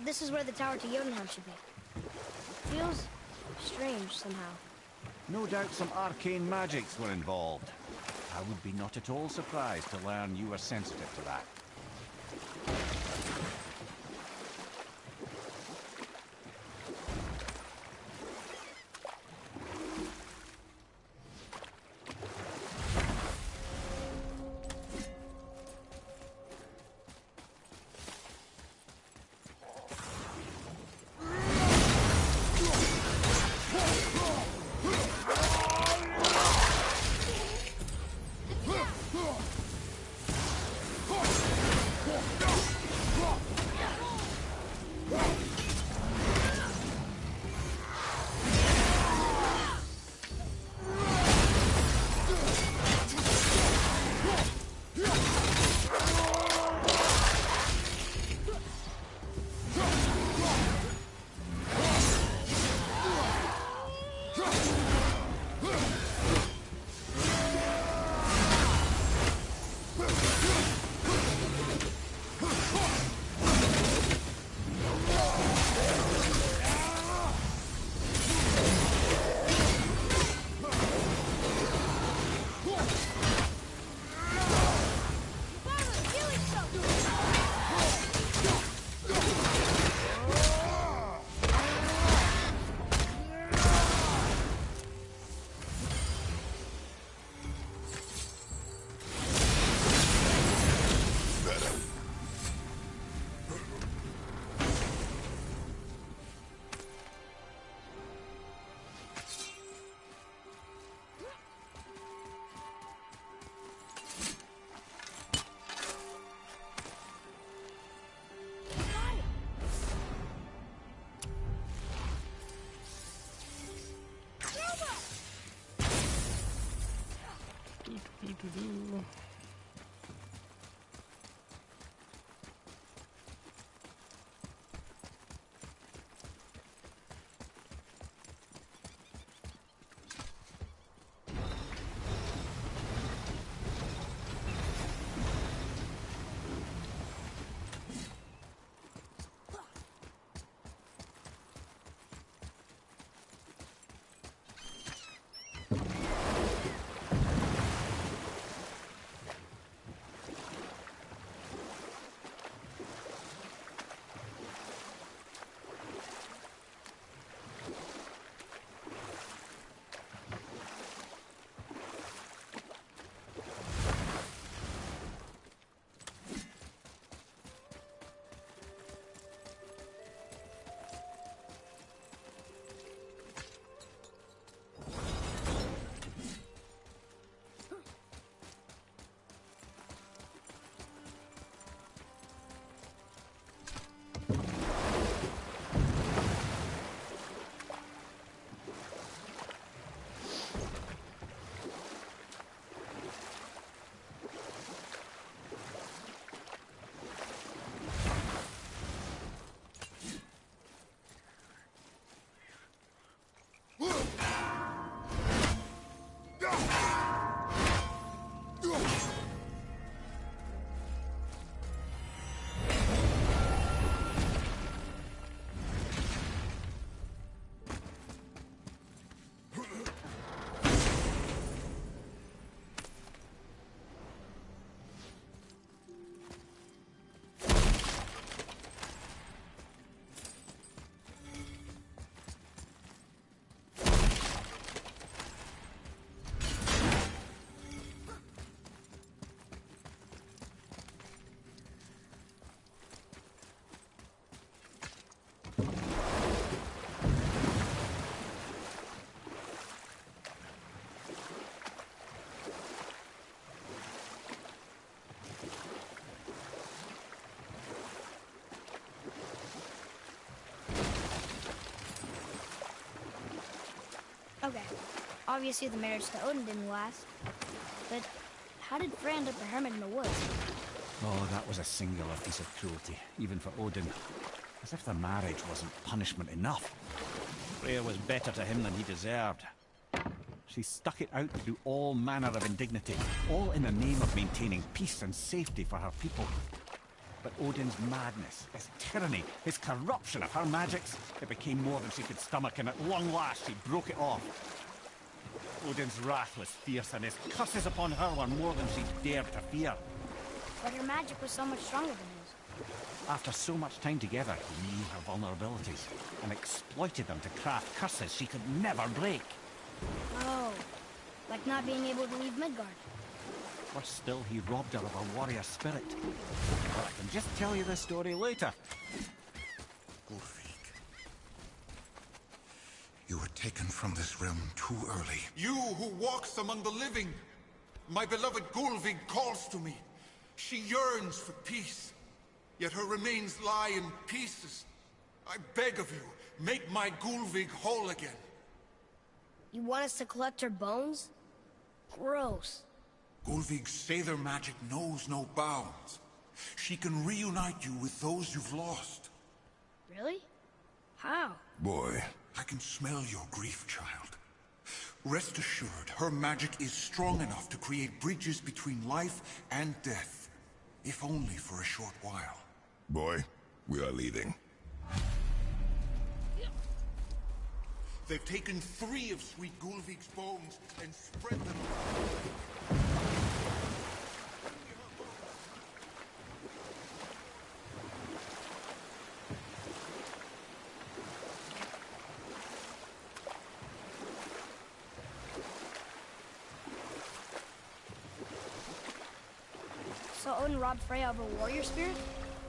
This is where the tower to Jotunheim should be. Feels strange somehow. No doubt some arcane magics were involved. I would be not at all surprised to learn you were sensitive to that. Do-do-do. Okay, obviously the marriage to Odin didn't last. But how did Frey end up a hermit in the woods? Oh, that was a singular piece of cruelty, even for Odin. As if the marriage wasn't punishment enough. Freya was better to him than he deserved. She stuck it out through all manner of indignity, all in the name of maintaining peace and safety for her people. But Odin's madness, his tyranny, his corruption of her magics, it became more than she could stomach, and at long last she broke it off. Odin's wrath was fierce, and his curses upon her were more than she dared to fear. But her magic was so much stronger than his. After so much time together, he knew her vulnerabilities, and exploited them to craft curses she could never break. Oh, like not being able to leave Midgard. Worse still, he robbed her of her warrior spirit. But I can just tell you this story later. Gulfig, you were taken from this realm too early. You who walks among the living! My beloved Gulvig calls to me. She yearns for peace, yet her remains lie in pieces. I beg of you, make my Gulvig whole again. You want us to collect her bones? Gross. Gulvig's Sather magic knows no bounds. She can reunite you with those you've lost. Really? How? Boy, I can smell your grief, child. Rest assured, her magic is strong enough to create bridges between life and death, if only for a short while. Boy, we are leaving. They've taken 3 of sweet Gulvig's bones and spread them. So Odin robbed Freya of her warrior spirit?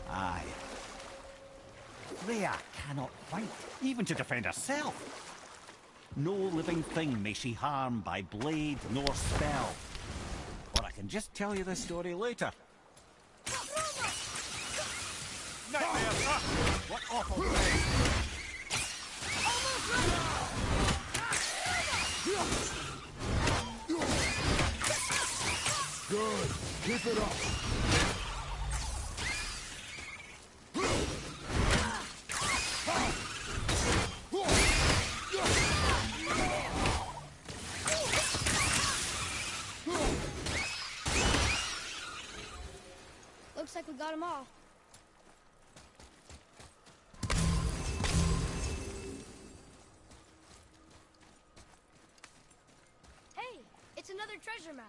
Aye. Freya cannot fight, even to defend herself. No living thing may she harm by blade nor spell. Or I can just tell you this story later. Nightmares! What awful thing! Keep it up. Looks like we got them all. Hey, it's another treasure map.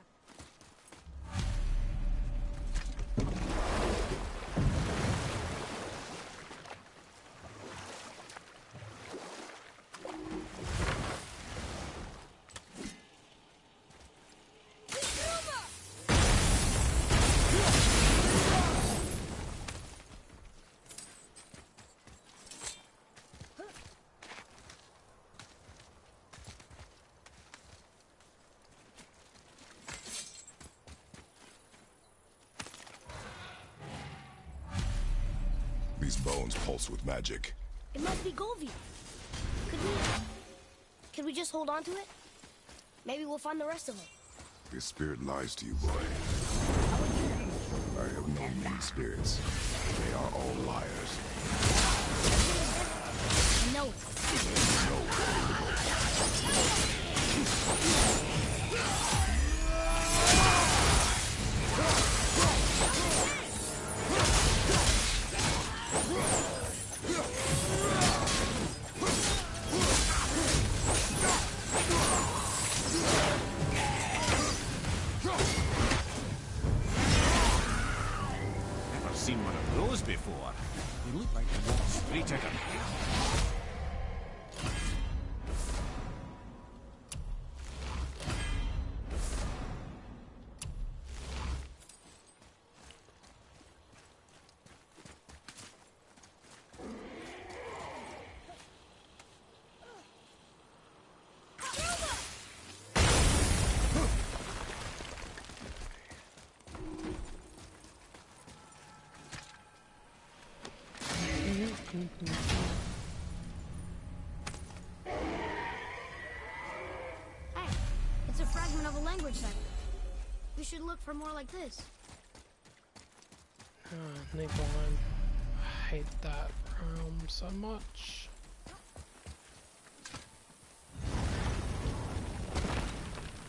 These bones pulse with magic. It must be Golvi. Could we just hold on to it? Maybe we'll find the rest of them. Your spirit lies to you, boy. I have known many spirits. They are all liars. No. Never seen one of those before. They look like they walk straight out of hell. Hey, it's a fragment of a language cipher. We should look for more like this. Nightline. I hate that realm so much.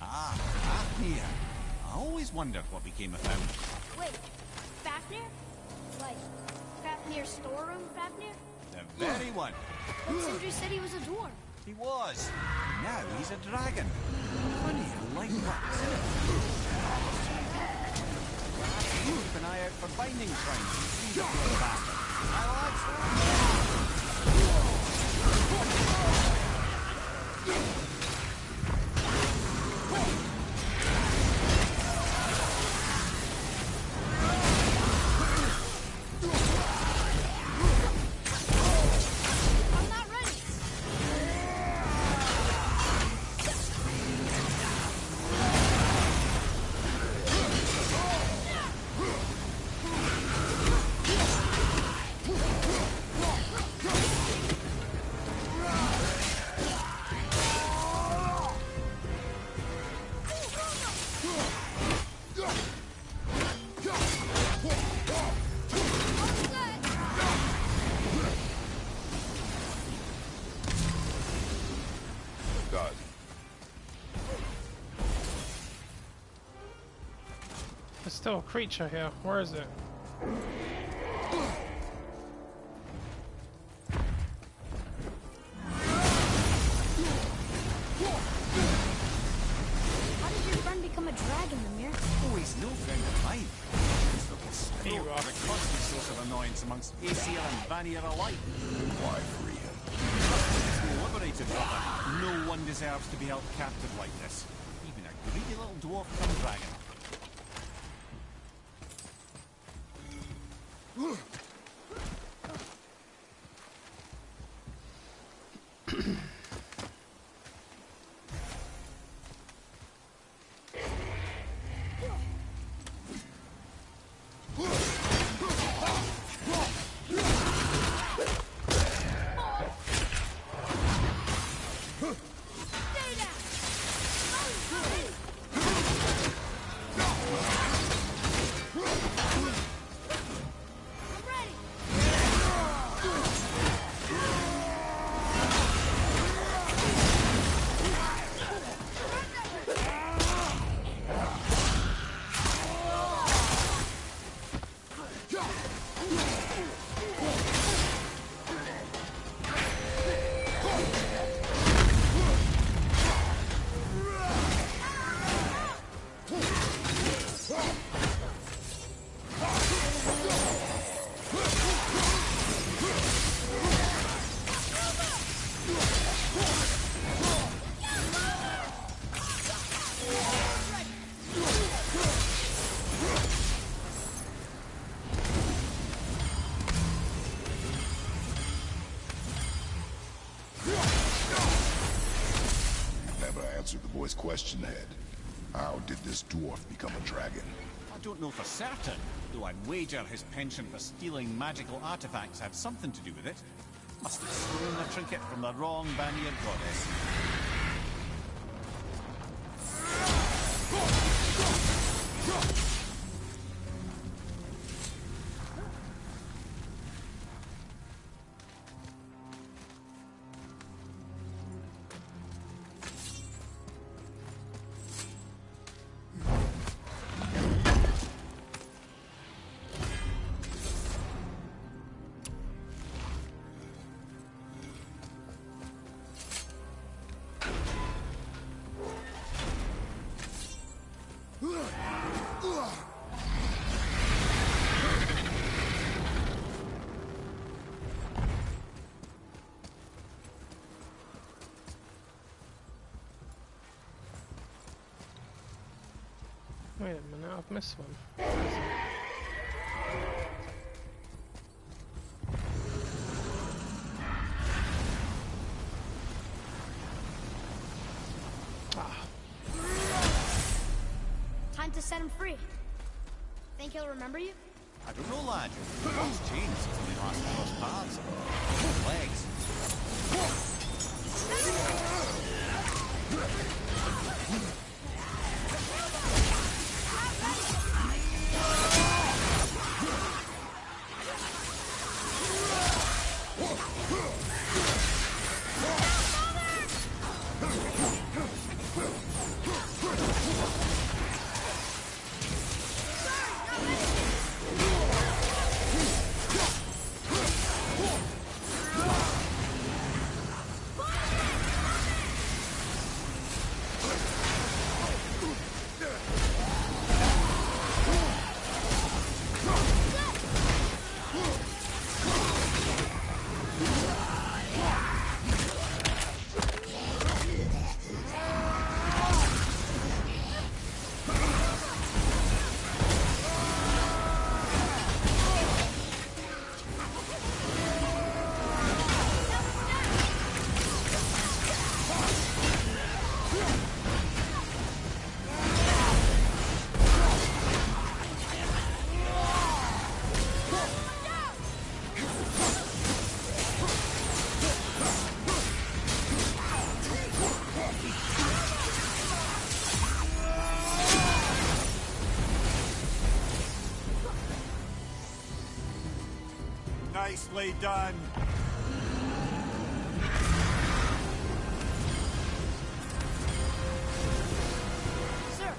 Ah, Fafnir. I always wondered what became of him. Wait, Fafnir? Like, Fafnir's storeroom Fafnir? The very one. But Sindri said he was a dwarf. He was. Now he's a dragon. Funny how light works. Keep an eye out for binding shrines and see the bastard. I'm not ready. Done. There's still a creature here. Where is it? How did your friend become a dragon, Mimir? Oh, he's no friend of mine. He's like a stroke, a constant source of annoyance amongst Aesir and Vanir alike. Why free him? He's liberated, brother. No one deserves to be held captive like this. Even a greedy little dwarf come dragon. never answered the boy's question, Head. How did this dwarf become a dragon? I don't know for certain, though I'd wager his penchant for stealing magical artifacts had something to do with it. Must have stolen a trinket from the wrong Vanir goddess. Wait a minute, I've missed one. Time to set him free. Think he'll remember you? I don't know, lad. What's changed since we last crossed paths? Legs. Nicely done. Sir.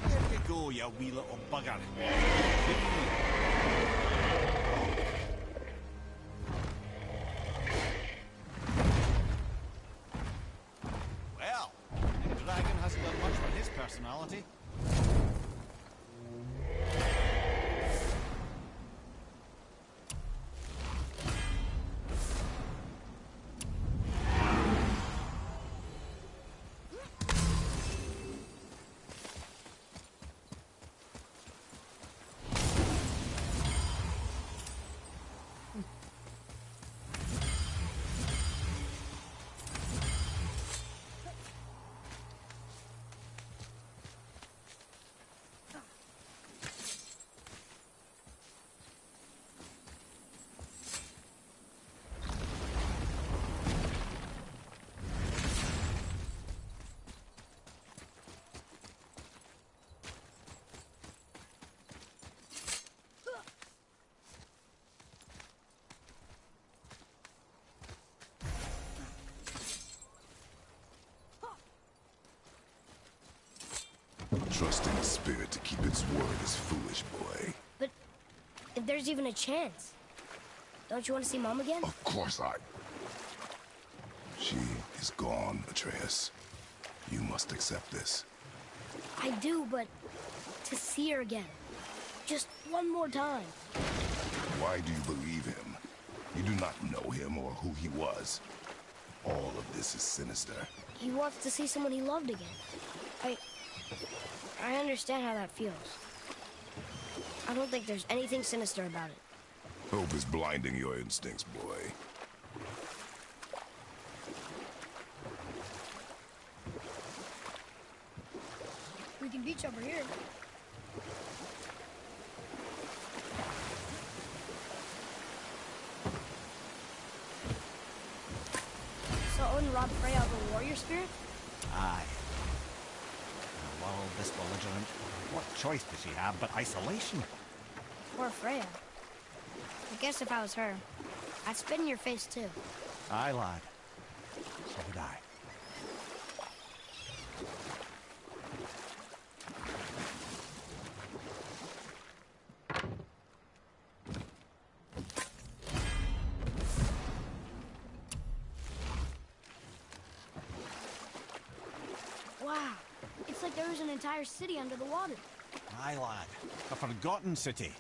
There you go, you wee little bugger. Well, the dragon hasn't done much for his personality. Trusting a spirit to keep its word is foolish, boy. But if there's even a chance, don't you want to see Mom again? Of course She is gone, Atreus. You must accept this. I do, but to see her again. Just one more time. Why do you believe him? You do not know him or who he was. All of this is sinister. He wants to see someone he loved again. I understand how that feels. I don't think there's anything sinister about it. Hope is blinding your instincts, boy. We can beach over here. So Odin robbed Freya of a warrior spirit? Aye. In a world this belligerent, what choice does she have but isolation? Poor Freya. I guess if I was her, I'd spit in your face too. Aye, lad. So would I. Wow. It's like there was an entire city under the water. Aye, lad. A forgotten city.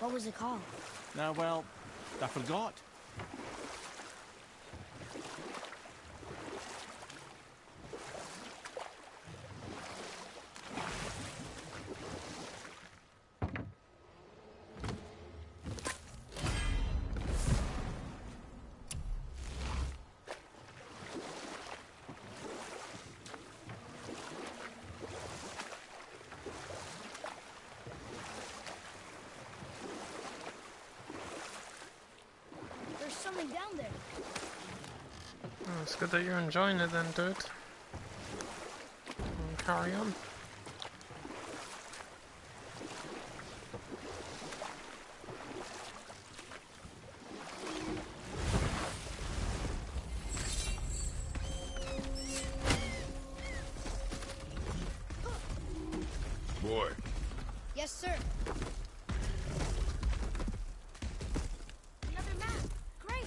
What was it called? Well, I forgot. There's something down there. Oh, it's good that you're enjoying it then, dude. And carry on. Boy. Yes, sir. Another map. Great.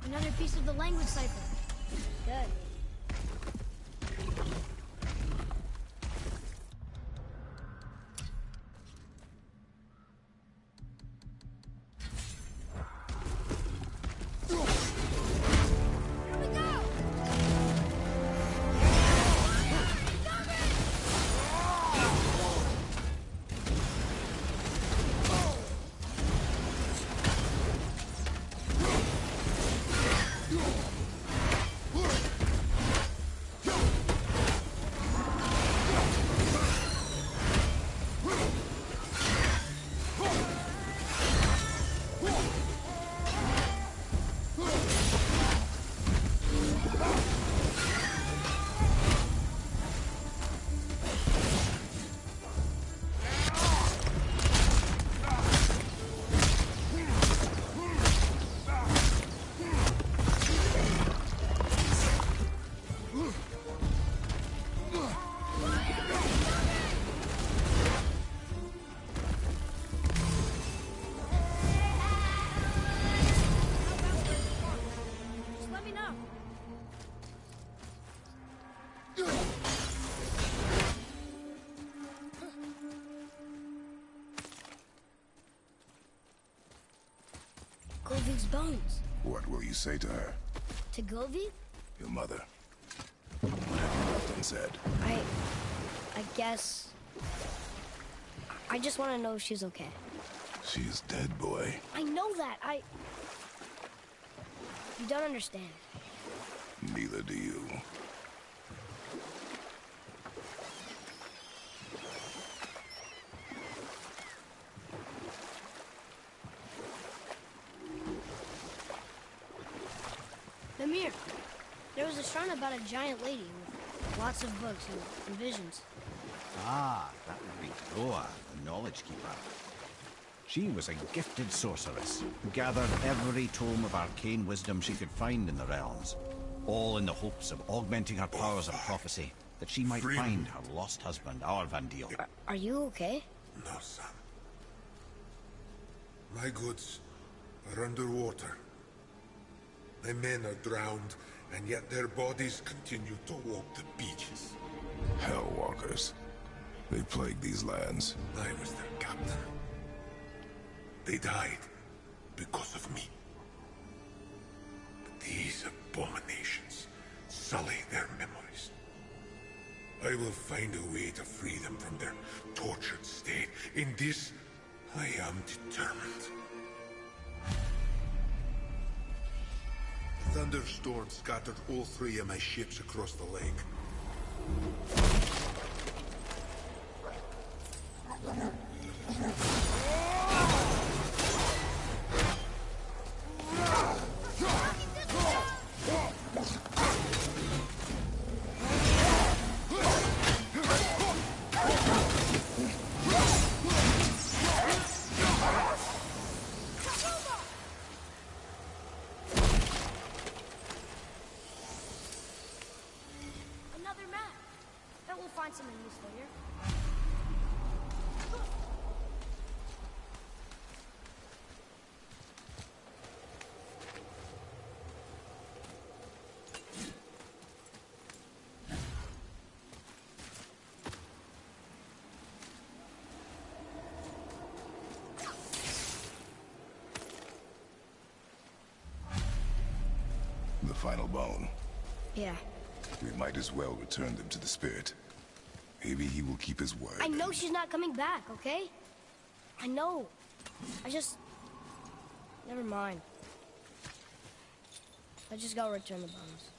Another piece of the language cipher. Good. Just let me know. Golvik's bones. What will you say to her? To Golvik? Your mother. What have you left unsaid? I guess... I just want to know if she's okay. She is dead, boy. I know that. You don't understand. Neither do you. Mimir, there was a shrine about a giant lady with lots of books and visions. Ah, that would be Groa, the Knowledge Keeper. She was a gifted sorceress who gathered every tome of arcane wisdom she could find in the realms, all in the hopes of augmenting her powers of prophecy, that she might find her lost husband, our Vandeel. Are you okay? No, son. My goods are underwater. My men are drowned, and yet their bodies continue to walk the beaches. Hellwalkers. They plague these lands. I was their captain. They died because of me. But these abominations sully their memories. I will find a way to free them from their tortured state. In this, I am determined. Thunderstorm scattered all 3 of my ships across the lake. Another map. Bet we'll find something useful here. The final bone. Yeah. We might as well return them to the spirit. Maybe he will keep his word. I know she's not coming back, okay? I know. I just... Never mind. I just gotta return the bones.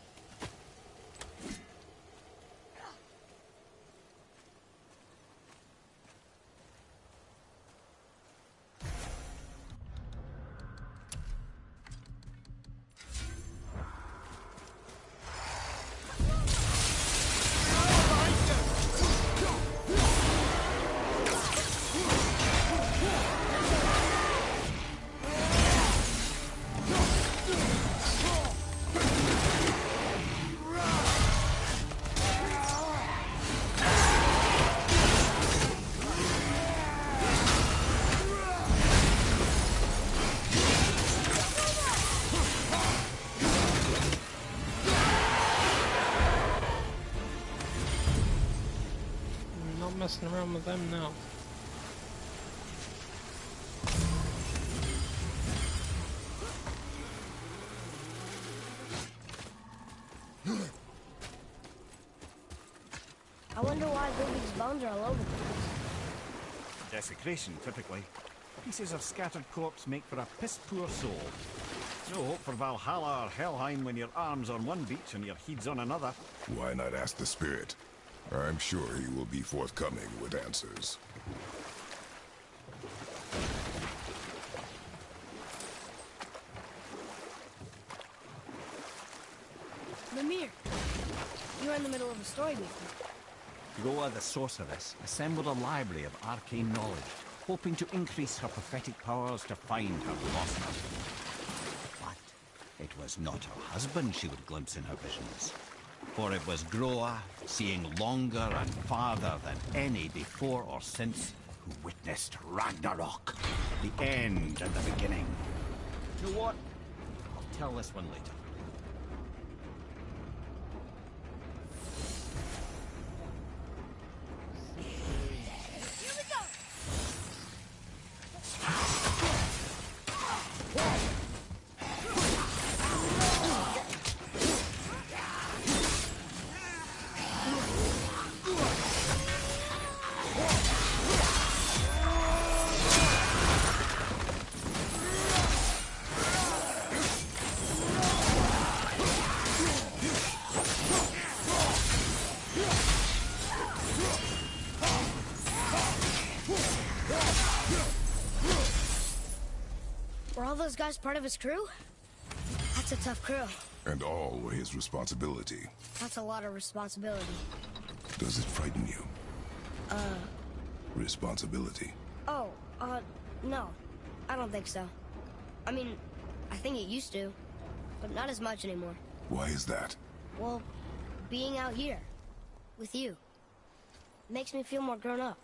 Messing around with them now. I wonder why Ludwig's bones are all over the place. Desecration, typically. Pieces of scattered corpse make for a piss-poor soul. No hope for Valhalla or Helheim when your arm's on one beach and your head's on another. Why not ask the spirit? I'm sure he will be forthcoming with answers. Mimir, you were in the middle of a story before. Goa the sorceress assembled a library of arcane knowledge, hoping to increase her prophetic powers to find her lost husband. But it was not her husband she would glimpse in her visions. For it was Groa, seeing longer and farther than any before or since, who witnessed Ragnarok, the end and the beginning. You know what? I'll tell this one later. Were all those guys part of his crew? That's a tough crew. And all were his responsibility. That's a lot of responsibility. Does it frighten you? Responsibility. Oh, no. I don't think so. I mean, I think it used to, but not as much anymore. Why is that? Well, being out here, with you, makes me feel more grown up.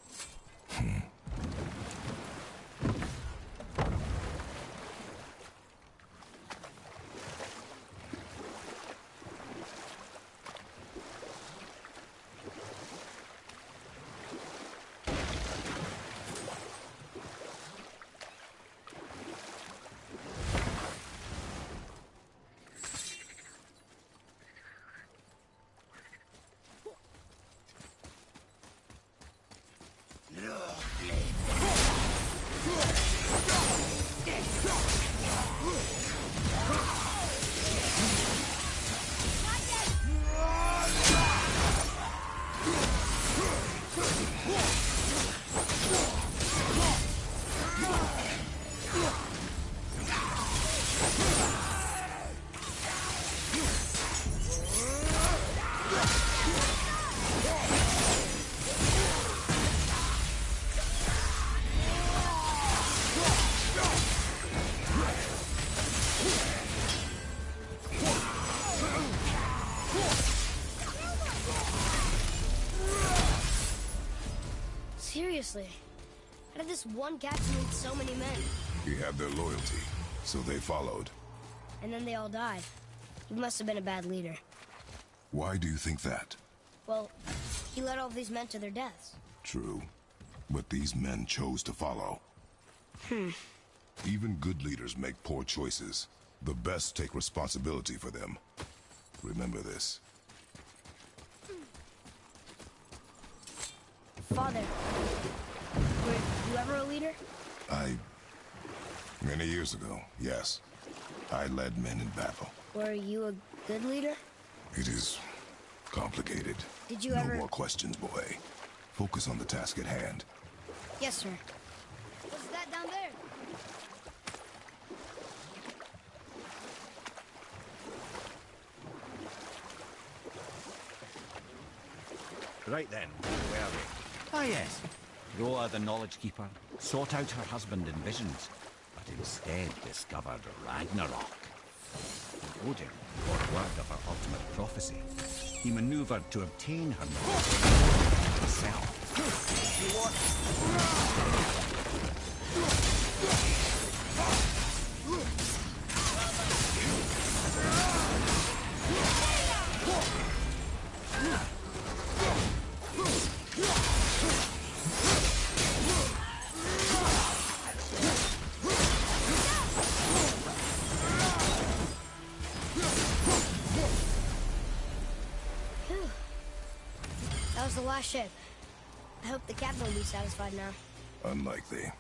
Seriously, how did this one captain lead so many men? He had their loyalty, so they followed. And then they all died. He must have been a bad leader. Why do you think that? Well, he led all these men to their deaths. True. But these men chose to follow. Even good leaders make poor choices. The best take responsibility for them. Remember this. Father, were you ever a leader? Many years ago, yes. I led men in battle. Were you a good leader? It is complicated. Did you no ever... No more questions, boy. Focus on the task at hand. Yes, sir. What's that down there? Right then, where are we? Ah yes, Roa the Knowledge Keeper sought out her husband in visions, but instead discovered Ragnarok. When Odin got word of her ultimate prophecy, he maneuvered to obtain her knowledge himself. That was the last ship. I hope the captain will be satisfied now. Unlikely.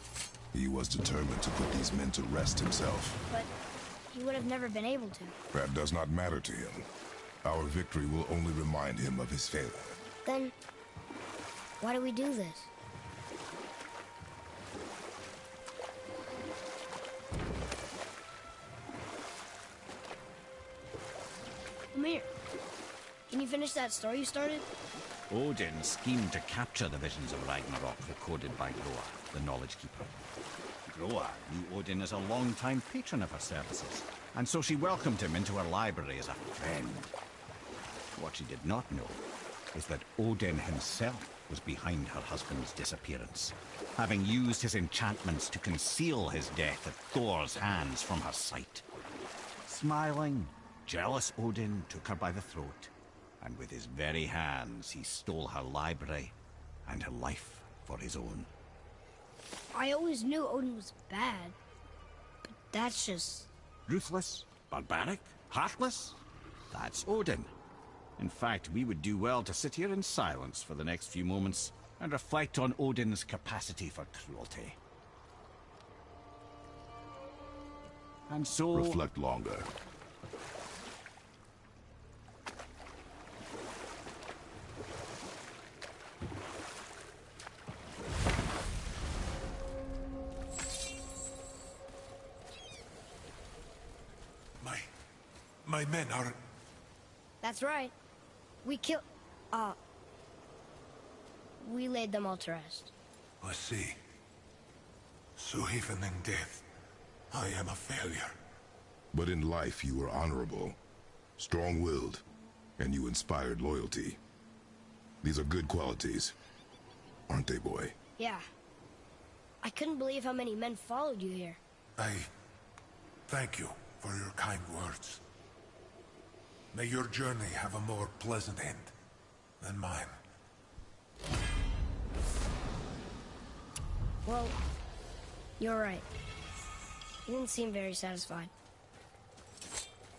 He was determined to put these men to rest himself. But he would have never been able to. That does not matter to him. Our victory will only remind him of his failure. Then, why do we do this? Amir, can you finish that story you started? Odin schemed to capture the visions of Ragnarok recorded by Groa, the Knowledge Keeper. Groa knew Odin as a long-time patron of her services, and so she welcomed him into her library as a friend. What she did not know is that Odin himself was behind her husband's disappearance, having used his enchantments to conceal his death at Thor's hands from her sight. Smiling, jealous Odin took her by the throat, and with his very hands he stole her library and her life for his own. I always knew Odin was bad, but that's just... Ruthless, barbaric, heartless? That's Odin. In fact, we would do well to sit here in silence for the next few moments and reflect on Odin's capacity for cruelty. And so... Reflect longer. My men are... That's right. We killed... we laid them all to rest. I see. So even in death, I am a failure. But in life you were honorable, strong-willed, and you inspired loyalty. These are good qualities, aren't they, boy? Yeah. I couldn't believe how many men followed you here. I thank you for your kind words. May your journey have a more pleasant end than mine. Well, you're right. You didn't seem very satisfied.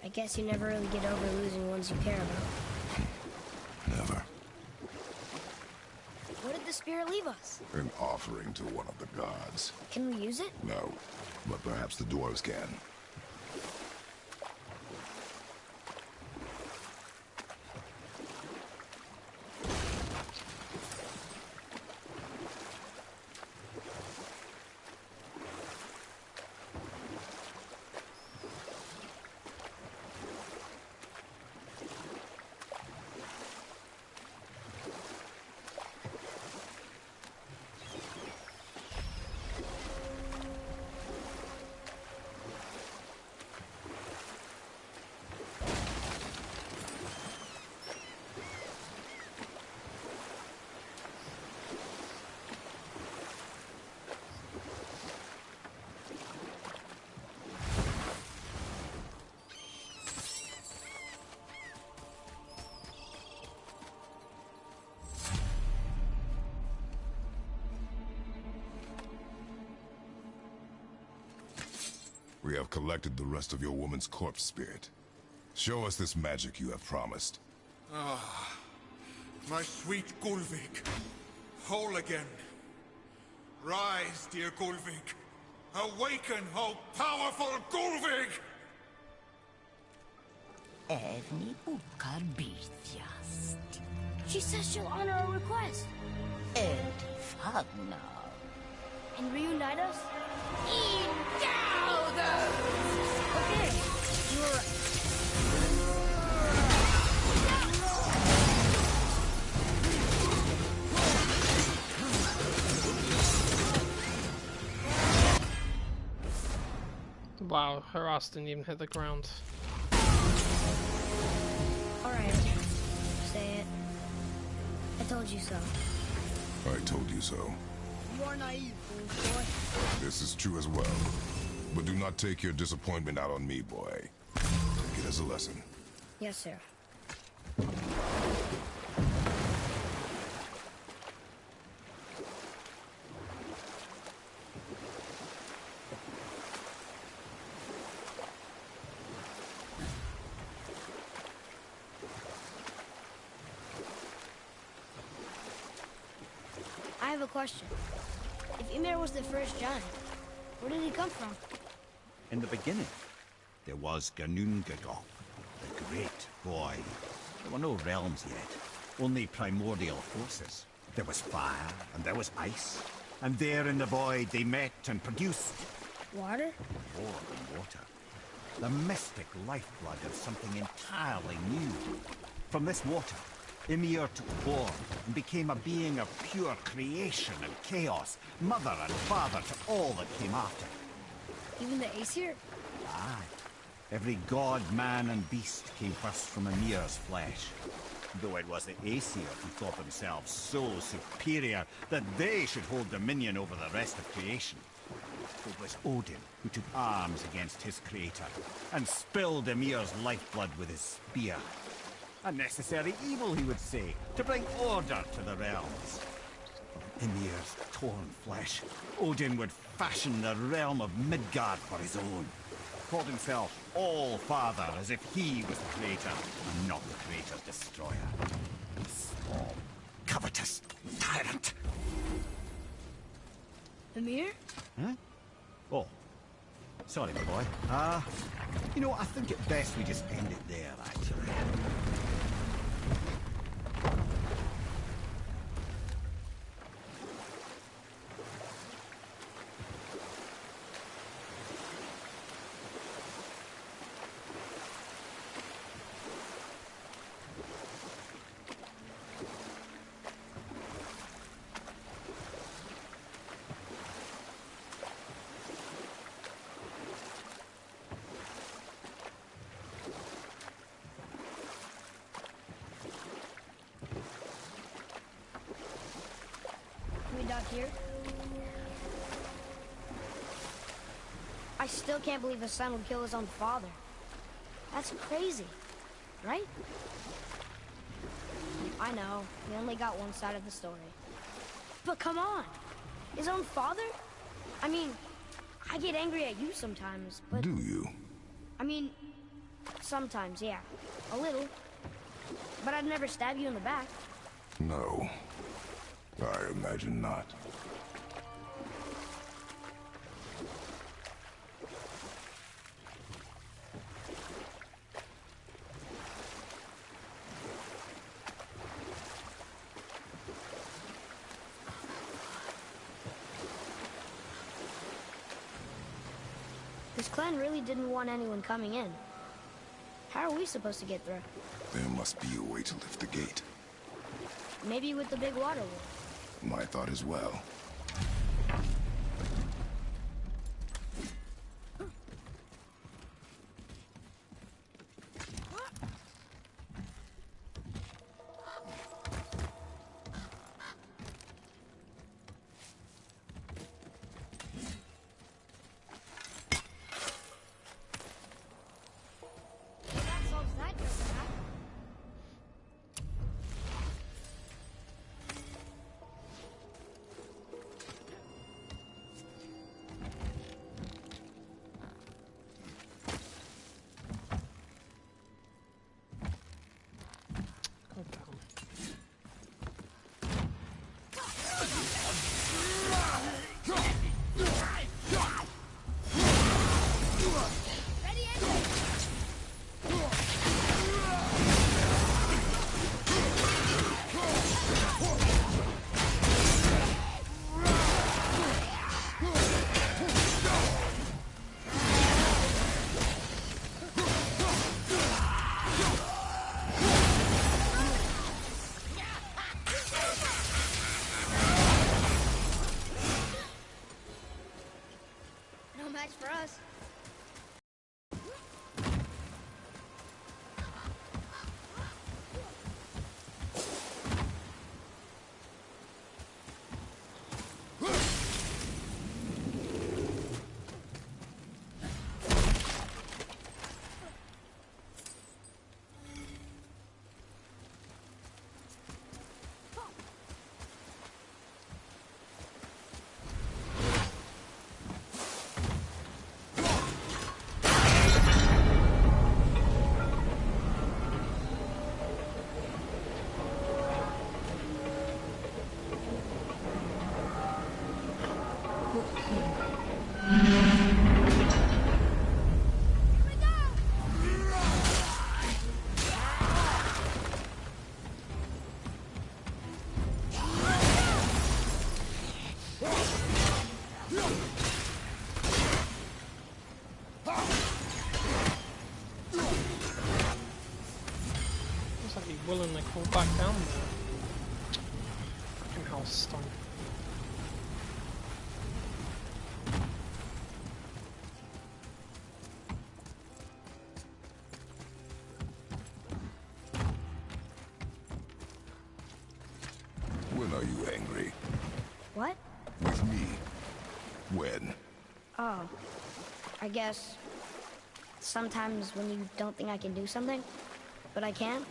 I guess you never really get over losing ones you care about. Never. What did the spirit leave us? An offering to one of the gods. Can we use it? No, but perhaps the dwarves can. We have collected the rest of your woman's corpse spirit. Show us this magic you have promised. Ah, my sweet Gulvik. Whole again. Rise, dear Gulvik. Awaken, oh powerful Gulvik! Evni ukar bitjast. She says she'll honor our request. Edifagna. And reunite us? Ingaudos! Okay, you were right. Wow, her ass didn't even hit the ground. Alright, say it. I told you so. I told you so. You are naive, boy. This is true as well. But do not take your disappointment out on me, boy. Take it as a lesson. Yes, sir. I have a question. If Ymir was the first giant, where did he come from? In the beginning, there was Ganungagok, the great boy. There were no realms yet, only primordial forces. There was fire, and there was ice. And there in the void they met and produced... Water? More than water. The mystic lifeblood of something entirely new. From this water, Ymir took form and became a being of pure creation and chaos, mother and father to all that came after. Even the Aesir? Aye. Every god, man, and beast came first from Ymir's flesh. Though it was the Aesir who thought themselves so superior that they should hold dominion over the rest of creation. It was Odin who took arms against his creator and spilled Ymir's lifeblood with his spear. A necessary evil, he would say, to bring order to the realms. From Ymir's torn flesh, Odin would fashion the realm of Midgard for his own. Called himself All-Father, as if he was the creator, and not the creator's destroyer. Small, covetous tyrant. Ymir? Huh? Oh. Sorry, my boy. You know, I think it best we just end it there, actually. Here. I still can't believe a son would kill his own father. That's crazy, right? I know, we only got one side of the story. But come on, his own father? I mean, I get angry at you sometimes, but... Do you? I mean, sometimes, yeah. A little. But I'd never stab you in the back. No. I imagine not. This clan really didn't want anyone coming in. How are we supposed to get through? There must be a way to lift the gate. Maybe with the big water wheel. My thought as well. willingly crawled back down there. Fucking hell, stone. When are you angry? What? With me. When? Oh, I guess sometimes when you don't think I can do something, but I can.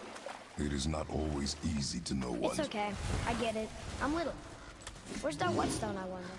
It is not always easy to know It's okay. I get it. I'm little. Where's that whetstone, I wonder?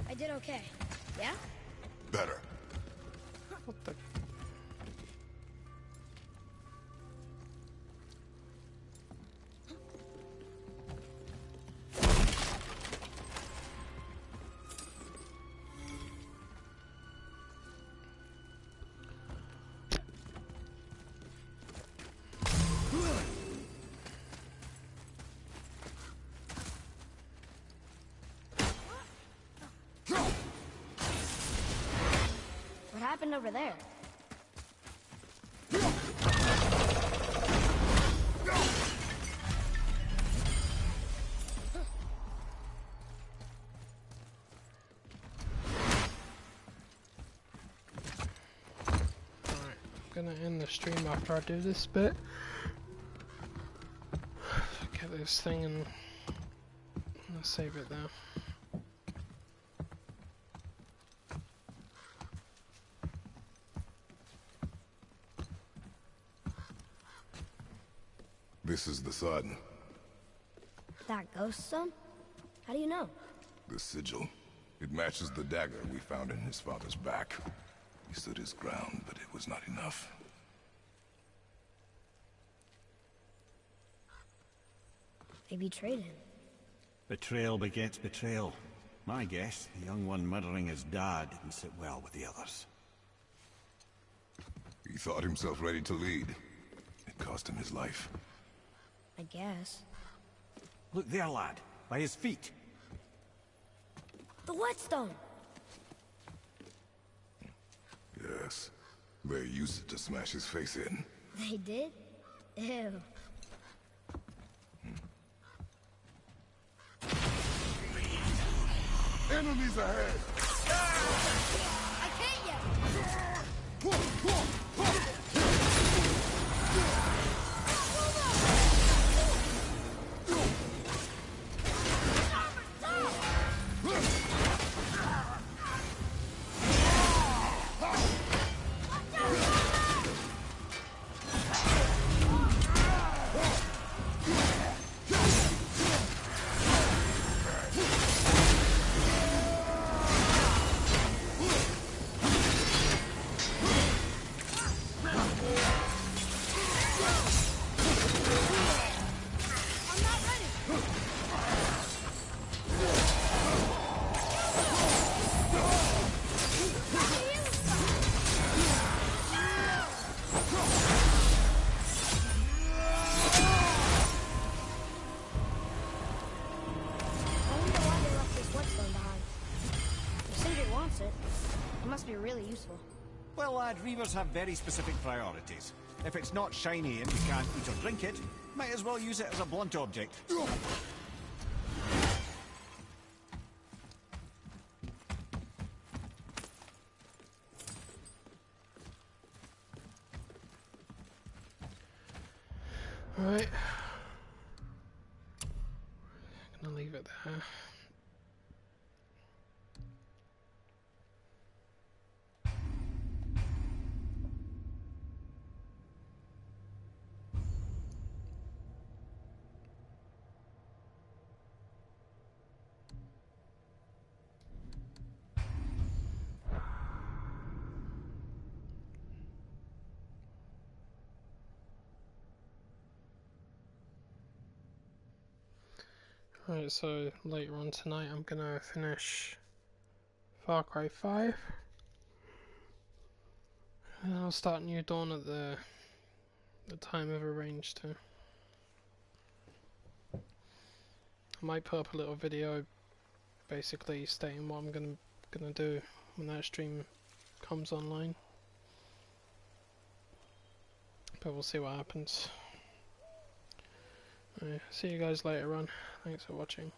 I did okay. Yeah? Better. What the? What happened over there? Gonna end the stream after I do this bit. Get this thing and I'll save it there. This is the sun. That ghost son? How do you know? The sigil. It matches the dagger we found in his father's back. He stood his ground, but it was not enough. They betrayed him. Betrayal begets betrayal. My guess, the young one murdering his dad didn't sit well with the others. He thought himself ready to lead. It cost him his life. I guess. Look there, lad. By his feet. The whetstone! Yes. They used it to smash his face in. They did? Ew. Enemies ahead! I can't yet! Must be really useful. Well, lad, reavers have very specific priorities. If it's not shiny and you can't eat or drink it, might as well use it as a blunt object. Alright. Gonna leave it there. Right, so later on tonight I'm gonna finish Far Cry 5 and I'll start New Dawn at the time I've arranged to. I might put up a little video basically stating what I'm gonna do when that stream comes online, but we'll see what happens. Right, see you guys later on. Thanks for watching.